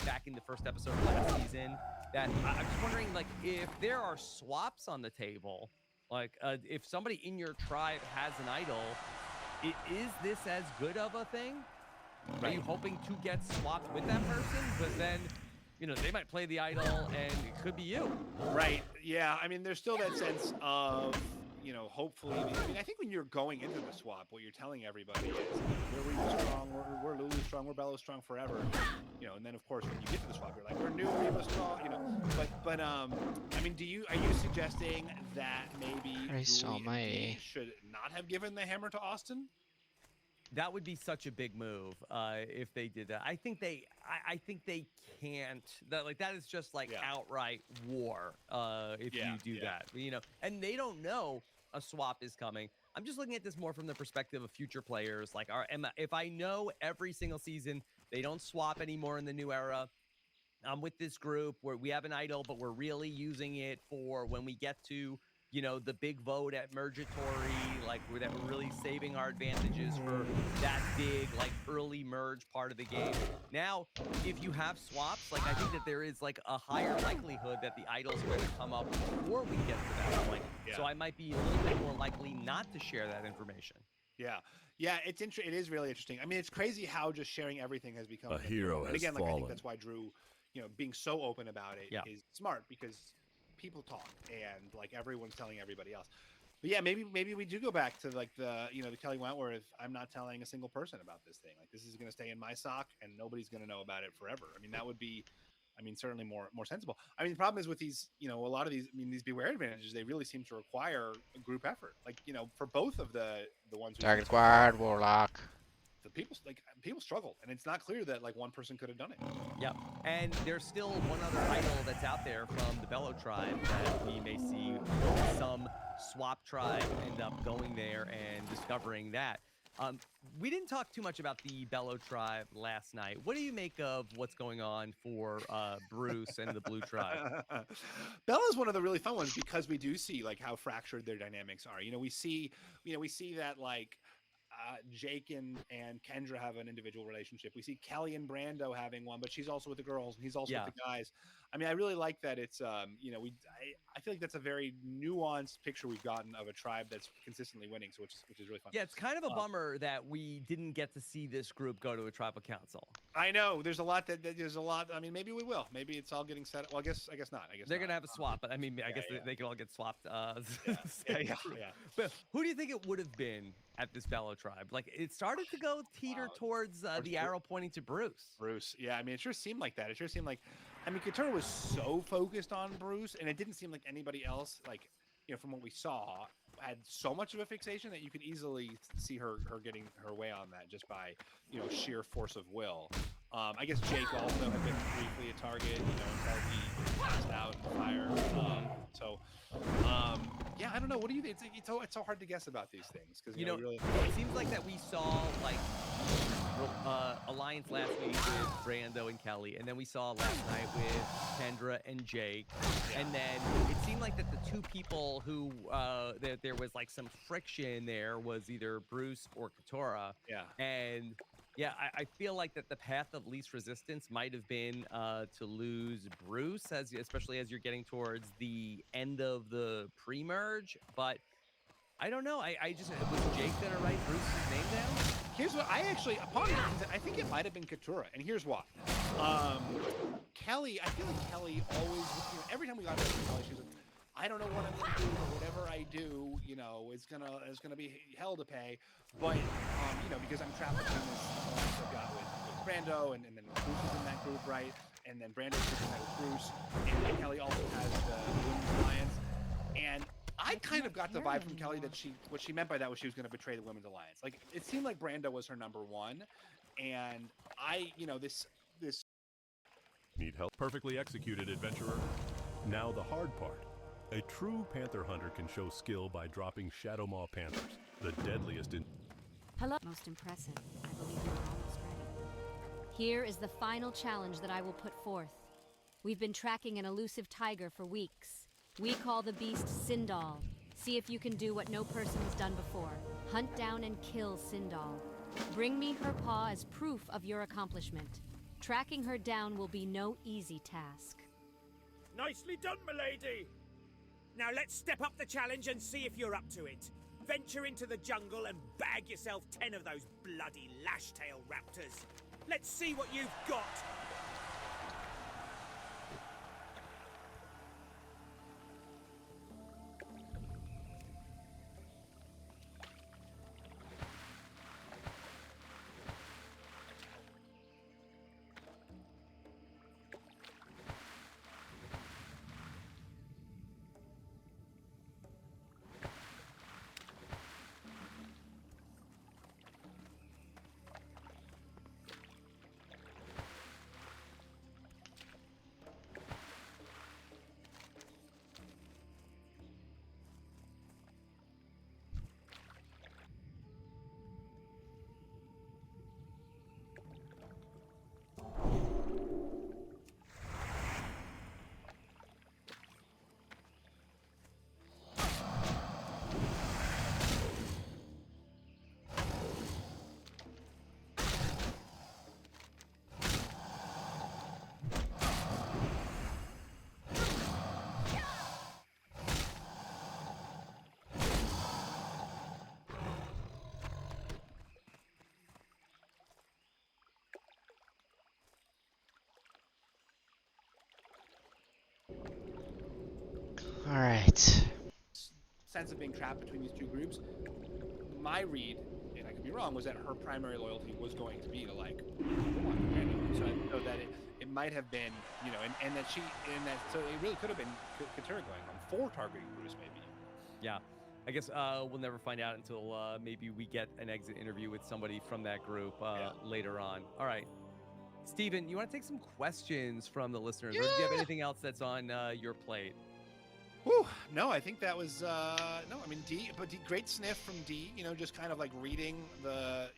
S7: back in the first episode of last season. That I'm just wondering, like, if there are swaps on the table, like if somebody in your tribe has an idol, is this as good of a thing? Are you hoping to get swapped with that person? Because then, they might play the idol and it could be you.
S11: Right. Yeah. I mean, there's still that sense of, hopefully. I mean, I think when you're going into the swap, what you're telling everybody is, we're Reba strong, we're Lulu strong, we're Bella strong forever. And then of course when you get to the swap, you're like, we're new Reba strong. But I mean, are you suggesting that maybe Julie should not have given the hammer to Austin?
S7: That would be such a big move if they did that. I think they can't. That is just like outright war if you do that. And they don't know a swap is coming. I'm just looking at this more from the perspective of future players. Like, if I know every single season they don't swap anymore in the new era, I'm with this group where we have an idol, but we're really using it for when we get to the big vote at Mergatory, like we're really saving our advantages for that big, like early merge part of the game. Now, if you have swaps, like I think that there is like a higher likelihood that the idol's going to come up before we get to that point. Yeah. So I might be a little bit more likely not to share that information.
S11: Yeah. Yeah, it is really interesting. I mean, it's crazy how just sharing everything has become
S2: a hero.
S11: And again,
S2: like
S11: I think that's why Drew, being so open about it is smart, because people talk and like everyone's telling everybody else. But yeah, maybe we do go back to like the the Kelly Wentworth, I'm not telling a single person about this thing, like this is going to stay in my sock and nobody's going to know about it forever. I mean, that would be I mean, certainly more sensible. I mean, the problem is with these, a lot of these, I mean, these beware advantages, they really seem to require a group effort. Like, for both of the ones we've seen
S1: Target
S11: so far,
S1: squad, warlock.
S11: the people struggled, and it's not clear that like one person could have done it.
S7: Yep. And there's still one other idol that's out there from the Bellow tribe that we may see some swap tribe end up going there and discovering that. We didn't talk too much about the Bellow tribe last night. What do you make of what's going on for Bruce and the Blue tribe?
S11: Bella's one of the really fun ones because we do see like how fractured their dynamics are. We see that like Jake and Kendra have an individual relationship. We see Kelly and Brando having one, but she's also with the girls and he's also with the guys. I mean, I really like that it's I feel like that's a very nuanced picture we've gotten of a tribe that's consistently winning, so which is really fun.
S7: Yeah, it's kind of a bummer that we didn't get to see this group go to a tribal council.
S11: I know there's a lot I mean, maybe we will. Maybe it's all getting set up. Well, I guess not. I guess
S7: they're
S11: not.
S7: gonna have a swap, but I mean, I guess they can all get swapped.
S11: Yeah.
S7: But who do you think it would have been at this Bellow tribe? Like, it started to go teeter towards the arrow pointing to Bruce.
S11: Yeah, I mean, it sure seemed like that. It sure seemed like, I mean, Katurah was so focused on Bruce, and it didn't seem like anybody else, like, from what we saw, had so much of a fixation that you could easily see her getting her way on that just by, sheer force of will. I guess Jake also had been briefly a target, until he passed out in the fire. Yeah, I don't know. What do you think? It's so hard to guess about these things because really...
S7: it seems like that we saw like alliance last week with Brando and Kelly, and then we saw last night with Kendra and Jake, and then it seemed like that the two people who there was like some friction there was either Bruce or Katurah.
S11: Yeah.
S7: And yeah, I feel like that the path of least resistance might have been to lose Bruce, especially as you're getting towards the end of the pre-merge. But I don't know. I just was Jake gonna write Bruce's name down?
S11: Here's what I actually, upon I think it might have been Katurah, and here's why. Kelly, I feel like Kelly always, every time we got to Kelly, she was like, I don't know what I'm gonna do, but whatever I do, it's gonna be hell to pay. But because I'm trapped between this alliance I've got with Brando, and then Bruce is in that group, right? And then Brando's in that with Bruce, and Kelly also has the Women's Alliance. And I kind of got the vibe from Kelly that what she meant by that was she was going to betray the Women's Alliance. Like, it seemed like Brando was her number one, and this.
S2: Need help? Perfectly executed, adventurer. Now the hard part. A true panther hunter can show skill by dropping Shadowmaw panthers, the deadliest in...
S5: Hello. Most impressive. I believe you're almost ready. Here is the final challenge that I will put forth. We've been tracking an elusive tiger for weeks. We call the beast Sindal. See if you can do what no person has done before. Hunt down and kill Sindal. Bring me her paw as proof of your accomplishment. Tracking her down will be no easy task.
S3: Nicely done, milady! Now let's step up the challenge and see if you're up to it. Venture into the jungle and bag yourself 10 of those bloody lash-tail raptors. Let's see what you've got!
S1: All right.
S11: Sense of being trapped between these two groups, my read, and I could be wrong, was that her primary loyalty was going to be to like Brando. So I know that it might have been, and that so it really could have been Katera going on 4 targeting Bruce maybe.
S7: Yeah. I guess we'll never find out until maybe we get an exit interview with somebody from that group later on. All right. Steven, you want to take some questions from the listeners, or do you have anything else that's on your plate?
S11: Whew, no, I think that was D, great sniff from D, just kind of like reading the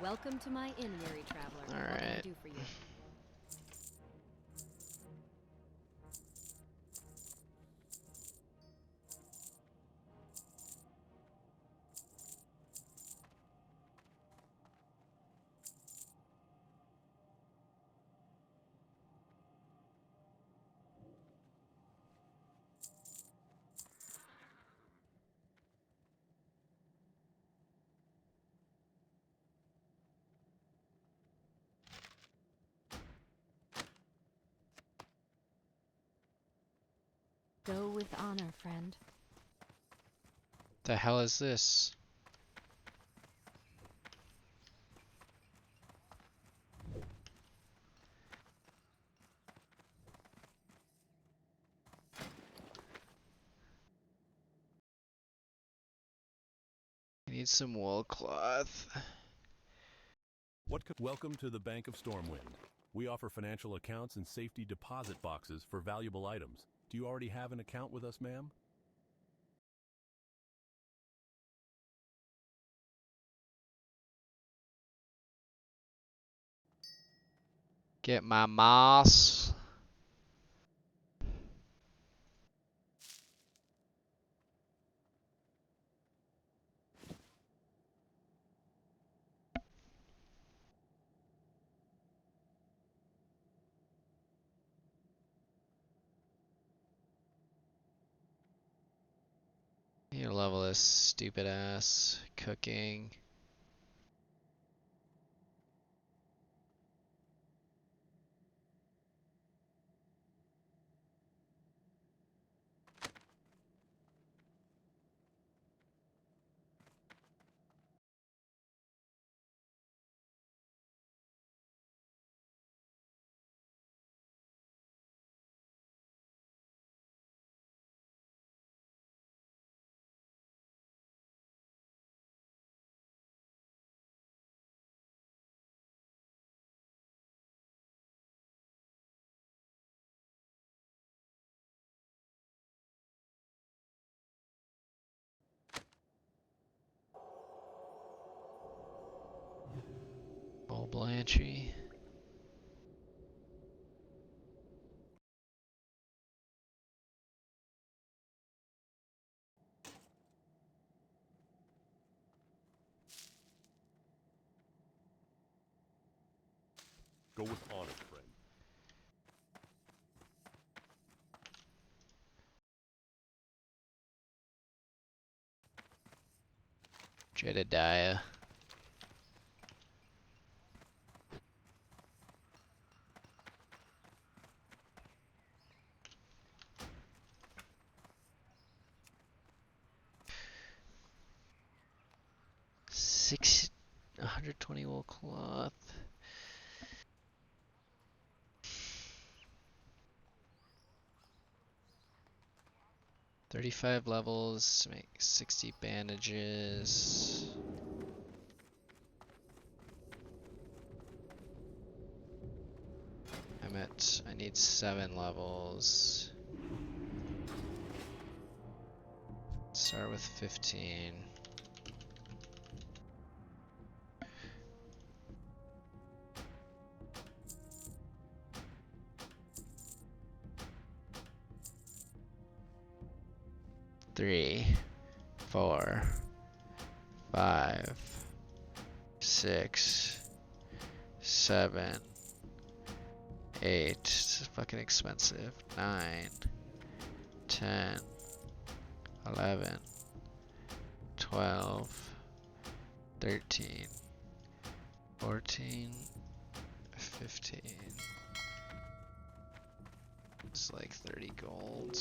S5: Welcome to my inn, weary traveler.
S1: All
S5: What can I
S1: right.
S5: do for you? Go with honor, friend.
S1: The hell is this? I need some wool cloth.
S2: Welcome to the Bank of Stormwind. We offer financial accounts and safety deposit boxes for valuable items. Do you already have an account with us, ma'am?
S1: Get my moss. Need to level this stupid ass cooking. Old Blanchy.
S2: Go with honor, friend.
S1: Jedediah. Six 120 wool cloth. $35 levels to make 60 bandages. I need 7 levels. Start with 15. Three, 4, 5, 6, 7, 8. It's fucking expensive. 9, 10, 11, 12, 13, 14, 15. It's like 30 gold.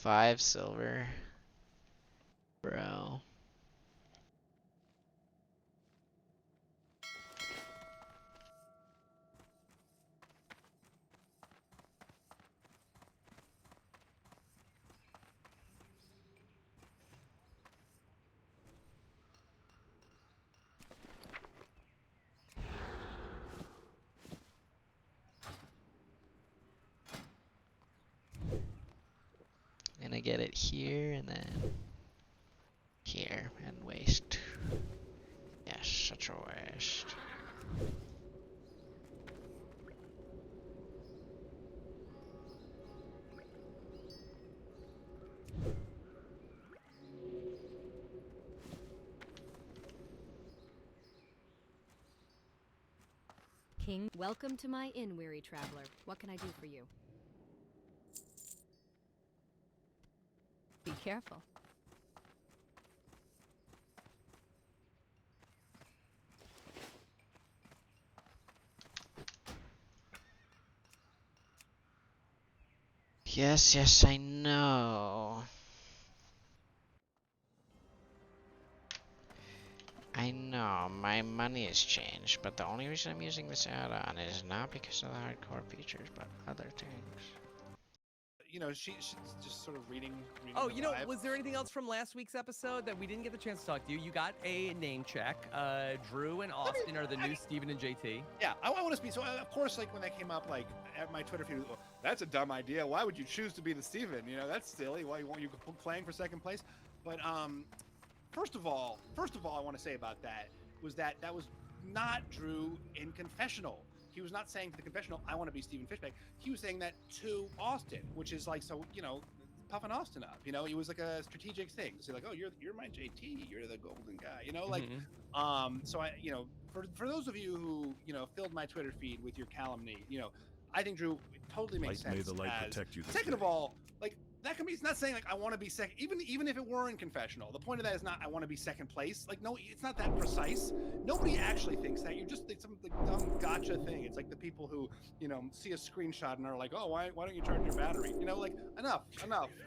S1: 5 silver. Bro. Gonna get it here and then here and waste. Yes, such a waste.
S5: King, welcome to my inn, weary traveler. What can I do for you? Be careful.
S1: Yes, yes, I know. I know, my money has changed, but the only reason I'm using this add-on is not because of the hardcore features, but other things.
S11: You know, she's just sort of reading.
S7: Oh,
S11: the
S7: you know,
S11: vibe.
S7: was there anything else from last week's episode that we didn't get the chance to talk to you? You got a name check. Drew and Austin are the new Steven and JT.
S11: Yeah, I want to speak. So, of course, like when that came up, like at my Twitter feed, well, that's a dumb idea. Why would you choose to be the Steven? You know, that's silly. Why you playing for second place? But first of all, I want to say about that was that was not Drew in confessional. He was not saying to the confessional, I want to be Stephen Fishback. He was saying that to Austin, which is like, so, you know, puffing Austin up. You know, it was like a strategic thing to say like, oh, you're my JT, you're the golden guy. You know, like, so I, you know, for those of you who, you know, filled my Twitter feed with your calumny, you know, I think Drew totally makes sense.
S2: May the light protect you this
S11: second
S2: day.
S11: of all, like that can be. It's not saying like I want to be second. Even if it were in confessional, the point of that is not I want to be second place. Like no, it's not that precise. Nobody actually thinks that. You're just it's some like, dumb gotcha thing. It's like the people who you know see a screenshot and are like, oh, why don't you charge your battery? You know, like enough.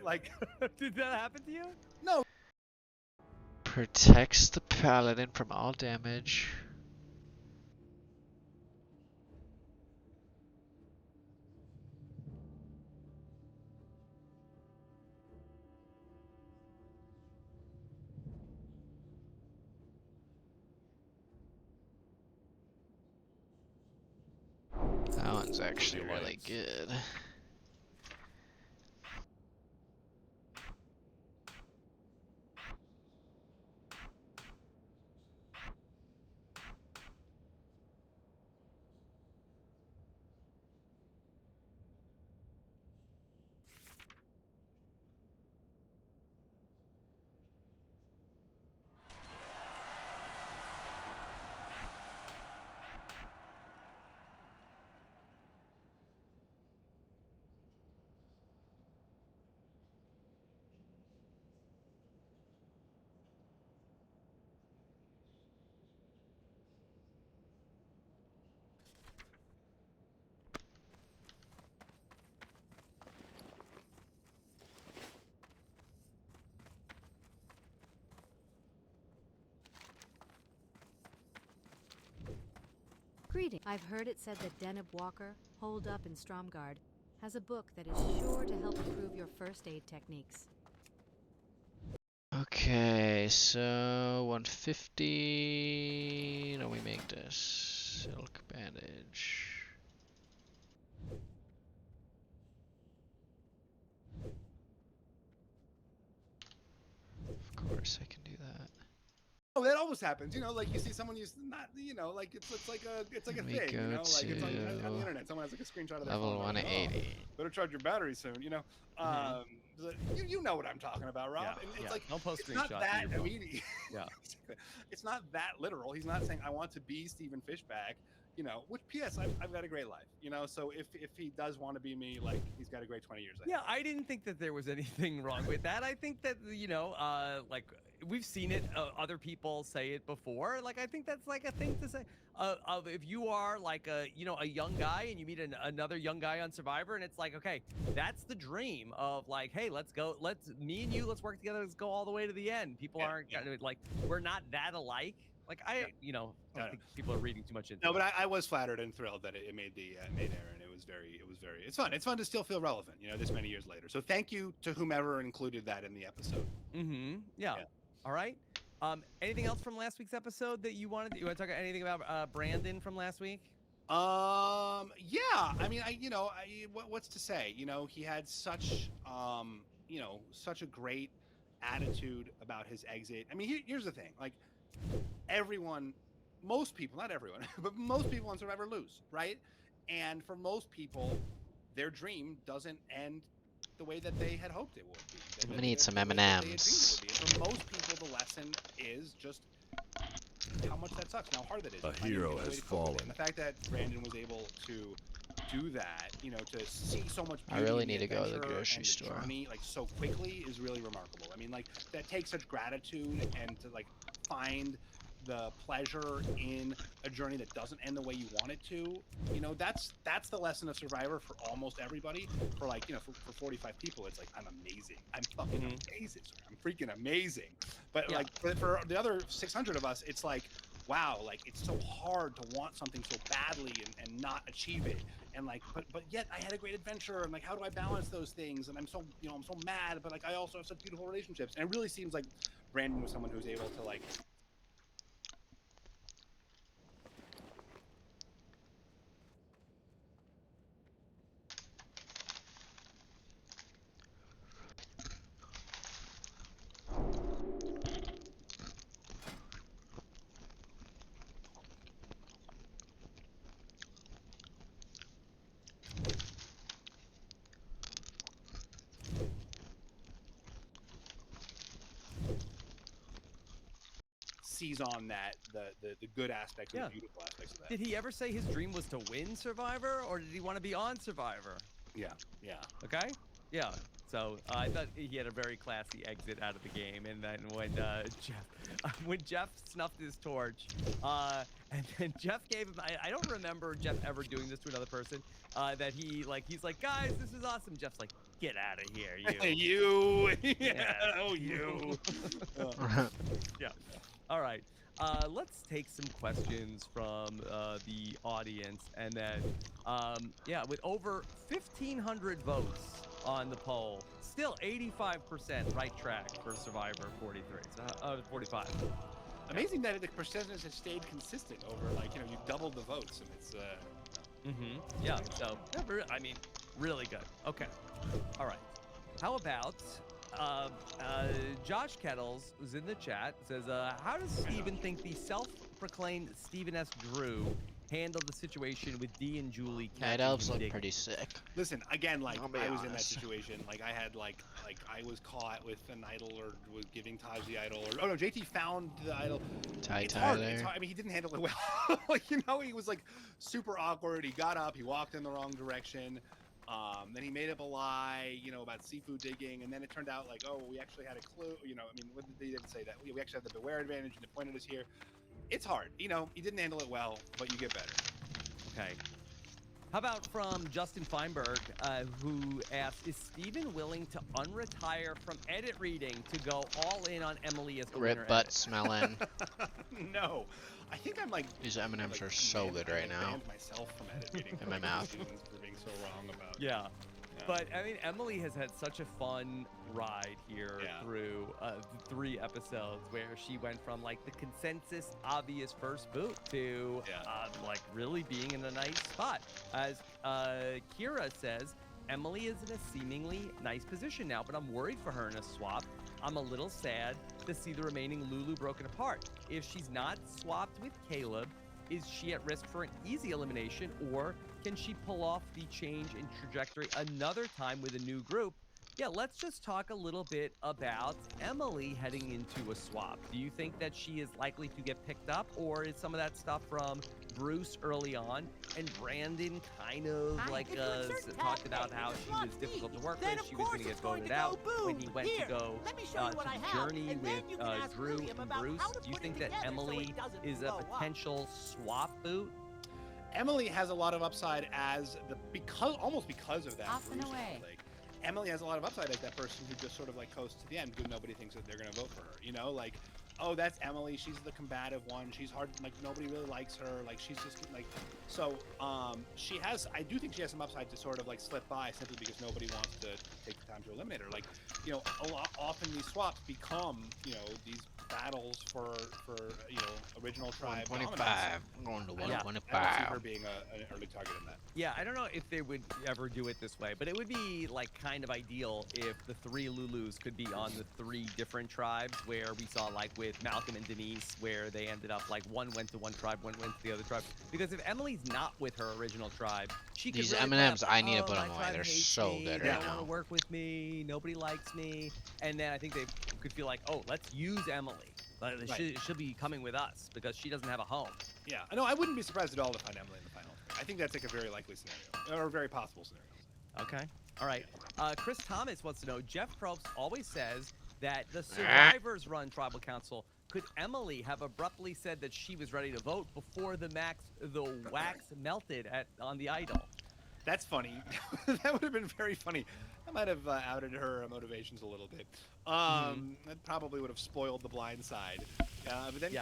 S11: Like,
S7: did that happen to you?
S11: No.
S1: Protects the paladin from all damage. That one's actually really good.
S5: Greeting. I've heard it said that Deneb Walker, holed up in Stromgard, has a book that is sure to help improve your first aid techniques.
S1: Okay, so 150. No, we make this silk bandage. Of course, I can do that.
S11: Oh, that always happens. You know, like you see someone use not, you know, like it's like a thing. You know, like it's on the internet. Someone has like a screenshot of their
S1: level
S11: phone.
S1: 180.
S11: Like, oh, better charge your battery soon. You know, you know what I'm talking about, Rob.
S7: Yeah,
S11: and it's
S7: yeah.
S11: like
S7: Don't post
S11: it's not
S7: screenshots
S11: that
S7: of your phone.
S11: immediate.
S7: Yeah.
S11: It's not that literal. He's not saying I want to be Stephen Fishback. you know, which P.S. I've got a great life, you know. So if he does want to be me, like he's got a great 20 years ahead.
S7: Yeah, I didn't think that there was anything wrong with that. I think that, you know, like we've seen it, other people say it before. Like I think that's like a thing to say. Of if you are like a, you know, a young guy and you meet another young guy on Survivor, and it's like, okay, that's the dream of like, hey, let's go, me and you, let's work together, let's go all the way to the end. People aren't gonna, like, we're not that alike. Like you know, I think people are reading too much into.
S11: No, but I was flattered and thrilled that it made the made air, and it was very, it's fun. It's fun to still feel relevant, you know, this many years later. So thank you to whomever included that in the episode.
S7: Yeah. All right. Anything else from last week's episode that you want to talk about? Anything about Brandon from last week?
S11: Yeah. I mean, what's to say? You know, he had such, you know, such a great attitude about his exit. I mean, here's the thing, like most people, not everyone, but most people on Survivor lose, right? And for most people, their dream doesn't end the way that they had hoped it would be.
S1: I'm gonna eat some M&Ms.
S11: For most people, the lesson is just how much that sucks and how hard that is.
S2: A hero has fallen.
S11: And the fact that Brandon was able to do that, you know, to see so much beauty
S1: I really
S11: in
S1: need to go to the
S11: adventure
S1: grocery
S11: and the
S1: store.
S11: journey, like so quickly is really remarkable. I mean, like that takes such gratitude, and to like find the pleasure in a journey that doesn't end the way you want it to, you know, that's the lesson of Survivor for almost everybody. For like, you know, for 45 people, it's like, I'm amazing, I'm fucking amazing, I'm freaking amazing. But like for the other 600 of us, it's like, wow, like it's so hard to want something so badly and not achieve it, and like but yet I had a great adventure, and like how do I balance those things? And I'm so, you know, I'm so mad, but like I also have such beautiful relationships. And it really seems like Brandon was someone who's able to like seize on that the good aspects and the beautiful aspects of that.
S7: Did he ever say his dream was to win Survivor, or did he want to be on Survivor?
S11: Yeah.
S7: Okay. Yeah. So I thought he had a very classy exit out of the game, and then when Jeff snuffed his torch, and then Jeff gave him, I don't remember Jeff ever doing this to another person, that he's like, guys, this is awesome. Jeff's like, get out of here, you.
S11: You.
S7: Yeah. All right. Let's take some questions from the audience, and then with over 1,500 votes on the poll, still 85% right track for Survivor 45.
S11: Amazing that the percentage has stayed consistent over, like, you know, you doubled the votes, and it's
S7: yeah. So I mean, really good. Okay. All right. How about Josh Kettles, who's in the chat, says, how does Steven think the self-proclaimed Steven S. Drew handled the situation with Dee and Julie?
S1: Night Elves look pretty sick.
S11: Listen, again, like, I was in that
S1: honest.
S11: situation. Like, I had, like I was caught with an idol, or was giving Taj the idol, or, oh no, JT found the idol. It's hard. I mean, he didn't handle it well. Like, you know, he was, like, super awkward. He got up, he walked in the wrong direction. Then he made up a lie, you know, about seafood digging, and then it turned out like, oh, we actually had a clue, you know, I mean, they didn't say that. We actually had the beware advantage, and it pointed us here. It's hard, you know, he didn't handle it well, but you get better.
S7: Okay. How about from Justin Feinberg, who asked, is Steven willing to unretire from edit reading to go all in on Emily as the winner?
S1: Rip butt smelling.
S11: No. I think I'm like...
S1: These M&Ms are so good right now.
S11: banned myself from edit reading.
S1: In my mouth.
S11: For being so wrong about...
S7: Yeah. But, I mean, Emily has had such a fun ride here through the 3 episodes, where she went from, like, the consensus obvious first boot to, like, really being in a nice spot. As Kira says, Emily is in a seemingly nice position now, but I'm worried for her in a swap. I'm a little sad to see the remaining Lulu broken apart. If she's not swapped with Caleb, is she at risk for an easy elimination, or can she pull off the change in trajectory another time with a new group? Yeah, let's just talk a little bit about Emily heading into a swap. Do you think that she is likely to get picked up, or is some of that stuff from Bruce early on, and Brandon kind of like talked about how she was difficult to work with. She was going to get voted out when he went to go to the journey with Drew and Bruce. Do you think that Emily is a potential swap boot?
S11: Emily has a lot of upside as almost because of that.
S4: Off and away.
S11: Emily has a lot of upside as that person who just sort of like coasts to the end because nobody thinks that they're going to vote for her. You know, like, oh, that's Emily. She's the combative one. She's hard. Like, nobody really likes her. Like, she's just like, so she has. I do think she has some upside to sort of like slip by simply because nobody wants to take the time to eliminate her. Like, you know, often these swaps become, you know, these battles for you know, original tribe.
S1: 125. I'm going to
S11: I don't see
S1: 125.
S11: her being an early target in that.
S7: Yeah, I don't know if they would ever do it this way, but it would be like kind of ideal if the 3 Lulus could be on the 3 different tribes, where we saw like with Malcolm and Denise, where they ended up like one went to one tribe, one went to the other tribe. Because if Emily's not with her original tribe, she could
S1: These
S7: really
S1: M&Ms,
S7: play up,
S1: I need to
S7: "Oh,
S1: put
S7: my
S1: them away.
S7: tribe
S1: They're
S7: hates
S1: so
S7: me,
S1: good
S7: they
S1: right
S7: don't want
S1: now.
S7: to work with me, nobody likes me," and then I think they could feel like, "Oh, let's use Emily. Like, she'll be coming with us because she doesn't have a home."
S11: Yeah, no, I wouldn't be surprised at all to find Emily in the final. I think that's like a very likely scenario, or a very possible scenario.
S7: Okay. All right. Chris Thomas wants to know, Jeff Probst always says that the survivors run tribal council. Could Emily have abruptly said that she was ready to vote before the wax melted on the idol?
S11: That's funny. That would have been very funny. That might have outed her motivations a little bit. That probably would have spoiled the blind side. But then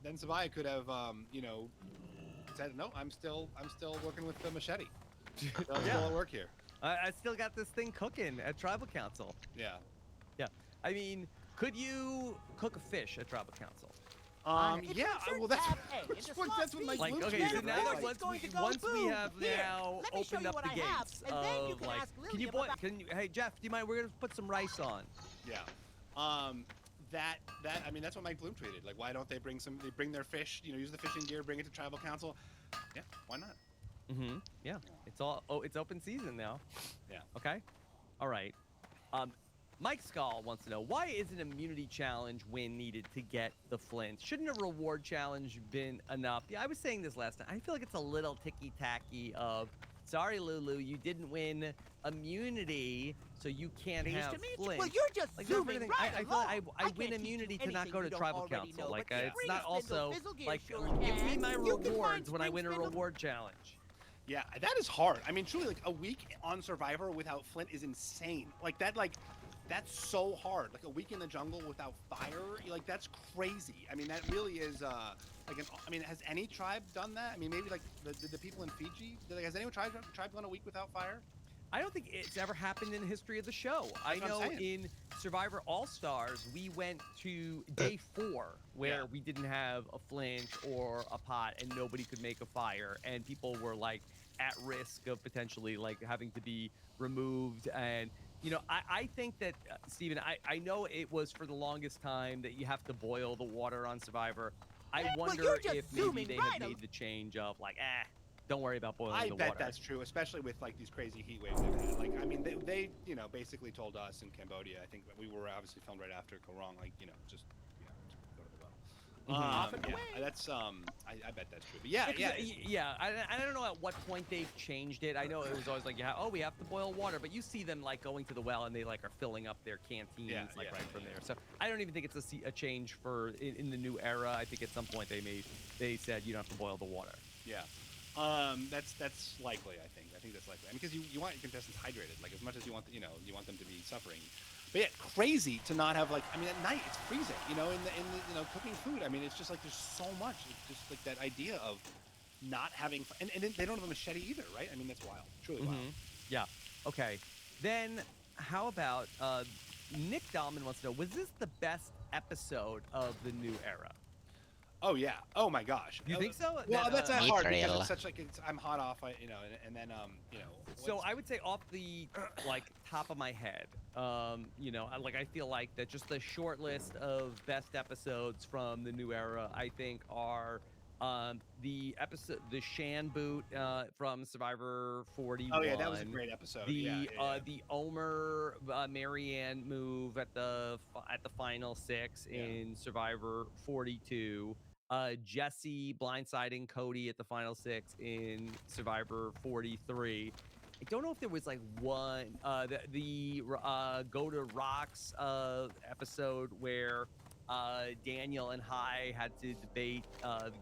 S11: then Savaya could have, you know, said, "No, I'm still working with the machete. Still at work here."
S7: I still got this thing cooking at tribal council.
S11: Yeah.
S7: Yeah. I mean, could you cook a fish at tribal council?
S11: Yeah. Well, that's what my
S7: like. Okay, so now that once we have now opened up the gates of like, can you boil? Hey Jeff, do you mind? We're gonna put some rice on.
S11: Yeah. I mean, that's what Mike Bloom tweeted. Like, why don't they bring their fish, you know, use the fishing gear, bring it to tribal council? Yeah, why not?
S7: Yeah. It's open season now.
S11: Yeah.
S7: Okay. All right. Mike Skull wants to know, why is an immunity challenge win needed to get the Flint? Shouldn't a reward challenge been enough? Yeah, I was saying this last time. I feel like it's a little ticky-tacky of, sorry, Lulu, you didn't win immunity, so you can't have Flint.
S12: Well, you're just
S7: like,
S12: zooming right
S7: I feel like I
S12: can't
S7: win
S12: teach
S7: immunity
S12: you
S7: to not go to
S12: anything you
S7: tribal
S12: don't already
S7: council.
S12: know,
S7: Like,
S12: but
S7: it's
S12: Spring
S7: not also
S12: Spindle Gear
S7: like,
S12: sure
S7: give me
S12: can.
S7: my
S12: You can find
S7: rewards when I win a
S12: Spindle-
S7: reward challenge.
S11: Yeah, that is hard. I mean, truly, like a week on Survivor without Flint is insane. Like that, that's so hard. Like a week in the jungle without fire, like that's crazy. I mean, that really is I mean, has any tribe done that? I mean, maybe like the people in Fiji. Has any tribe gone a week without fire?
S7: I don't think it's ever happened in the history of the show. I know in Survivor All-Stars, we went to day 4 where we didn't have a flint or a pot and nobody could make a fire, and people were like at risk of potentially like having to be removed. And you know, I think that Steven, I know it was for the longest time that you have to boil the water on Survivor. I wonder if maybe they have made the change of like, don't worry about boiling the water.
S11: I bet that's true, especially with like these crazy heat waves they've had. Like, I mean, they you know, basically told us in Cambodia, I think we were obviously filmed right after Korong, like, you know, just go to the well. That's I bet that's true. But yeah.
S7: I don't know at what point they've changed it. I know it was always like, we have to boil water, but you see them like going to the well and they like are filling up their canteens right from there. So I don't even think it's a change for in the new era. I think at some point they said you don't have to boil the water.
S11: Yeah. That's likely. I think that's likely. I mean, because you want your contestants hydrated, like as much as you want, you want them to be suffering. But yeah, crazy to not have like. I mean, at night it's freezing. You know, in the cooking food. I mean, it's just like there's so much. It's just like that idea of not having. And they don't have a machete either, right? I mean, that's wild. Truly wild.
S7: Yeah. Okay. Then how about Nick Dahlman wants to know, was this the best episode of the new era?
S11: Oh yeah. Oh my gosh.
S7: You think so?
S11: Well, that's not hard because it's such like I'm hot off. And then
S7: So I would say off the like top of my head, like I feel like that just the short list of best episodes from the new era, I think are the Shan boot from Survivor 41.
S11: Oh yeah, that was a great episode.
S7: The Omer Marianne move at the final 6 in Survivor 42. Jesse blindsiding Cody at the final 6 in Survivor 43. I don't know if there was like one the Go to Rocks episode where Daniel and Hai had to debate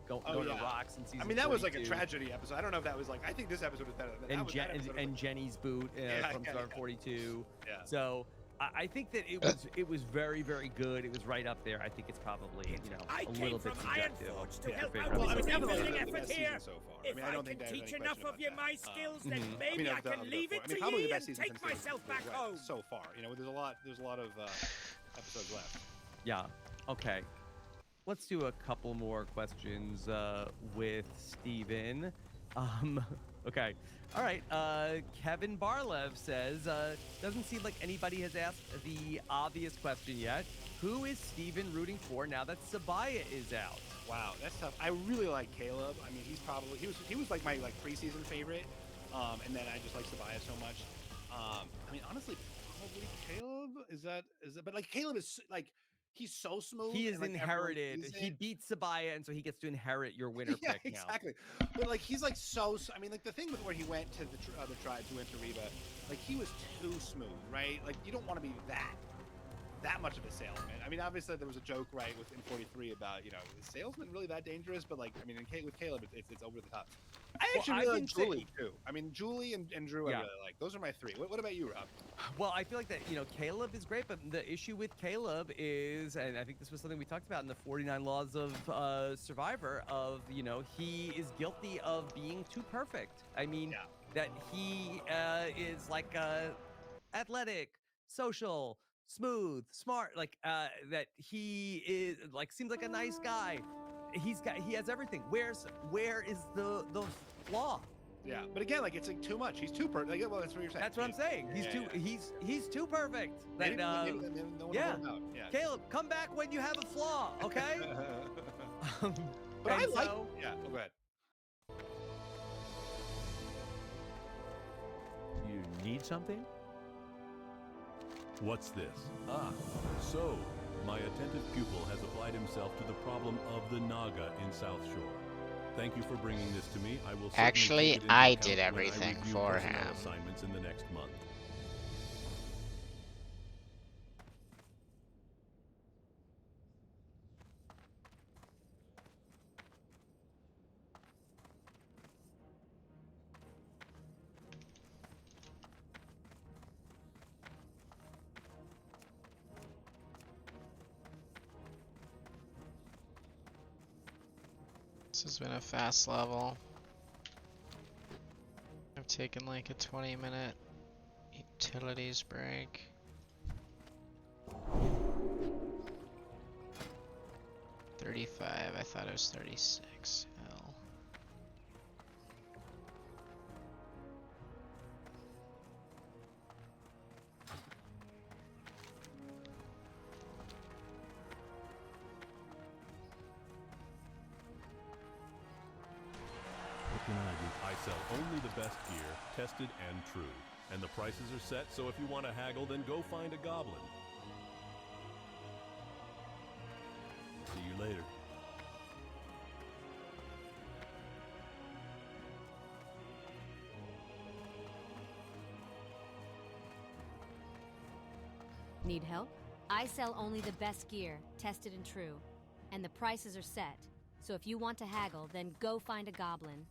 S7: Go to Rocks in season 42.
S11: I mean, that was like a tragedy episode. I don't know if that was like. I think this episode was better than that.
S7: And Jenny's boot from Survivor 42.
S11: Yeah.
S7: So I think that it was very, very good. It was right up there. I think it's probably a little bit subjective.
S3: Well, I mean,
S11: definitely
S3: effort
S11: best
S3: here.
S11: season so far.
S3: If
S11: I mean, I don't think
S3: can
S11: there's
S3: teach
S11: any
S3: enough
S11: question
S3: of you
S11: about
S3: my
S11: that.
S3: skills, then
S11: I
S3: maybe
S11: mean,
S3: I can leave it to
S11: probably the
S3: ye
S11: best
S3: and
S11: season
S3: take
S11: since
S3: myself back
S11: right,
S3: home.
S11: so far. There's a lot of episodes left.
S7: Yeah. Okay. Let's do a couple more questions with Steven. Okay. All right. Kevin Barlev says, doesn't seem like anybody has asked the obvious question yet. Who is Steven rooting for now that Sabaya is out?
S11: Wow, that's tough. I really like Caleb. I mean, he was like my preseason favorite, and then I just like Sabaya so much. I mean, honestly, probably Caleb. Is that? But like Caleb is like. He's so smooth.
S7: He is
S11: and, like,
S7: inherited. He beats Sabaya, and so he gets to inherit your winner
S11: yeah,
S7: pick now.
S11: Exactly. But like he's like so. I mean, like the thing with where he went to the tribes, who went to Reba, like he was too smooth, right? Like you don't want to be that much of a salesman. I mean, obviously there was a joke, right, within 43 about is salesman really that dangerous? But like, I mean, with Caleb, it's over the top. I actually really like Julie too. I mean, Julie and Drew, I really like. Those are my three. What about you, Rob?
S7: Well, I feel like that Caleb is great, but the issue with Caleb is, and I think this was something we talked about in the 49 Laws of Survivor, of he is guilty of being too perfect. I mean, that he is like athletic, social, smooth, smart, like that he is like seems like a nice guy. He has everything. Where is the flaw?
S11: Yeah, but again, like it's like too much. He's too perfect. Like, well, that's what you're saying.
S7: That's what I'm saying. He's too perfect.
S11: Maybe,
S7: That,
S11: yeah.
S7: Caleb, come back when you have a flaw, okay?
S11: But I like. Yeah, go ahead.
S2: You need something? What's this? So my attentive pupil has applied himself to the problem of the Naga in South Shore. Thank you for bringing this to me. I will
S1: Actually, I did everything for him.
S2: Assignments in the next month.
S1: This has been a fast level. I've taken like a 20-minute utilities break. $35, I thought it was 36. Hell.
S2: What can I do? I sell only the best gear, tested and true. And the prices are set, so if you want to haggle, then go find a goblin. See you later.
S5: Need help? I sell only the best gear, tested and true. And the prices are set. So if you want to haggle, then go find a goblin.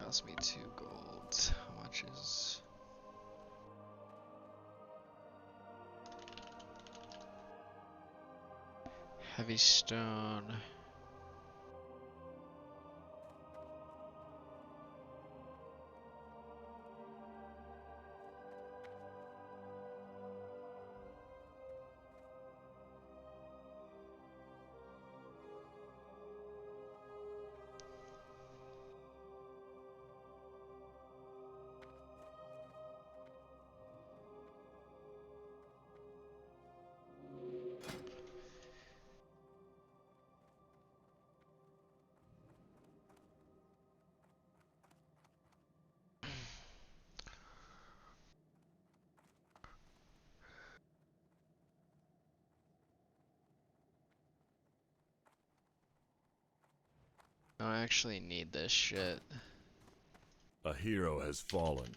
S1: cost me 2 gold. How much is... Heavy stone. I actually need this shit.
S2: A hero has fallen.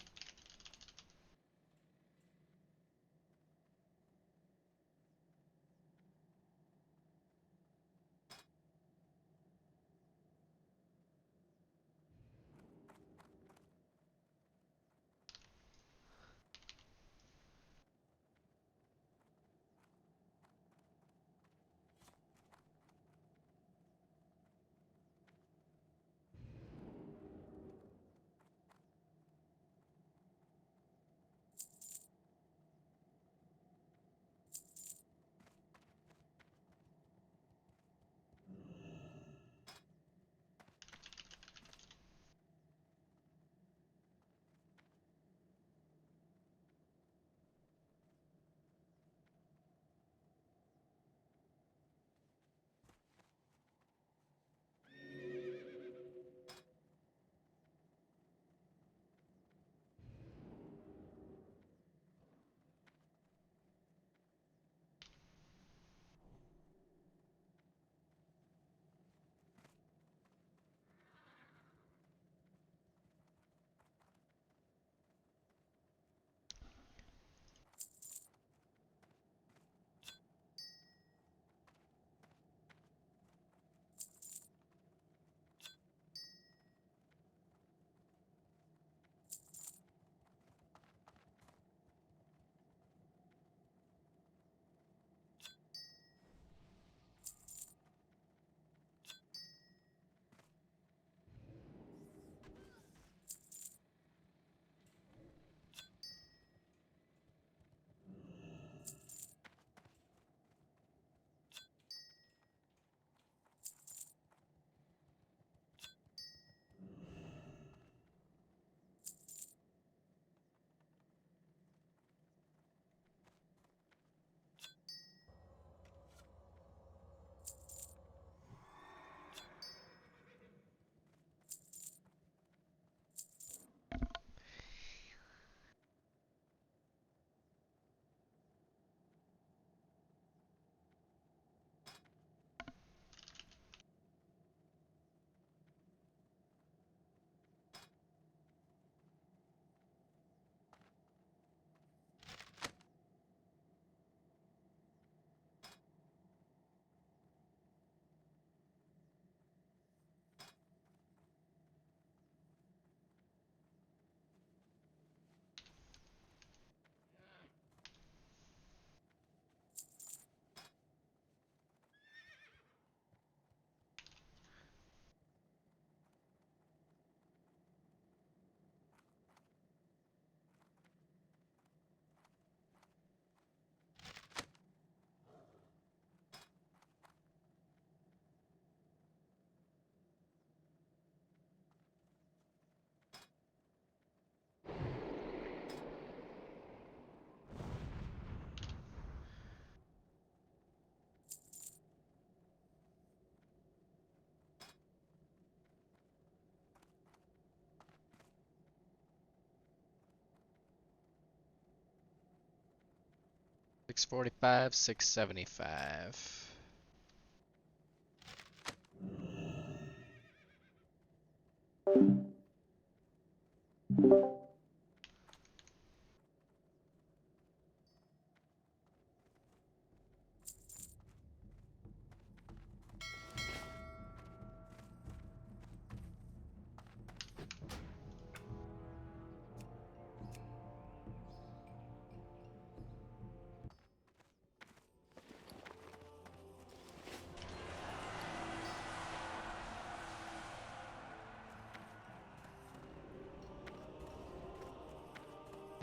S1: $645, $675.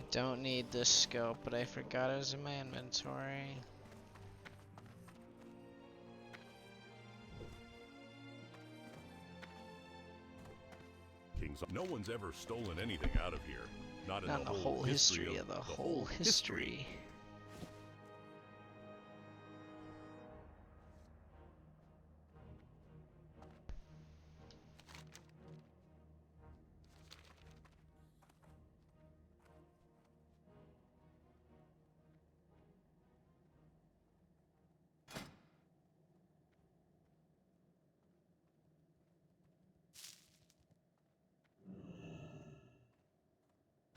S1: Don't need this scope, but I forgot it was in my inventory.
S2: Kings, no one's ever stolen anything out of here. Not in
S1: Not
S2: the
S1: the
S2: whole history
S1: of the whole history.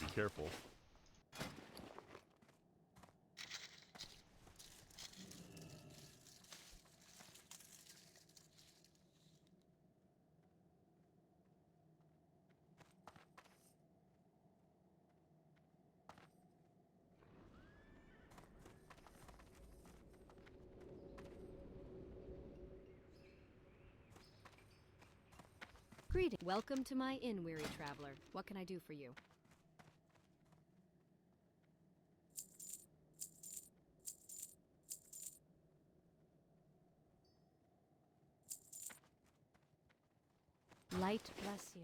S2: Be careful.
S5: Greeting. Welcome to my inn, weary traveler. What can I do for you? Light bless you.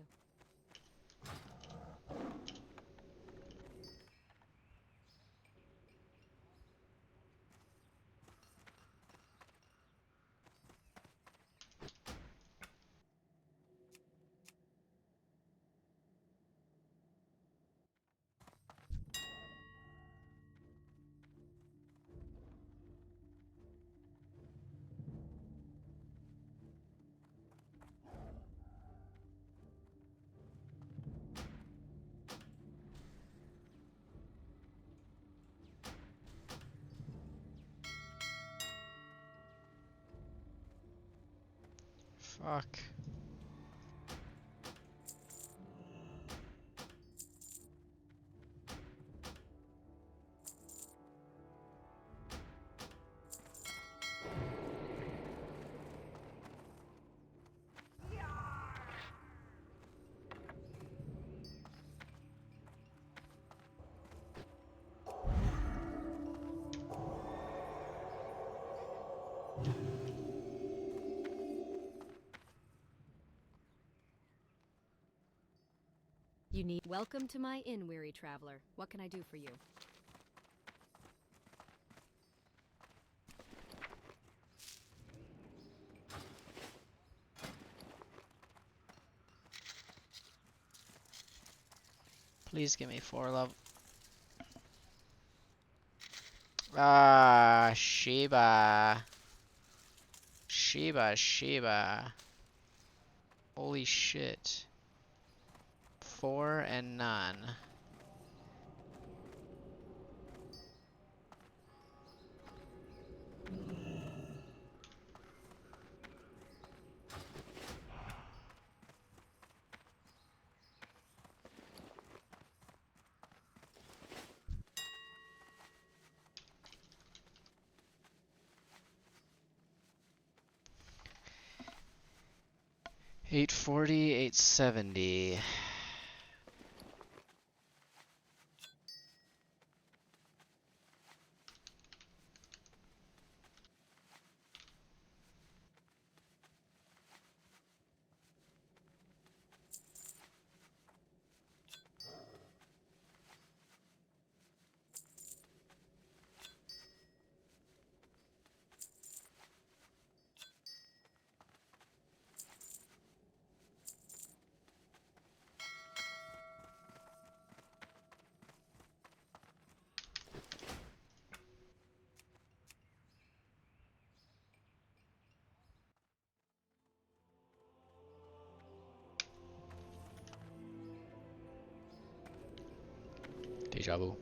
S1: Fuck.
S5: You need. Welcome to my inn, weary traveler. What can I do for you?
S1: Please give me 4 level. Ah, Shiba. Shiba. Holy shit. 4 and none. $840, $870. Deja vu.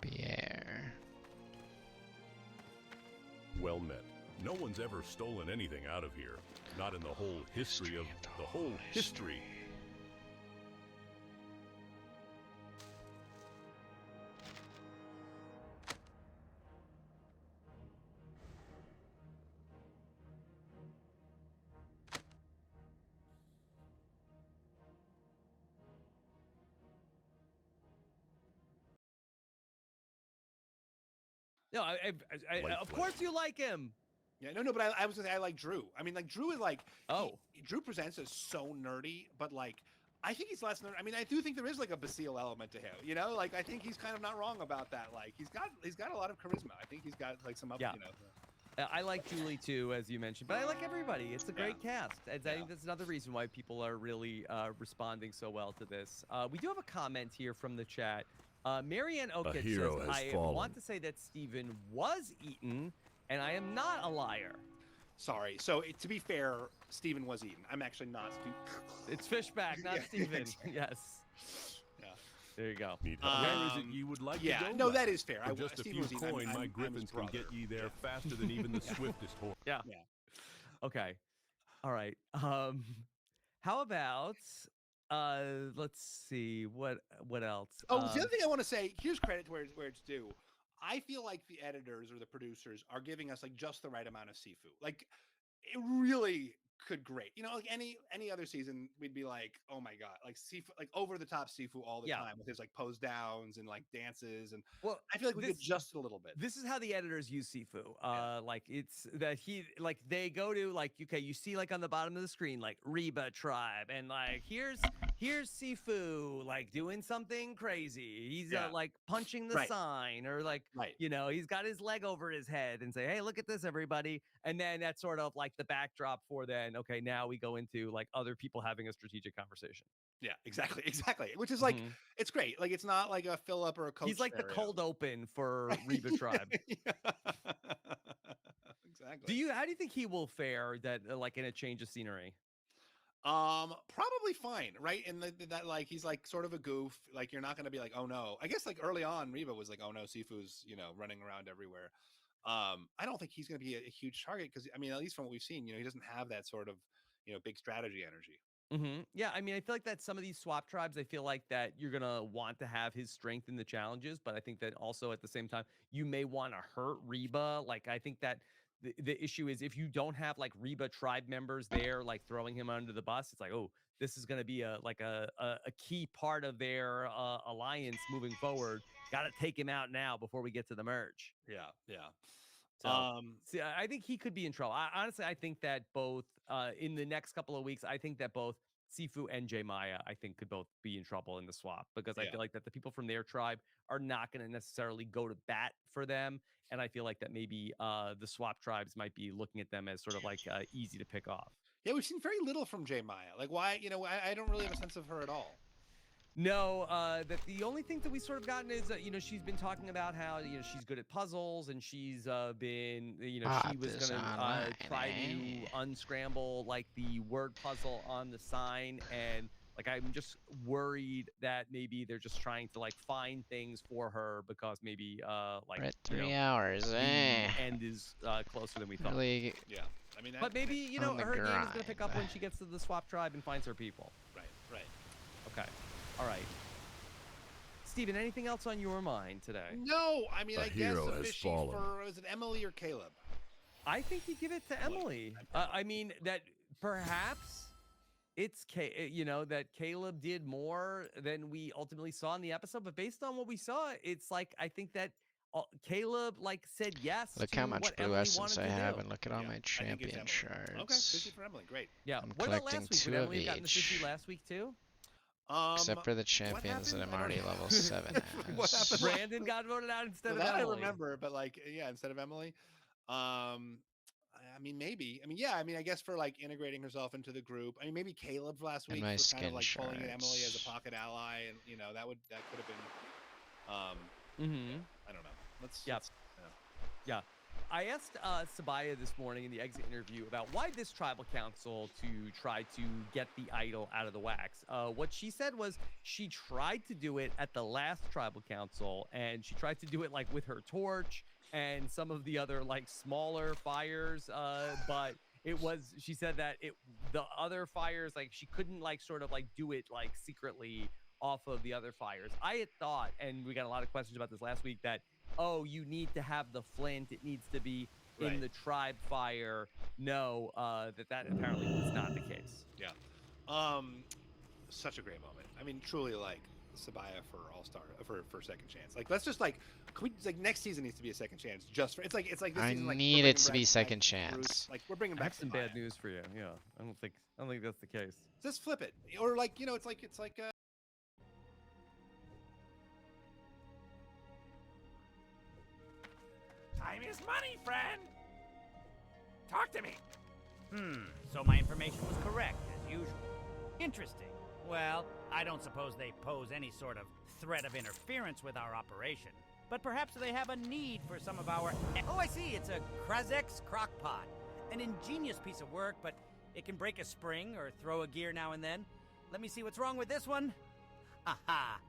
S1: Pierre.
S2: Well met. No one's ever stolen anything out of here. Not in the whole history of the whole history.
S7: No, of course you like him.
S11: Yeah, no, but I was gonna say I like Drew. I mean, like Drew is like Drew presents as so nerdy, but like I think he's less nerdy. I mean, I do think there is like a Basile element to him. You know, like I think he's kind of not wrong about that. Like he's got a lot of charisma. I think he's got like some up.
S7: Yeah.
S11: You know.
S7: I like Julie too, as you mentioned, but I like everybody. It's a great cast. And I think that's another reason why people are really responding so well to this. We do have a comment here from the chat. Marianne Oakett says, I want to say that Steven was eaten, and I am not a liar.
S11: Sorry. So to be fair, Steven was eaten. I'm actually not.
S7: It's Fishback, not Steven. Yes. Yeah. There you go.
S2: Where is it you would like to go?
S11: No, that is fair.
S2: For just a few coin, my griffins can get ye there faster than even the swiftest horse.
S7: Yeah. Okay. All right. How about let's see what else.
S11: Oh, the other thing I want to say, here's credit to where it's due. I feel like the editors or the producers are giving us like just the right amount of Sifu. Like it really could great. You know, like any other season, we'd be like, oh my god, like Sifu, like over the top Sifu all the time with his like pose downs and like dances. And
S7: well,
S11: I feel like we could adjust it a little bit.
S7: This is how the editors use Sifu. Like it's that they go to like, okay, you see like on the bottom of the screen, like Reba tribe, and like here's Sifu like doing something crazy. He's like punching the sign, or like you know, he's got his leg over his head and say, hey, look at this, everybody. And then that's sort of like the backdrop for then, okay, now we go into like other people having a strategic conversation.
S11: Yeah, exactly. Which is like, it's great. Like, it's not like a fill up or a coach.
S7: He's like
S11: scenario.
S7: the cold open for Reba tribe.
S11: Exactly.
S7: How do you think he will fare that like in a change of scenery?
S11: Probably fine, right? And that like he's like sort of a goof. Like you're not gonna be like, oh no. I guess like early on, Reba was like, oh no, Sifu's running around everywhere. I don't think he's gonna be a huge target because I mean, at least from what we've seen, he doesn't have that sort of big strategy energy.
S7: Yeah, I mean, I feel like that some of these swap tribes, I feel like that you're gonna want to have his strength in the challenges, but I think that also at the same time you may want to hurt Reba. Like I think that the issue is if you don't have like Reba tribe members there, like throwing him under the bus, it's like, oh, this is going to be a key part of their alliance moving forward. Got to take him out now before we get to the merge.
S11: Yeah.
S7: So, see, I think he could be in trouble. Honestly, I think that both in the next couple of weeks, I think that both Sifu and J Maya, I think, could both be in trouble in the swap because I feel like that the people from their tribe are not going to necessarily go to bat for them. And I feel like that maybe the swap tribes might be looking at them as sort of like easy to pick off.
S11: Yeah, we've seen very little from J Maya. Like, why? I don't really have a sense of her at all.
S7: No, that the only thing that we sort of gotten is she's been talking about how she's good at puzzles and she's been she was gonna try to unscramble like the word puzzle on the sign, and like I'm just worried that maybe they're just trying to like find things for her because maybe like
S1: we're at 3 hours.
S7: the end is closer than we thought.
S1: Really,
S11: yeah, I mean,
S7: but maybe her game is gonna pick up
S1: grind.
S7: when she gets to the swap tribe and finds her people.
S11: Right.
S7: Okay. All right. Steven, anything else on your mind today?
S11: No, I mean, I guess
S2: hero
S11: a
S2: has
S11: fishing
S2: fallen.
S11: for, is it Emily or Caleb?
S7: I think you give it to Emily. I mean, that perhaps it's that Caleb did more than we ultimately saw in the episode, but based on what we saw, it's like I think that Caleb like said yes.
S1: Look
S7: to
S1: how much
S7: what
S1: blue
S7: Emily
S1: essence
S7: wanted
S1: I
S7: to
S1: have,
S7: do.
S1: and look at all my champion shards.
S11: Okay, fishing for Emily, great.
S7: Yeah.
S1: I'm
S7: What about
S1: collecting
S7: last week?
S1: 2
S7: Would
S1: of
S7: Emily have gotten the
S1: each.
S7: sushi last week too?
S1: Except for the champions that I'm already level 7
S11: What
S1: as.
S11: happened?
S7: Brandon got voted out instead of
S11: that
S7: Emily.
S11: I remember, but like, yeah, instead of Emily. I mean, maybe. I mean, yeah. I mean, I guess for like integrating herself into the group. I mean, maybe Caleb last week
S1: my
S11: for kind of like
S1: skin
S11: pulling in Emily as a
S1: shards.
S11: pocket ally, and that could have been. I don't know. Let's.
S7: Yeah. I asked Sabaya this morning in the exit interview about why this tribal council to try to get the idol out of the wax. What she said was she tried to do it at the last tribal council, and she tried to do it like with her torch and some of the other like smaller fires. But she said that the other fires, like she couldn't like sort of like do it like secretly off of the other fires. I had thought, and we got a lot of questions about this last week, that you need to have the flint, it needs to be in the tribe fire. No, that apparently was not the case.
S11: Yeah. Such a great moment. I mean, truly, like Sabaya for All-Star for second chance. Like, let's just like, can we, like, next season needs to be a second chance. Just for it's like this
S1: I
S11: season, like,
S1: need
S11: we're
S1: it to
S11: bringing
S1: be
S11: back
S1: second
S11: Bruce.
S1: chance.
S11: Like, we're bringing
S7: I
S11: back
S7: have some
S11: Sabaya.
S7: bad news for you. Yeah, I don't think that's the case.
S11: Just flip it, or like, you know, it's like
S3: Time is money, friend! Talk to me! So my information was correct, as usual. Interesting. Well, I don't suppose they pose any sort of threat of interference with our operation. But perhaps they have a need for some of our... Oh, I see, it's a Krazex crockpot. An ingenious piece of work, but it can break a spring or throw a gear now and then. Let me see what's wrong with this one. Aha!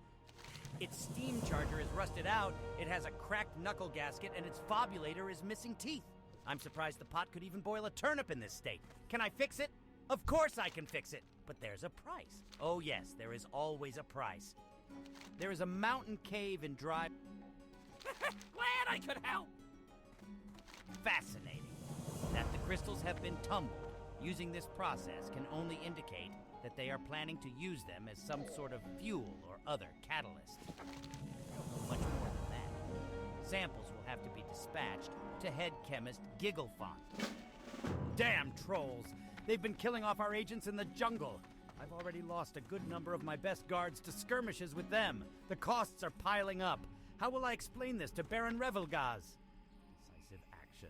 S3: Its steam charger is rusted out, it has a cracked knuckle gasket, and its fobulator is missing teeth. I'm surprised the pot could even boil a turnip in this state. Can I fix it? Of course I can fix it, but there's a price. Oh yes, there is always a price. There is a mountain cave in dry... Glad I could help! Fascinating. That the crystals have been tumbled using this process can only indicate that they are planning to use them as some sort of fuel or other catalyst. Much more than that. Samples will have to be dispatched to head chemist Gigglefont. Damn trolls! They've been killing off our agents in the jungle. I've already lost a good number of my best guards to skirmishes with them. The costs are piling up. How will I explain this to Baron Revelgaz? Decisive action.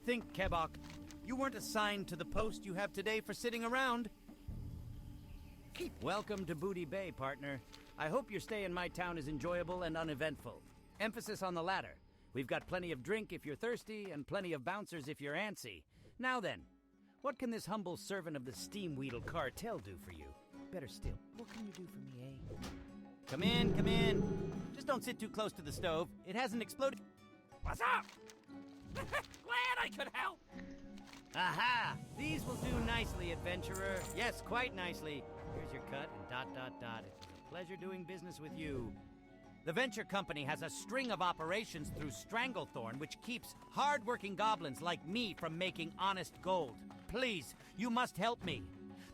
S3: Think, Kebok. You weren't assigned to the post you have today for sitting around. Welcome to Booty Bay, partner. I hope your stay in my town is enjoyable and uneventful. Emphasis on the latter. We've got plenty of drink if you're thirsty, and plenty of bouncers if you're antsy. Now then, what can this humble servant of the Steamweedle cartel do for you? Better still, what can you do for me, eh? Come in, come in. Just don't sit too close to the stove. It hasn't exploded. What's up? Glad I could help. Aha! These will do nicely, adventurer. Yes, quite nicely. Here's your cut and ... It was a pleasure doing business with you. The venture company has a string of operations through Stranglethorn, which keeps hard-working goblins like me from making honest gold. Please, you must help me.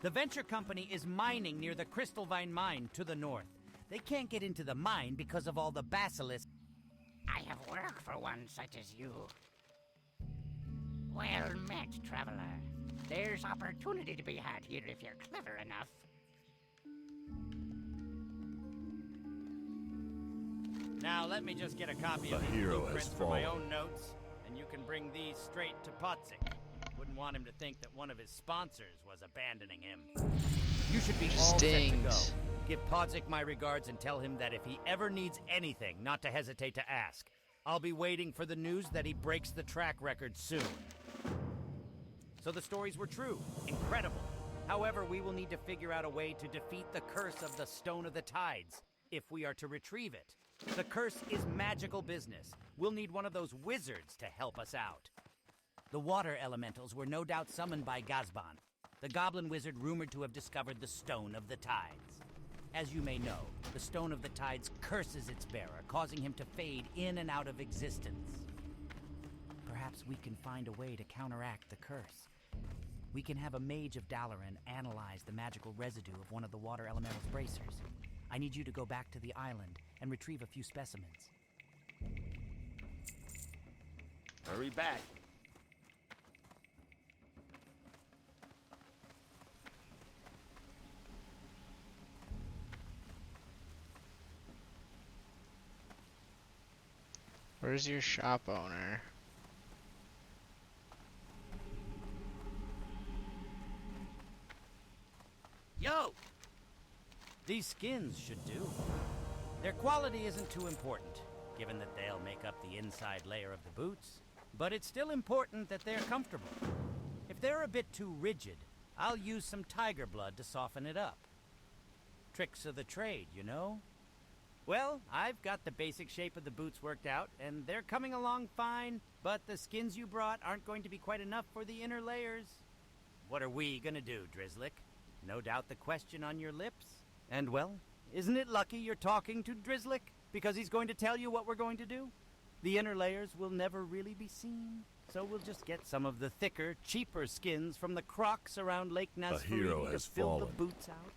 S3: The venture company is mining near the Crystalvine mine to the north. They can't get into the mine because of all the basilisks.
S12: I have work for one such as you. Well met, traveler. There's opportunity to be had here if you're clever enough.
S3: Now let me just get a copy of
S2: The
S3: these
S2: hero has
S3: blueprints for my
S2: fallen.
S3: own notes, and you can bring these straight to Potzik. Wouldn't want him to think that one of his sponsors was abandoning him. You should be all set to go.
S1: Stings.
S3: Give Podzik my regards and tell him that if he ever needs anything, not to hesitate to ask. I'll be waiting for the news that he breaks the track record soon. So the stories were true. Incredible. However, we will need to figure out a way to defeat the curse of the Stone of the Tides, if we are to retrieve it. The curse is magical business. We'll need one of those wizards to help us out. The water elementals were no doubt summoned by Gazban, the goblin wizard rumored to have discovered the Stone of the Tides. As you may know, the Stone of the Tides curses its bearer, causing him to fade in and out of existence. Perhaps we can find a way to counteract the curse. We can have a mage of Dalaran analyze the magical residue of one of the water elemental's bracers. I need you to go back to the island and retrieve a few specimens.
S12: Hurry back.
S1: Where's your shop owner?
S3: Yo! These skins should do. Their quality isn't too important, given that they'll make up the inside layer of the boots. But it's still important that they're comfortable. If they're a bit too rigid, I'll use some tiger blood to soften it up. Tricks of the trade, you know? Well, I've got the basic shape of the boots worked out, and they're coming along fine, but the skins you brought aren't going to be quite enough for the inner layers. What are we gonna do, Drizzlick? No doubt the question on your lips? And well, isn't it lucky you're talking to Drizzlick? Because he's going to tell you what we're going to do? The inner layers will never really be seen, so we'll just get some of the thicker, cheaper skins from the crocs around Lake
S2: hero
S3: Nasfaridi to
S2: has
S3: fill the
S2: fallen.
S3: boots out.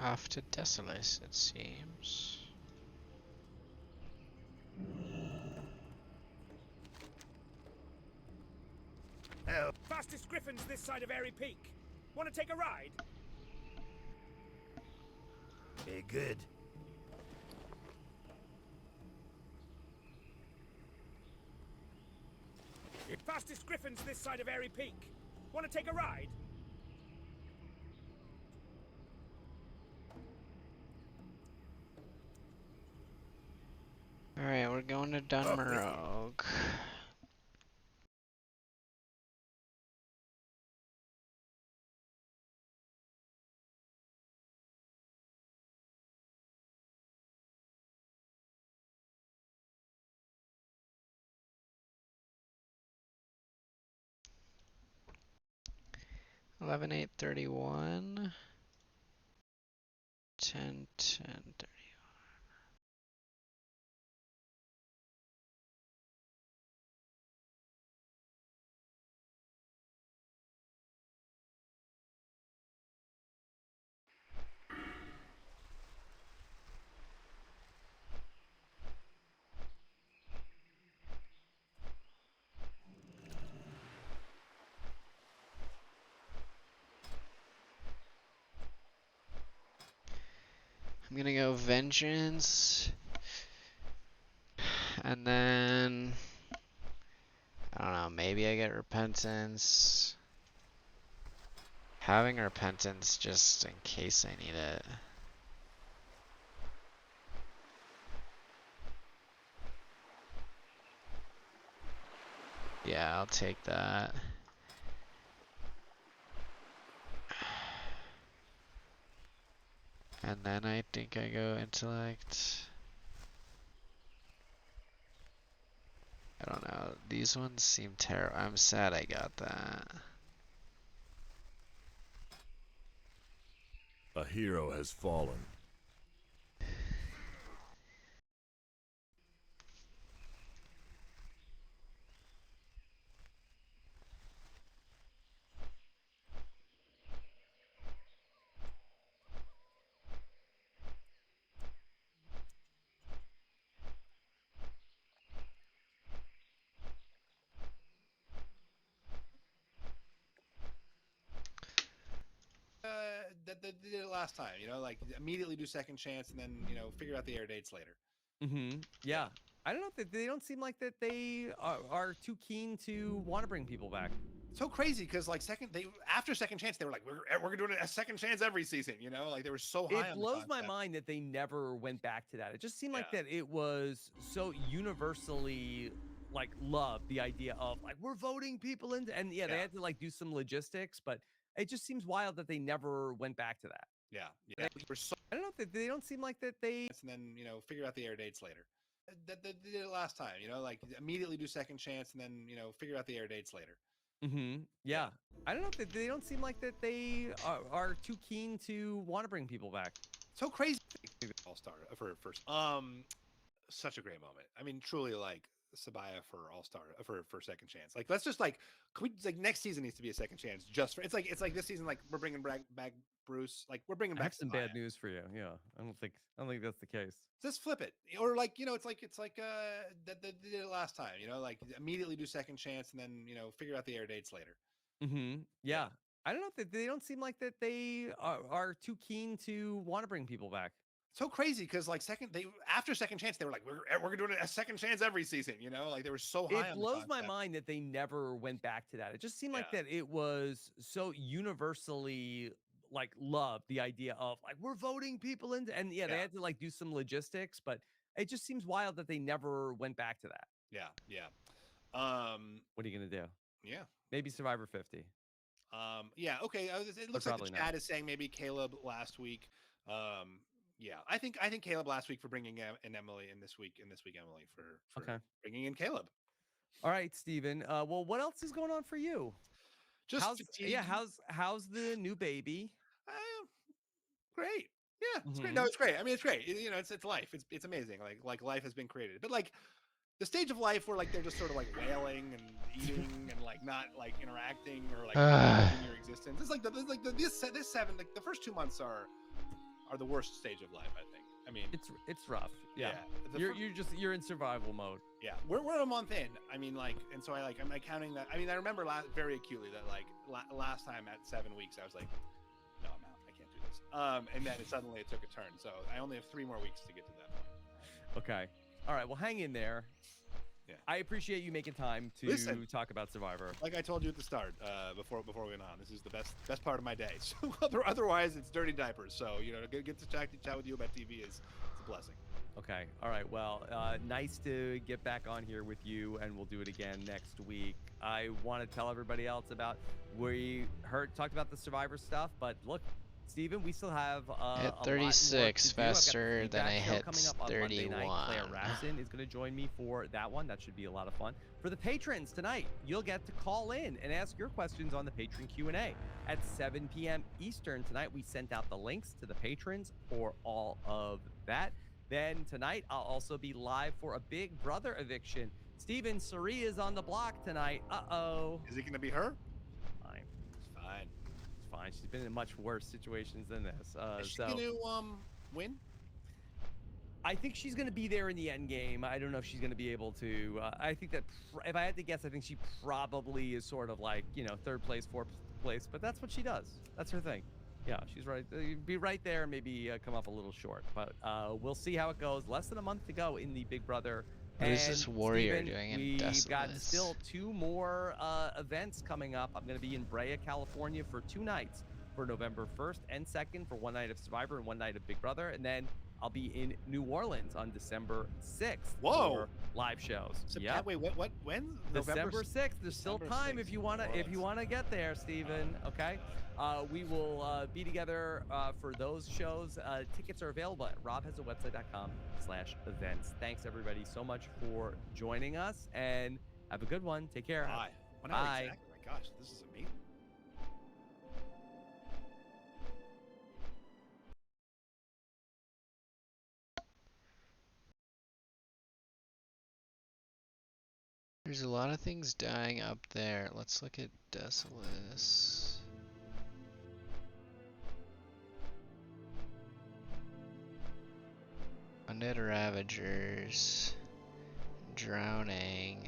S1: Off to Desolace, it seems.
S3: Oh. Fastest griffins this side of Airy Peak. Want to take a ride? Very good. Fastest griffins this side of Airy Peak. Want to take a ride?
S1: Alright, we're going to Dunmerog. Eleven 8:31. 10:30. I'm gonna go Vengeance. And then I don't know, maybe I get Repentance. Having Repentance just in case I need it. Yeah, I'll take that. And then I think I go Intellect. I don't know. These ones seem terrible. I'm sad I got that.
S2: A hero has fallen.
S11: That they did it last time, you know, like immediately do second chance and then, you know, figure out the air dates later.
S7: Yeah. I don't know if they don't seem like that they are too keen to want to bring people back.
S11: So crazy because like after second chance they were like we're doing a second chance every season, you know, like they were so high.
S7: It blows my mind that they never went back to that. It just seemed like that it was so universally like loved, the idea of like we're voting people in, and they had to like do some logistics, but it just seems wild that they never went back to that.
S11: Yeah.
S7: I don't know if they don't seem like that they
S11: and then, you know, figure out the air dates later. That they did it last time, you know, like immediately do second chance and then, you know, figure out the air dates later.
S7: Yeah. I don't know if they don't seem like that they are too keen to want to bring people back.
S11: So crazy. All-Star for first. Such a great moment. I mean, truly, like Sabaya for All-Star for second chance. Like, let's just like, can we like next season needs to be a second chance just for it's like this season. Like we're bringing back Bruce. Like we're bringing back.
S7: I have some bad news for you. Yeah, I don't think that's the case.
S11: Just flip it, or like, you know, it's like that they did it last time. You know, like immediately do second chance and then, you know, figure out the air dates later.
S7: Yeah. I don't know if they don't seem like that they are too keen to want to bring people back.
S11: So crazy because like after second chance they were like we're doing a second chance every season, you know, like they were so high.
S7: It blows my mind that they never went back to that. It just seemed like that it was so universally like loved, the idea of like we're voting people in, and they had to like do some logistics, but it just seems wild that they never went back to that.
S11: Yeah.
S7: What are you gonna do?
S11: Yeah,
S7: maybe Survivor 50.
S11: Yeah, okay. It looks like the chat is saying maybe Caleb last week. Yeah, I think Caleb last week for bringing in Emily, and this week Emily for bringing in Caleb.
S7: All right, Steven. Well, what else is going on for you?
S11: Just
S7: how's the new baby?
S11: Great. Yeah, it's great. No, it's great. I mean, it's great. You know, it's life. It's amazing. Like life has been created, but like the stage of life where like they're just sort of like wailing and eating and like not like interacting or like in your existence. It's like this 7, like the first 2 months are are the worst stage of life. I think. I mean,
S7: it's rough. Yeah.
S11: The
S7: You're in survival mode.
S11: Yeah, we're a month in. I mean, like, and so I'm counting that. I mean, I remember very acutely that like last time at 7 weeks, I was like, no, I'm out. I can't do this. And then suddenly it took a turn. So I only have 3 more weeks to get to that point.
S7: Okay. All right. Well, hang in there.
S11: Yeah.
S7: I appreciate you making time to talk about Survivor.
S11: Like I told you at the start, before we went on, this is the best part of my day. So otherwise, it's dirty diapers. So get to chat with you about TV it's a blessing.
S7: Okay. All right. Well, nice to get back on here with you, and we'll do it again next week. I want to tell everybody else about talked about the Survivor stuff, but look, Steven, we still have
S1: hit 36 faster than I hit 31.
S7: Claire Rapson is going to join me for that one. That should be a lot of fun. For the patrons tonight, you'll get to call in and ask your questions on the patron Q&A at 7 p.m. Eastern tonight. We sent out the links to the patrons for all of that. Then tonight, I'll also be live for a Big Brother eviction. Steven, Sari is on the block tonight. Uh-oh.
S11: Is it going to be her?
S7: Fine.
S11: It's fine.
S7: It's fine. She's been in much worse situations than this.
S11: Is she going to win?
S7: I think she's going to be there in the end game. I don't know if she's going to be able to. I think that if I had to guess, I think she probably is sort of like, 3rd place, 4th place. But that's what she does. That's her thing. Yeah, she's right. Be right there, maybe come up a little short. But we'll see how it goes. Less than a month to go in the Big Brother.
S1: What is this warrior
S7: Steven,
S1: doing in
S7: We've got
S1: Desolace?
S7: still 2 more events coming up. I'm going to be in Brea, California for 2 nights for November 1st and 2nd for 1 night of Survivor and 1 night of Big Brother. And then I'll be in New Orleans on December 6th for live shows.
S11: Yeah. Wait, when?
S7: December 6th. There's still time if you wanna get there, Steven. Okay. We will be together for those shows. Tickets are available at robhasawebsite.com/events. Thanks everybody so much for joining us, and have a good one. Take care.
S11: Bye.
S7: Bye.
S11: Exactly. Oh my gosh, this is amazing.
S1: There's a lot of things dying up there. Let's look at Desolace. Undead Ravagers. Drowning.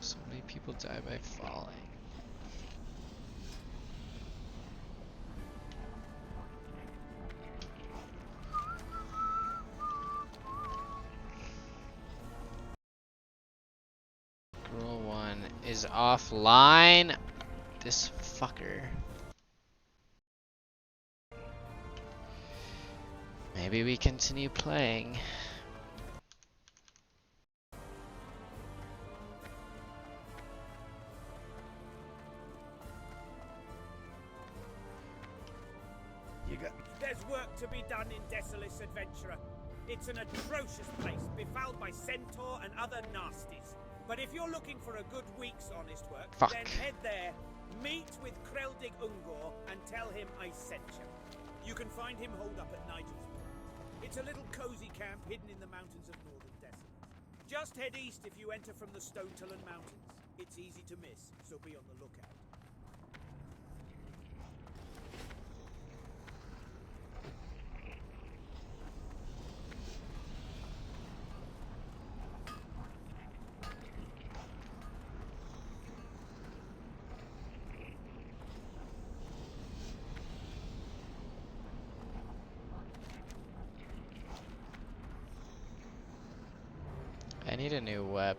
S1: So many people die by falling. Rule 1 is offline. This fucker. Maybe we continue playing.
S3: There's work to be done in Desolace, Adventurer. It's an atrocious place, befouled by centaur and other nasties. But if you're looking for a good week's honest work, then head there, meet with Kreldig Ungor, and tell him I sent you. You can find him holed up at Nigel's Point. It's a little cozy camp hidden in the mountains of northern Desolace. Just head east if you enter from the Stonetalon Mountains. It's easy to miss, so be on the lookout.
S1: I need a new web.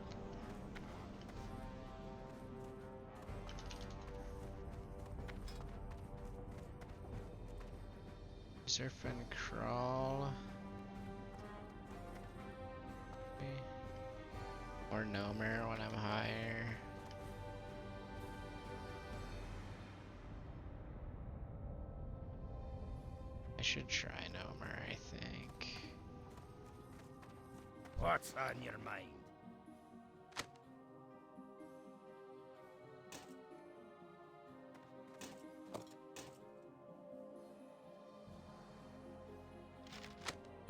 S1: Surf and crawl. Or Nomer when I'm higher. I should try Nomer, I think.
S12: What's on your mind?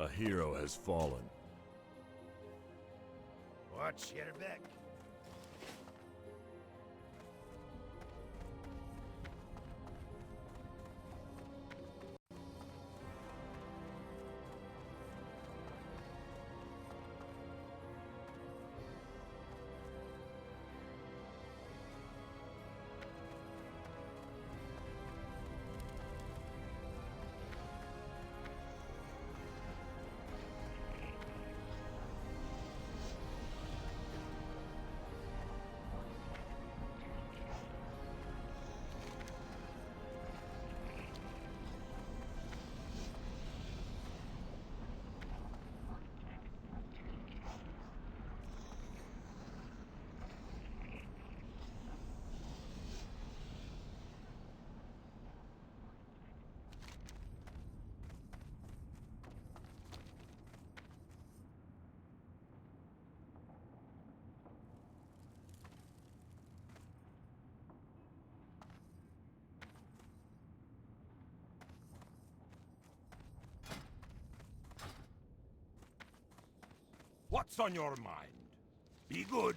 S2: A hero has fallen.
S12: Watch your back.
S3: What's on your mind? Be good.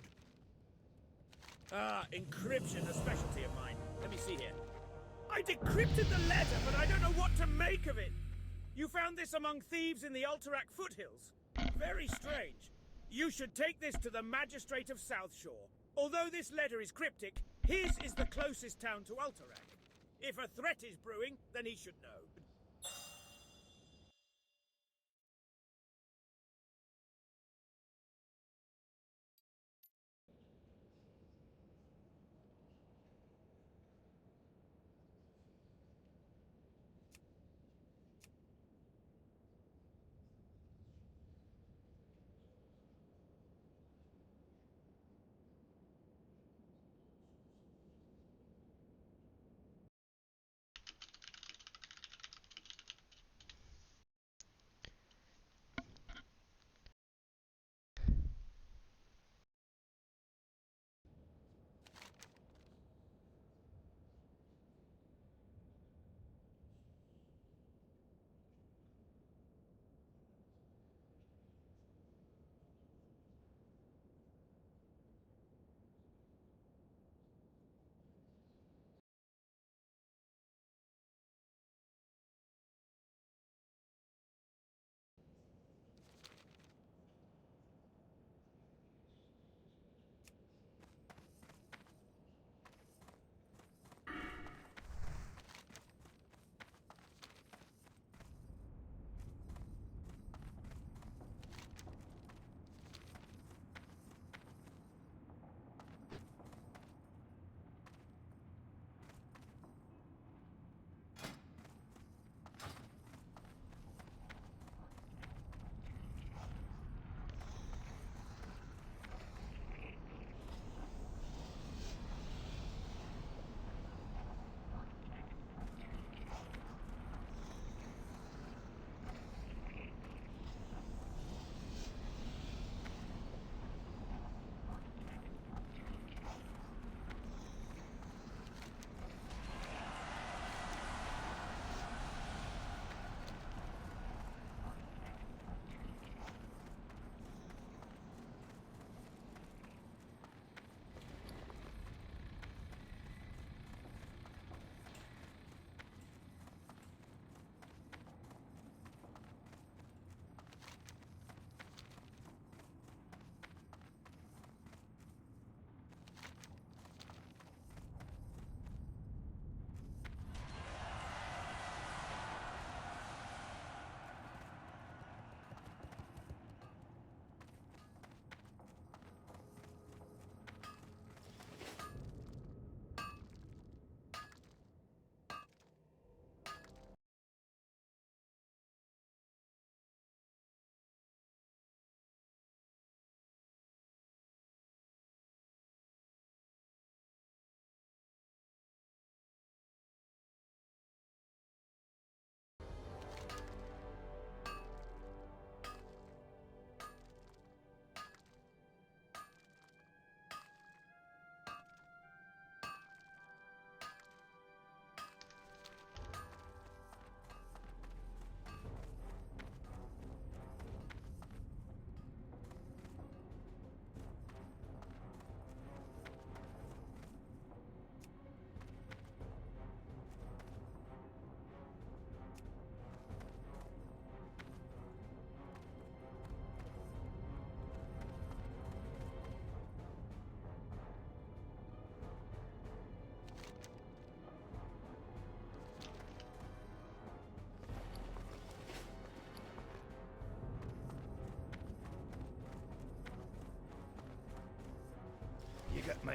S3: Ah, encryption, a specialty of mine. Let me see here. I decrypted the letter, but I don't know what to make of it. You found this among thieves in the Alterac foothills? Very strange. You should take this to the Magistrate of South Shore. Although this letter is cryptic, his is the closest town to Alterac. If a threat is brewing, then he should know.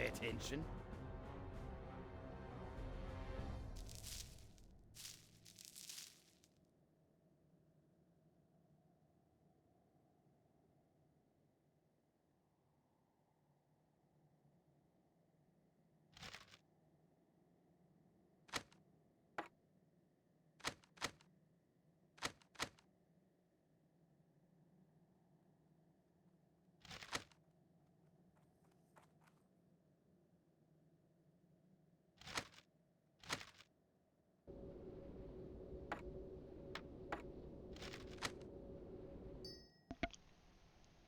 S12: attention.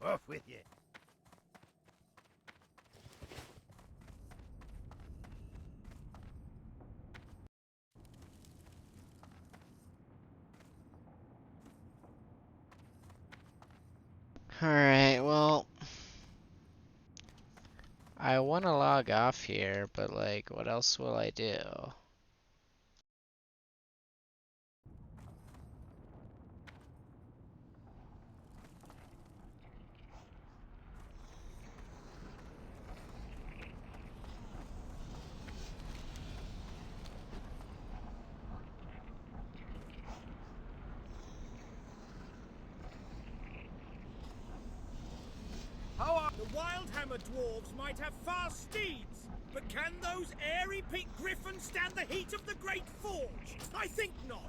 S12: Off with you.
S1: Alright, well, I want to log off here, but like, what else will I do?
S3: The Wildhammer dwarves might have fast steeds, but can those airy pink griffins stand the heat of the Great Forge? I think not.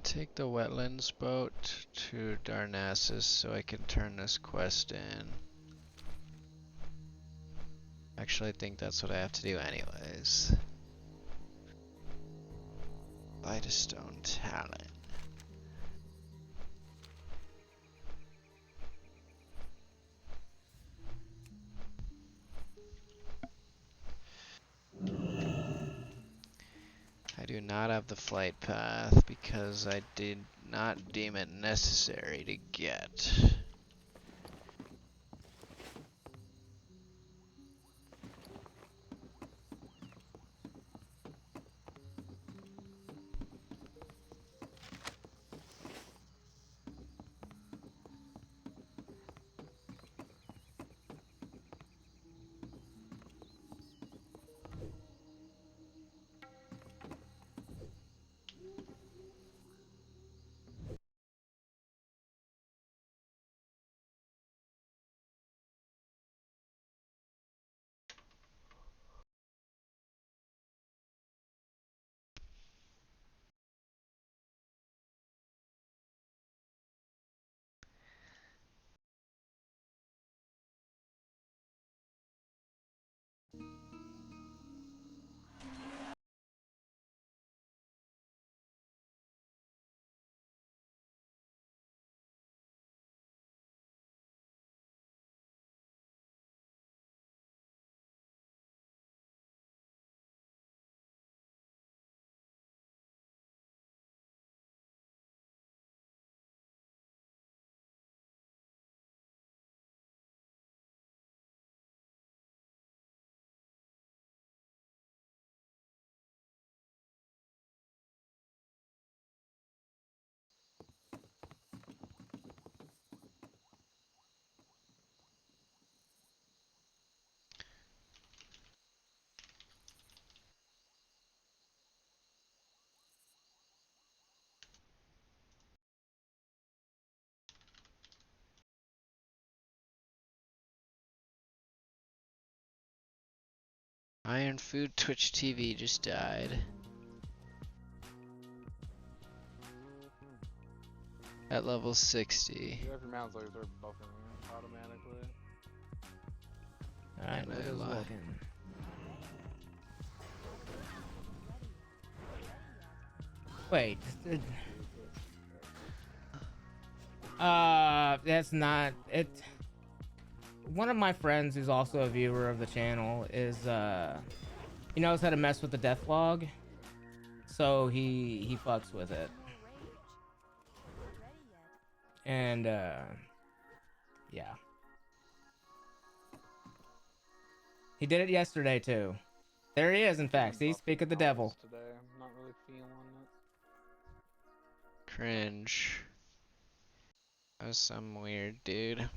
S1: Take the wetlands boat to Darnassus so I can turn this quest in. Actually, I think that's what I have to do anyways. Lightstone Talon. I do not have the flight path because I did not deem it necessary to get. Iron Food Twitch TV just died. At level 60.
S13: Your mounts like they're buffering automatically.
S14: Alright,
S1: Can I
S14: what is
S1: lie?
S14: looking? Wait. That's not it. One of my friends who's also a viewer of the channel is he knows how to mess with the death log, so he fucks with it. And yeah, he did it yesterday too. There he is, in fact. See, speak of the devil.
S13: Today, I'm not really feeling it.
S1: Cringe. That was some weird dude.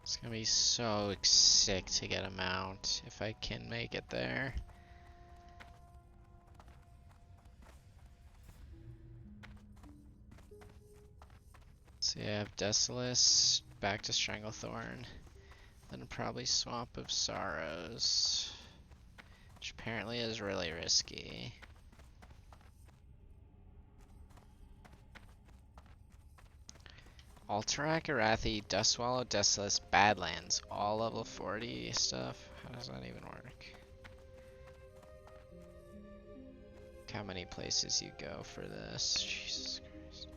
S1: It's gonna be so sick to get a mount if I can make it there. So yeah, I have Desolus, back to Stranglethorn, then probably Swamp of Sorrows, which apparently is really risky. Alterac, Arathi, Dustswallow, Desolus, Badlands, all level 40 stuff. How does that even work? Look how many places you go for this. Jesus Christ.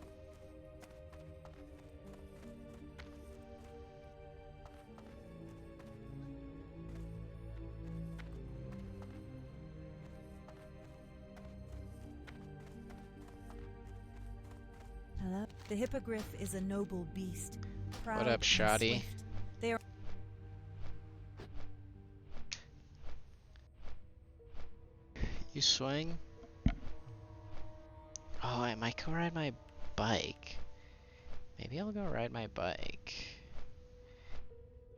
S15: Hello. The hippogriff is a noble beast. Proud
S1: What up,
S15: and
S1: Shoddy?
S15: swift. They are
S1: You swing? Oh, I might go ride my bike. Maybe I'll go ride my bike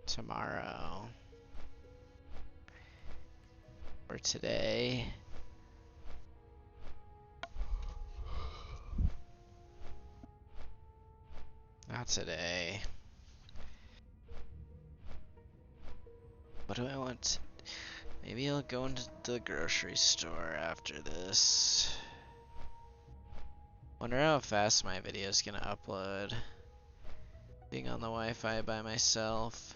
S1: tomorrow. Or today. Not today. What do I want? Maybe I'll go into the grocery store after this. Wonder how fast my video is gonna upload. Being on the Wi-Fi by myself.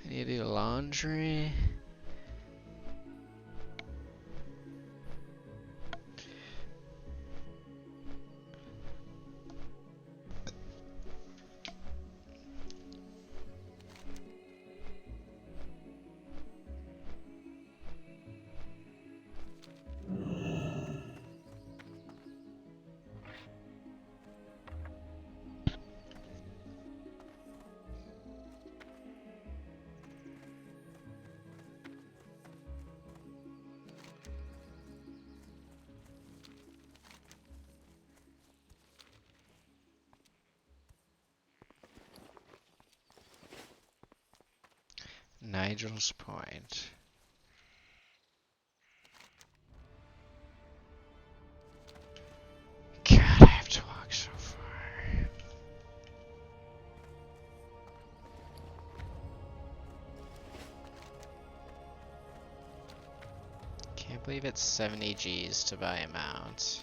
S1: I need to do laundry. Nigel's Point. God, I have to walk so far. Can't believe it's 70 G's to buy a mount.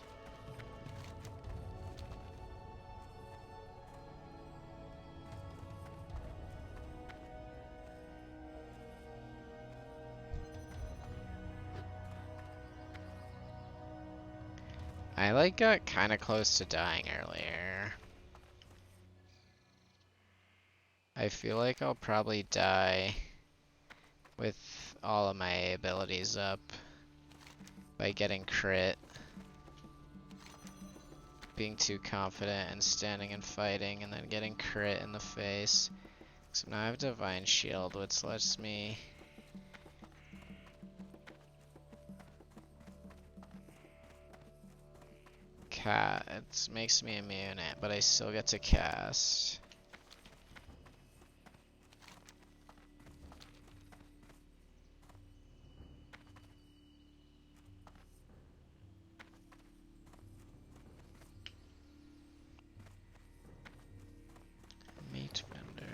S1: I like got kind of close to dying earlier. I feel like I'll probably die with all of my abilities up by getting crit. Being too confident and standing and fighting and then getting crit in the face. So now I have Divine Shield, which lets me it makes me immune, but I still get to cast. Meat vendor.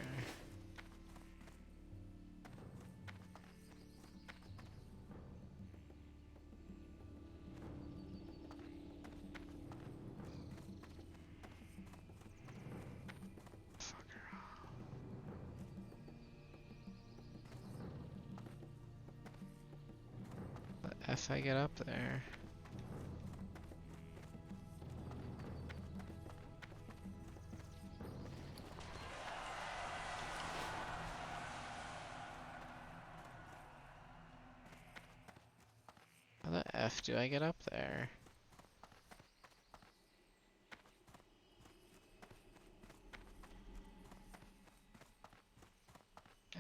S1: If I get up there. How the F do I get up there?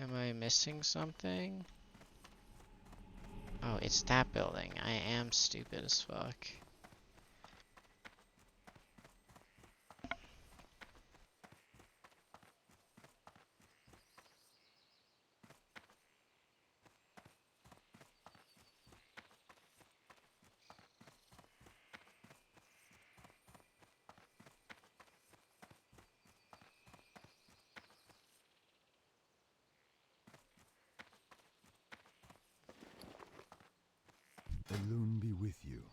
S1: Am I missing something? Oh, it's that building. I am stupid as fuck.
S16: The loon be with you.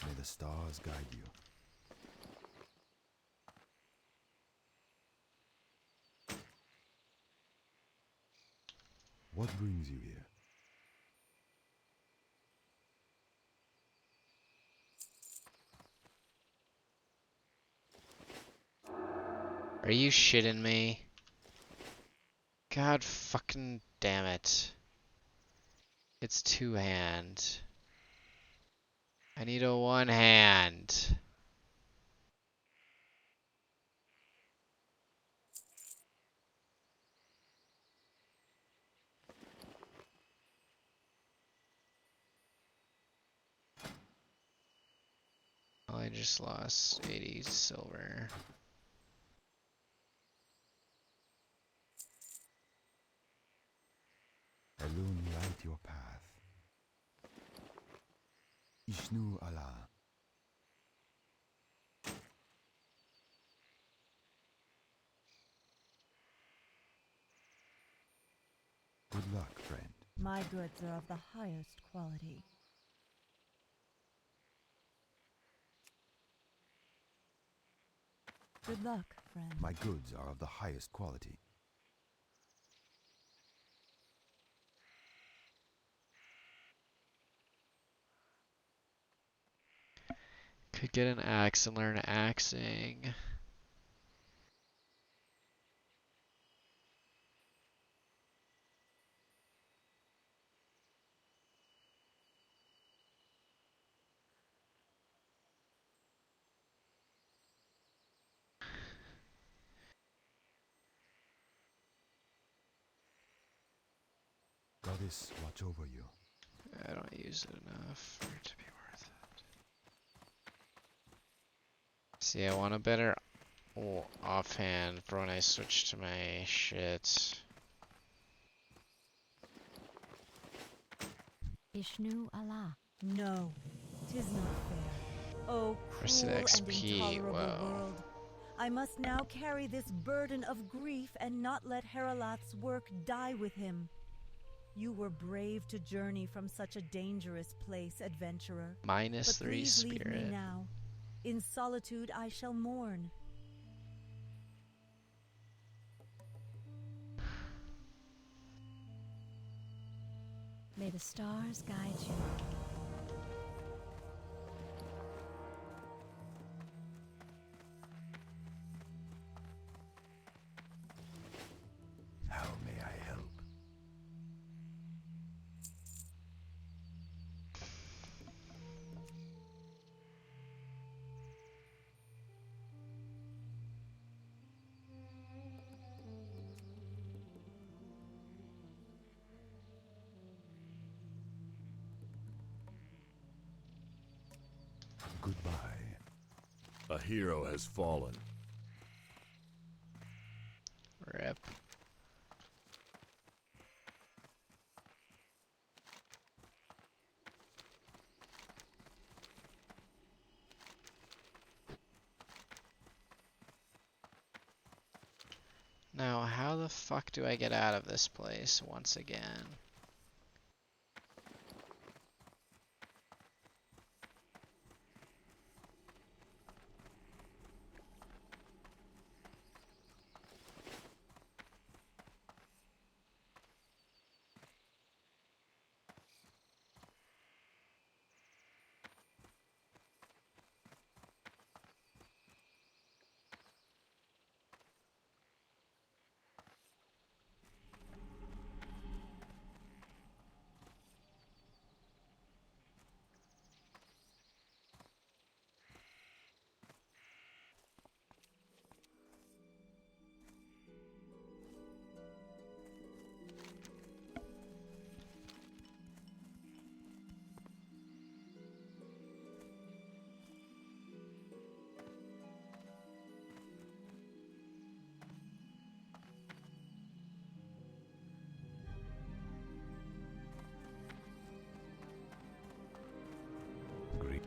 S16: May the stars guide you. What brings you here?
S1: Are you shitting me? God fucking damn it. It's two hand. I need a one hand. Well, I just lost 80 silver.
S16: The loon light your path. Ishnu Allah. Good luck, friend.
S15: My goods are of the highest quality. Good luck, friend.
S16: My goods are of the highest quality.
S1: Could get an axe and learn axing.
S16: goddess watch over you.
S1: I don't use it enough for it to be worth it. See, I want a better offhand for when I switch to my shit.
S4: Ishnu Allah.
S15: No, 'tis not fair. Oh,
S1: Where's the
S15: cruel and
S1: XP?
S15: intolerable
S1: Whoa.
S15: world. I must now carry this burden of grief and not let Heralath's work die with him. You were brave to journey from such a dangerous place, adventurer.
S1: Minus
S15: But
S1: 3
S15: please leave me
S1: spirit.
S15: now. In solitude I shall mourn.
S4: May the stars guide you.
S16: How may I help? Goodbye.
S2: A hero has fallen.
S1: Rip. Now, how the fuck do I get out of this place once again?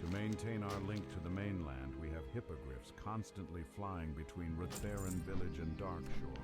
S2: To maintain our link to the mainland, we have hippogriffs constantly flying between Rutheran Village and Darkshore.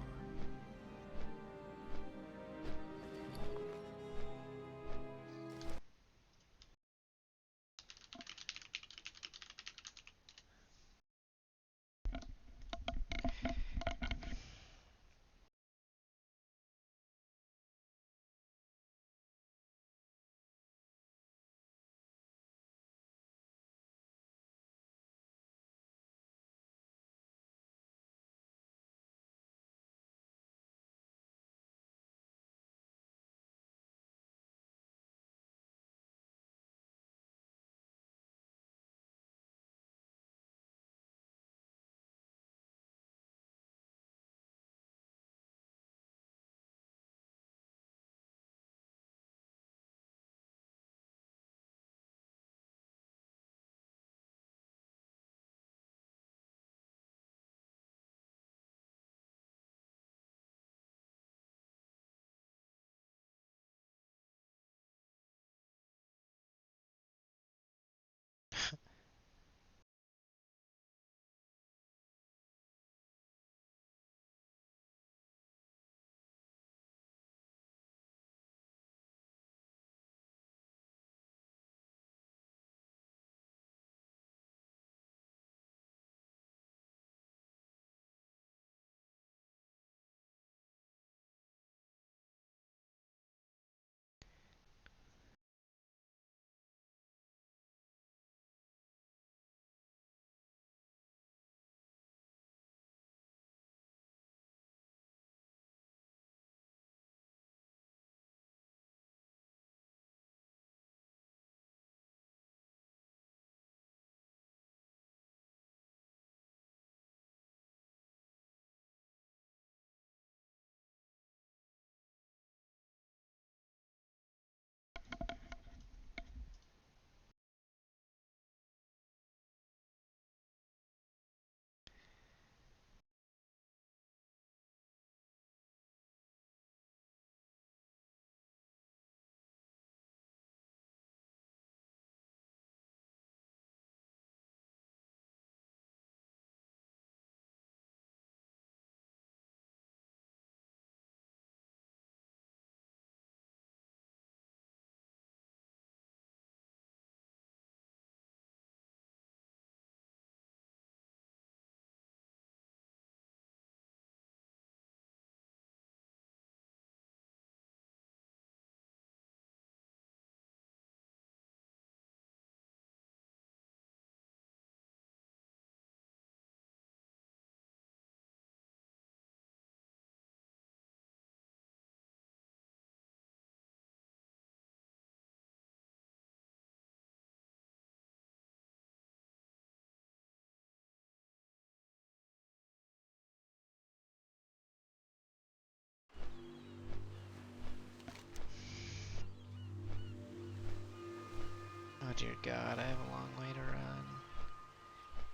S1: dear God, I have a long way to run.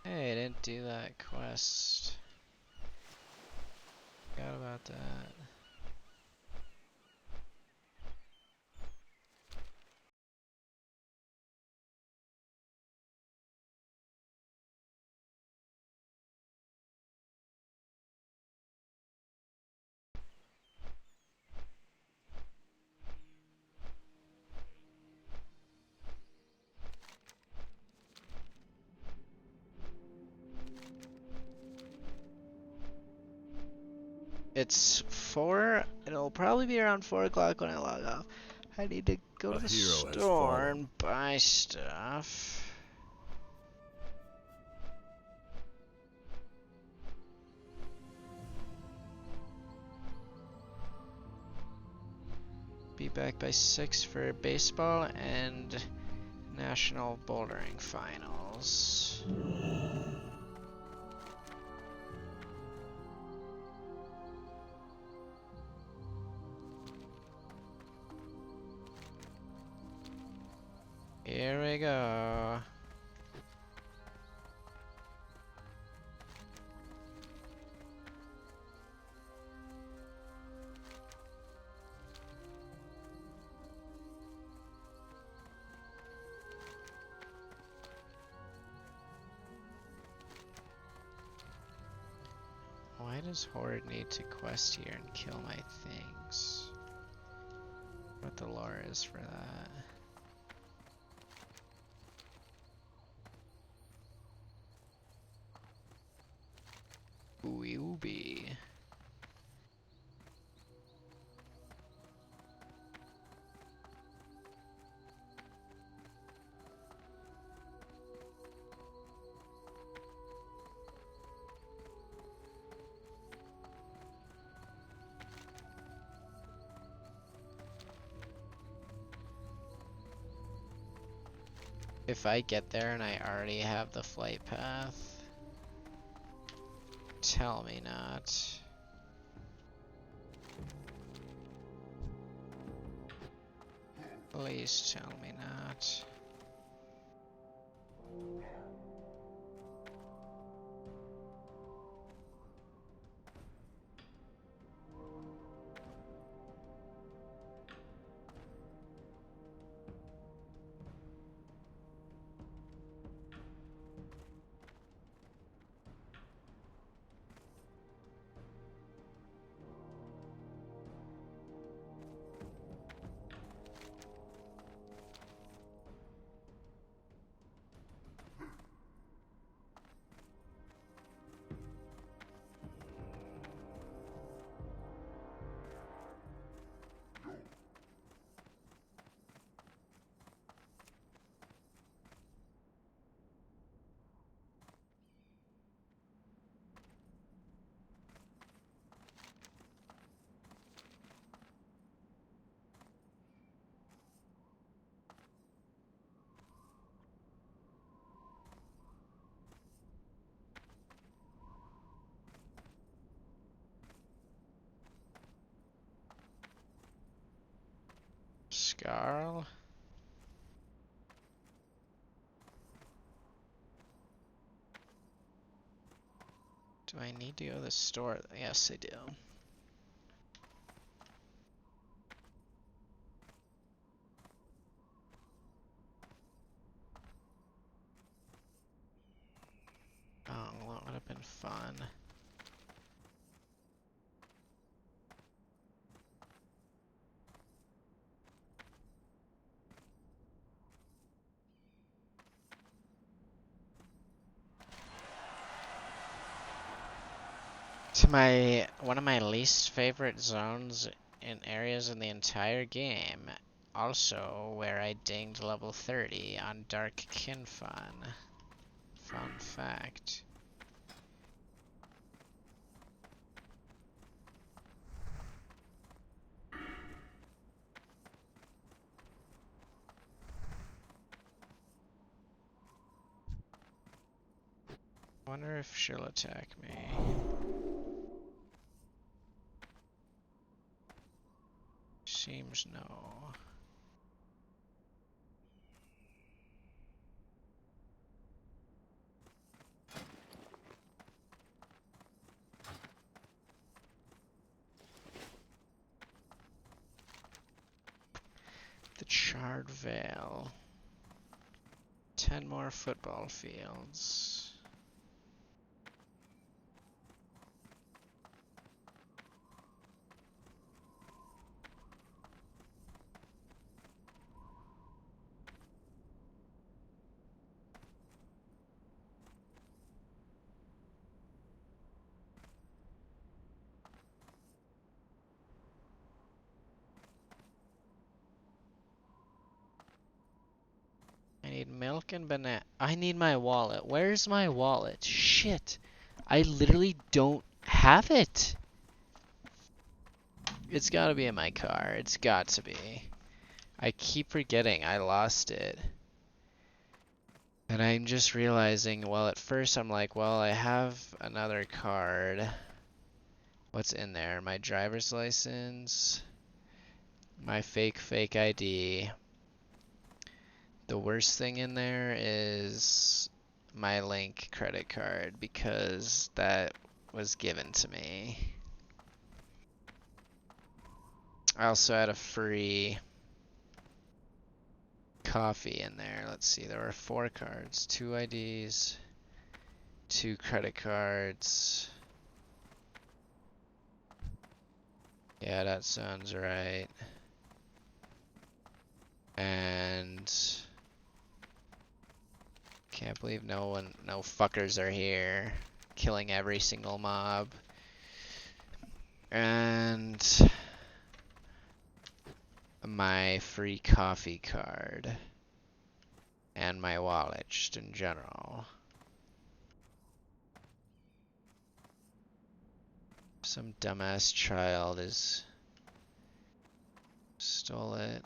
S1: Hey, I didn't do that quest. Forgot about that. It's 4. It'll probably be around 4 o'clock when I log off. I need to go to
S2: A
S1: the
S2: hero has
S1: store
S2: fallen.
S1: and buy stuff. Be back by 6 for baseball and national bouldering finals. Here we go. Why does Horde need to quest here and kill my things? What the lore is for that? Ooey ooby. If I get there and I already have the flight path, tell me not. Please tell me not. Scarl? Do I need to go to the store? Yes, I do. Oh, that would have been fun. To one of my least favorite zones in areas in the entire game. Also, where I dinged level 30 on Dark Kinfun. Fun fact. Wonder if she'll attack me. Seems no. The Charred Vale. 10 more football fields. I need milk and banana. I need my wallet. Where's my wallet? Shit. I literally don't have it. It's gotta be in my car. It's got to be. I keep forgetting I lost it. And I'm just realizing, well, at first I'm like, well, I have another card. What's in there? My driver's license. My fake ID. The worst thing in there is my Link credit card because that was given to me. I also had a free coffee in there. Let's see, there were 4 cards, 2 IDs, 2 credit cards. Yeah, that sounds right. And can't believe no fuckers are here, killing every single mob. And my free coffee card. And my wallet, just in general. Some dumbass child is stole it.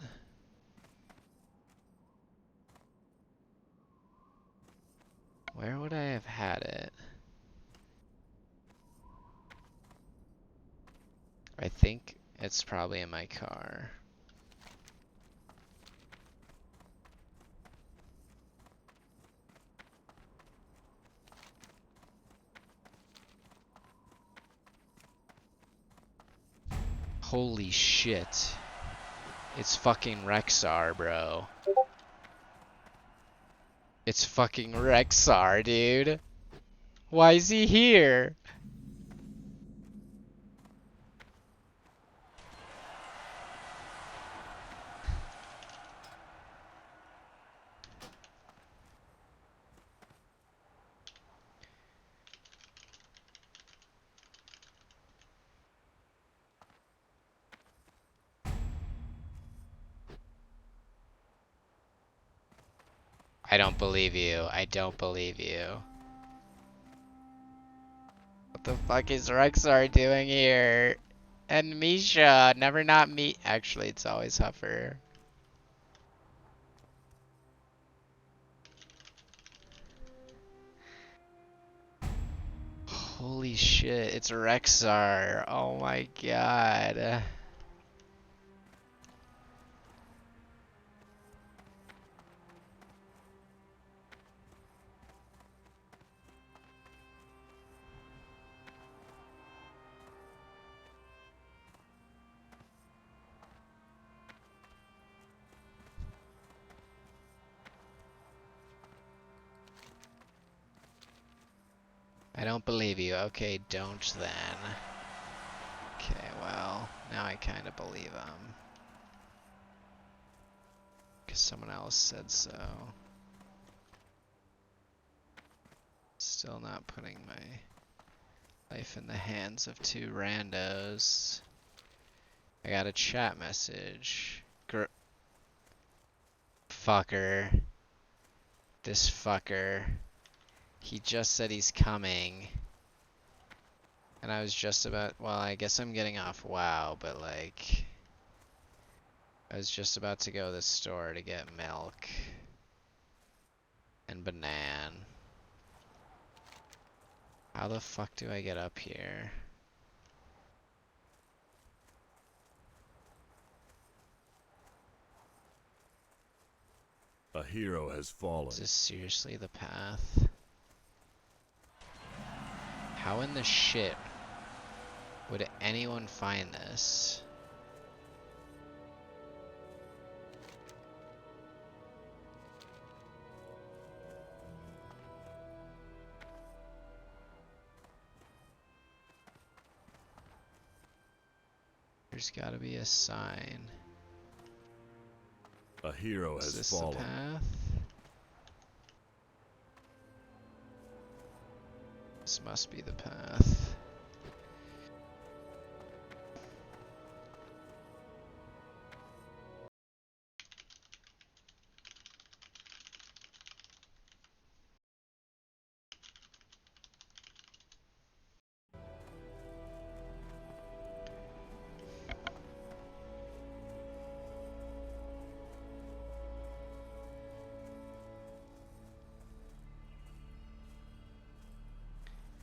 S1: Where would I have had it? I think it's probably in my car. Holy shit. It's fucking REXXAR, bro. It's fucking REXXAR, dude. Why is he here? I don't believe you. I don't believe you. What the fuck is REXXAR doing here? And Misha, never not me. Actually, it's always Huffer. Holy shit, it's REXXAR. Oh my god. I don't believe you. Okay, don't then. Okay, well, now I kind of believe him. Because someone else said so. Still not putting my life in the hands of 2 randos. I got a chat message. Fucker. This fucker. He just said he's coming. And I was just about, well, I guess I'm getting off WoW, but like, I was just about to go to the store to get milk and banana. How the fuck do I get up here?
S2: A hero has fallen.
S1: Is this seriously the path? How in the shit would anyone find this? There's gotta be a sign.
S2: A hero
S1: Is
S2: has
S1: this
S2: fallen.
S1: the path? This must be the path.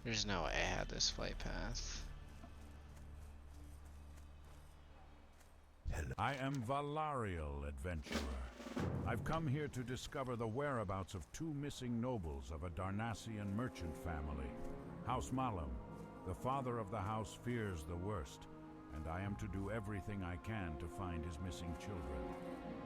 S1: There's no way I had this flight path.
S17: I am Valarial, adventurer. I've come here to discover the whereabouts of two missing nobles of a Darnassian merchant family. House Malum, the father of the house, fears the worst, and I am to do everything I can to find his missing children.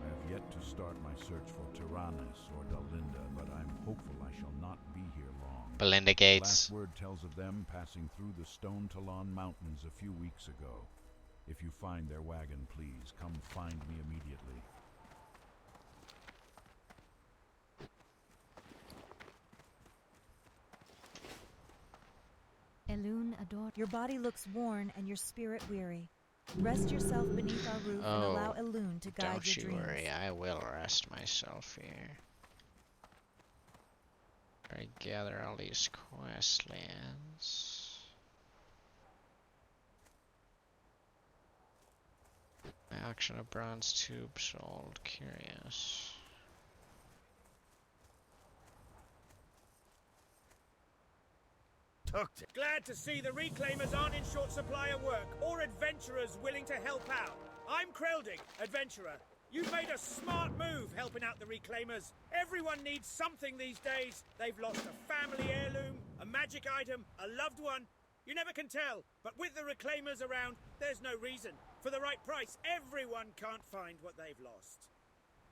S17: I have yet to start my search for Tyrannus or Dalinda, but I'm hopeful I shall not be here long.
S1: Belinda Gates.
S17: Last word tells of them passing through the Stone Talon Mountains a few weeks ago. If you find their wagon, please come find me immediately.
S15: Elune adore. Your body looks worn and your spirit weary. Rest yourself beneath our roof and allow Elune to guide
S1: Don't
S15: your
S1: you
S15: dreams.
S1: worry, I will rest myself here. I gather all these quest lands. Auction of bronze tube sold. Curious.
S3: Glad to see the reclaimers aren't in short supply of work, or adventurers willing to help out. I'm Kreldig, adventurer. You've made a smart move helping out the reclaimers. Everyone needs something these days. They've lost a family heirloom, a magic item, a loved one. You never can tell, but with the reclaimers around, there's no reason. For the right price, everyone can't find what they've lost.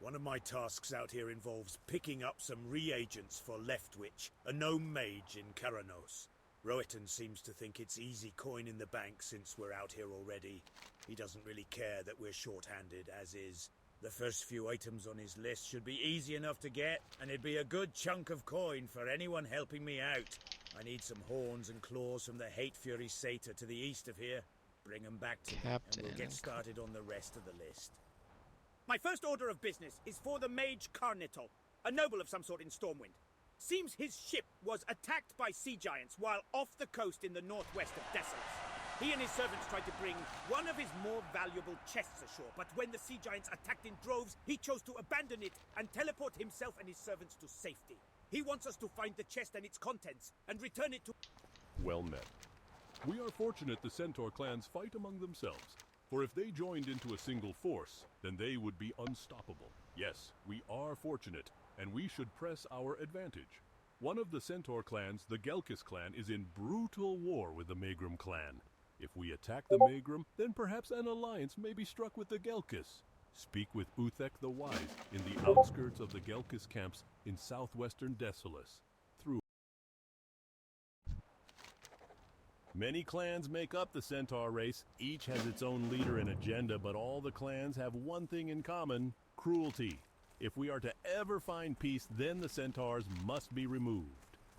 S3: One of my tasks out here involves picking up some reagents for Leftwich, a gnome mage in Karanos. Roeton seems to think it's easy coin in the bank since we're out here already. He doesn't really care that we're short-handed, as is. The first few items on his list should be easy enough to get, and it'd be a good chunk of coin for anyone helping me out. I need some horns and claws from the Hate Fury Satyr to the east of here. Bring them back to me, and we'll get started on the rest of the list. My first order of business is for the Mage Carnitol, a noble of some sort in Stormwind. Seems his ship was attacked by sea giants while off the coast in the northwest of Desolace. He and his servants tried to bring one of his more valuable chests ashore, but when the sea giants attacked in droves, he chose to abandon it and teleport himself and his servants to safety. He wants us to find the chest and its contents and return it to...
S2: Well met. We are fortunate the Centaur clans fight among themselves, for if they joined into a single force, then they would be unstoppable. Yes, we are fortunate, and we should press our advantage. One of the Centaur clans, the Gelkis clan, is in brutal war with the Megrim clan. If we attack the Megrim, then perhaps an alliance may be struck with the Gelkis. Speak with Uthek the Wise in the outskirts of the Gelkis camps in southwestern Desolace. Many clans make up the Centaur race. Each has its own leader and agenda, but all the clans have one thing in common: cruelty. If we are to ever find peace, then the Centaurs must be removed.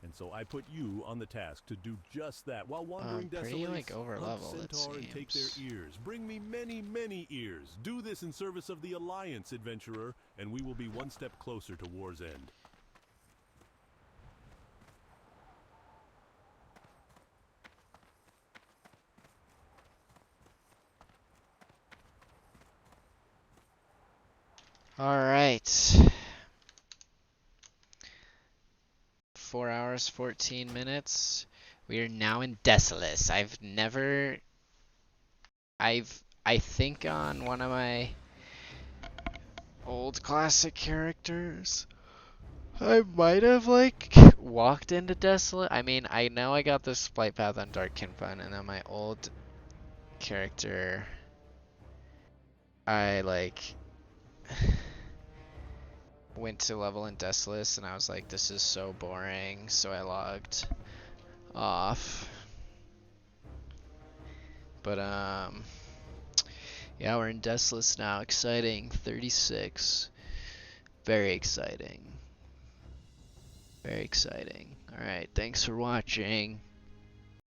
S2: And so I put you on the task to do just that while wandering
S1: pretty
S2: Desolace.
S1: over
S2: Hunt
S1: level, it
S2: Centaur and take their ears. Bring me many, many ears. Do this in service of the Alliance, adventurer, and we will be one step closer to war's end.
S1: Alright. 4 hours, 14 minutes. We are now in Desolace. I think on one of my old classic characters, I might have walked into Desolate. I mean, I know I got this flight path on Dark Kinfun, and on my old character, I went to level in Desolace, and I was like, this is so boring, so I logged off. But Yeah, we're in Deathless now. Exciting. 36. Very exciting. Very exciting. Alright, thanks for watching.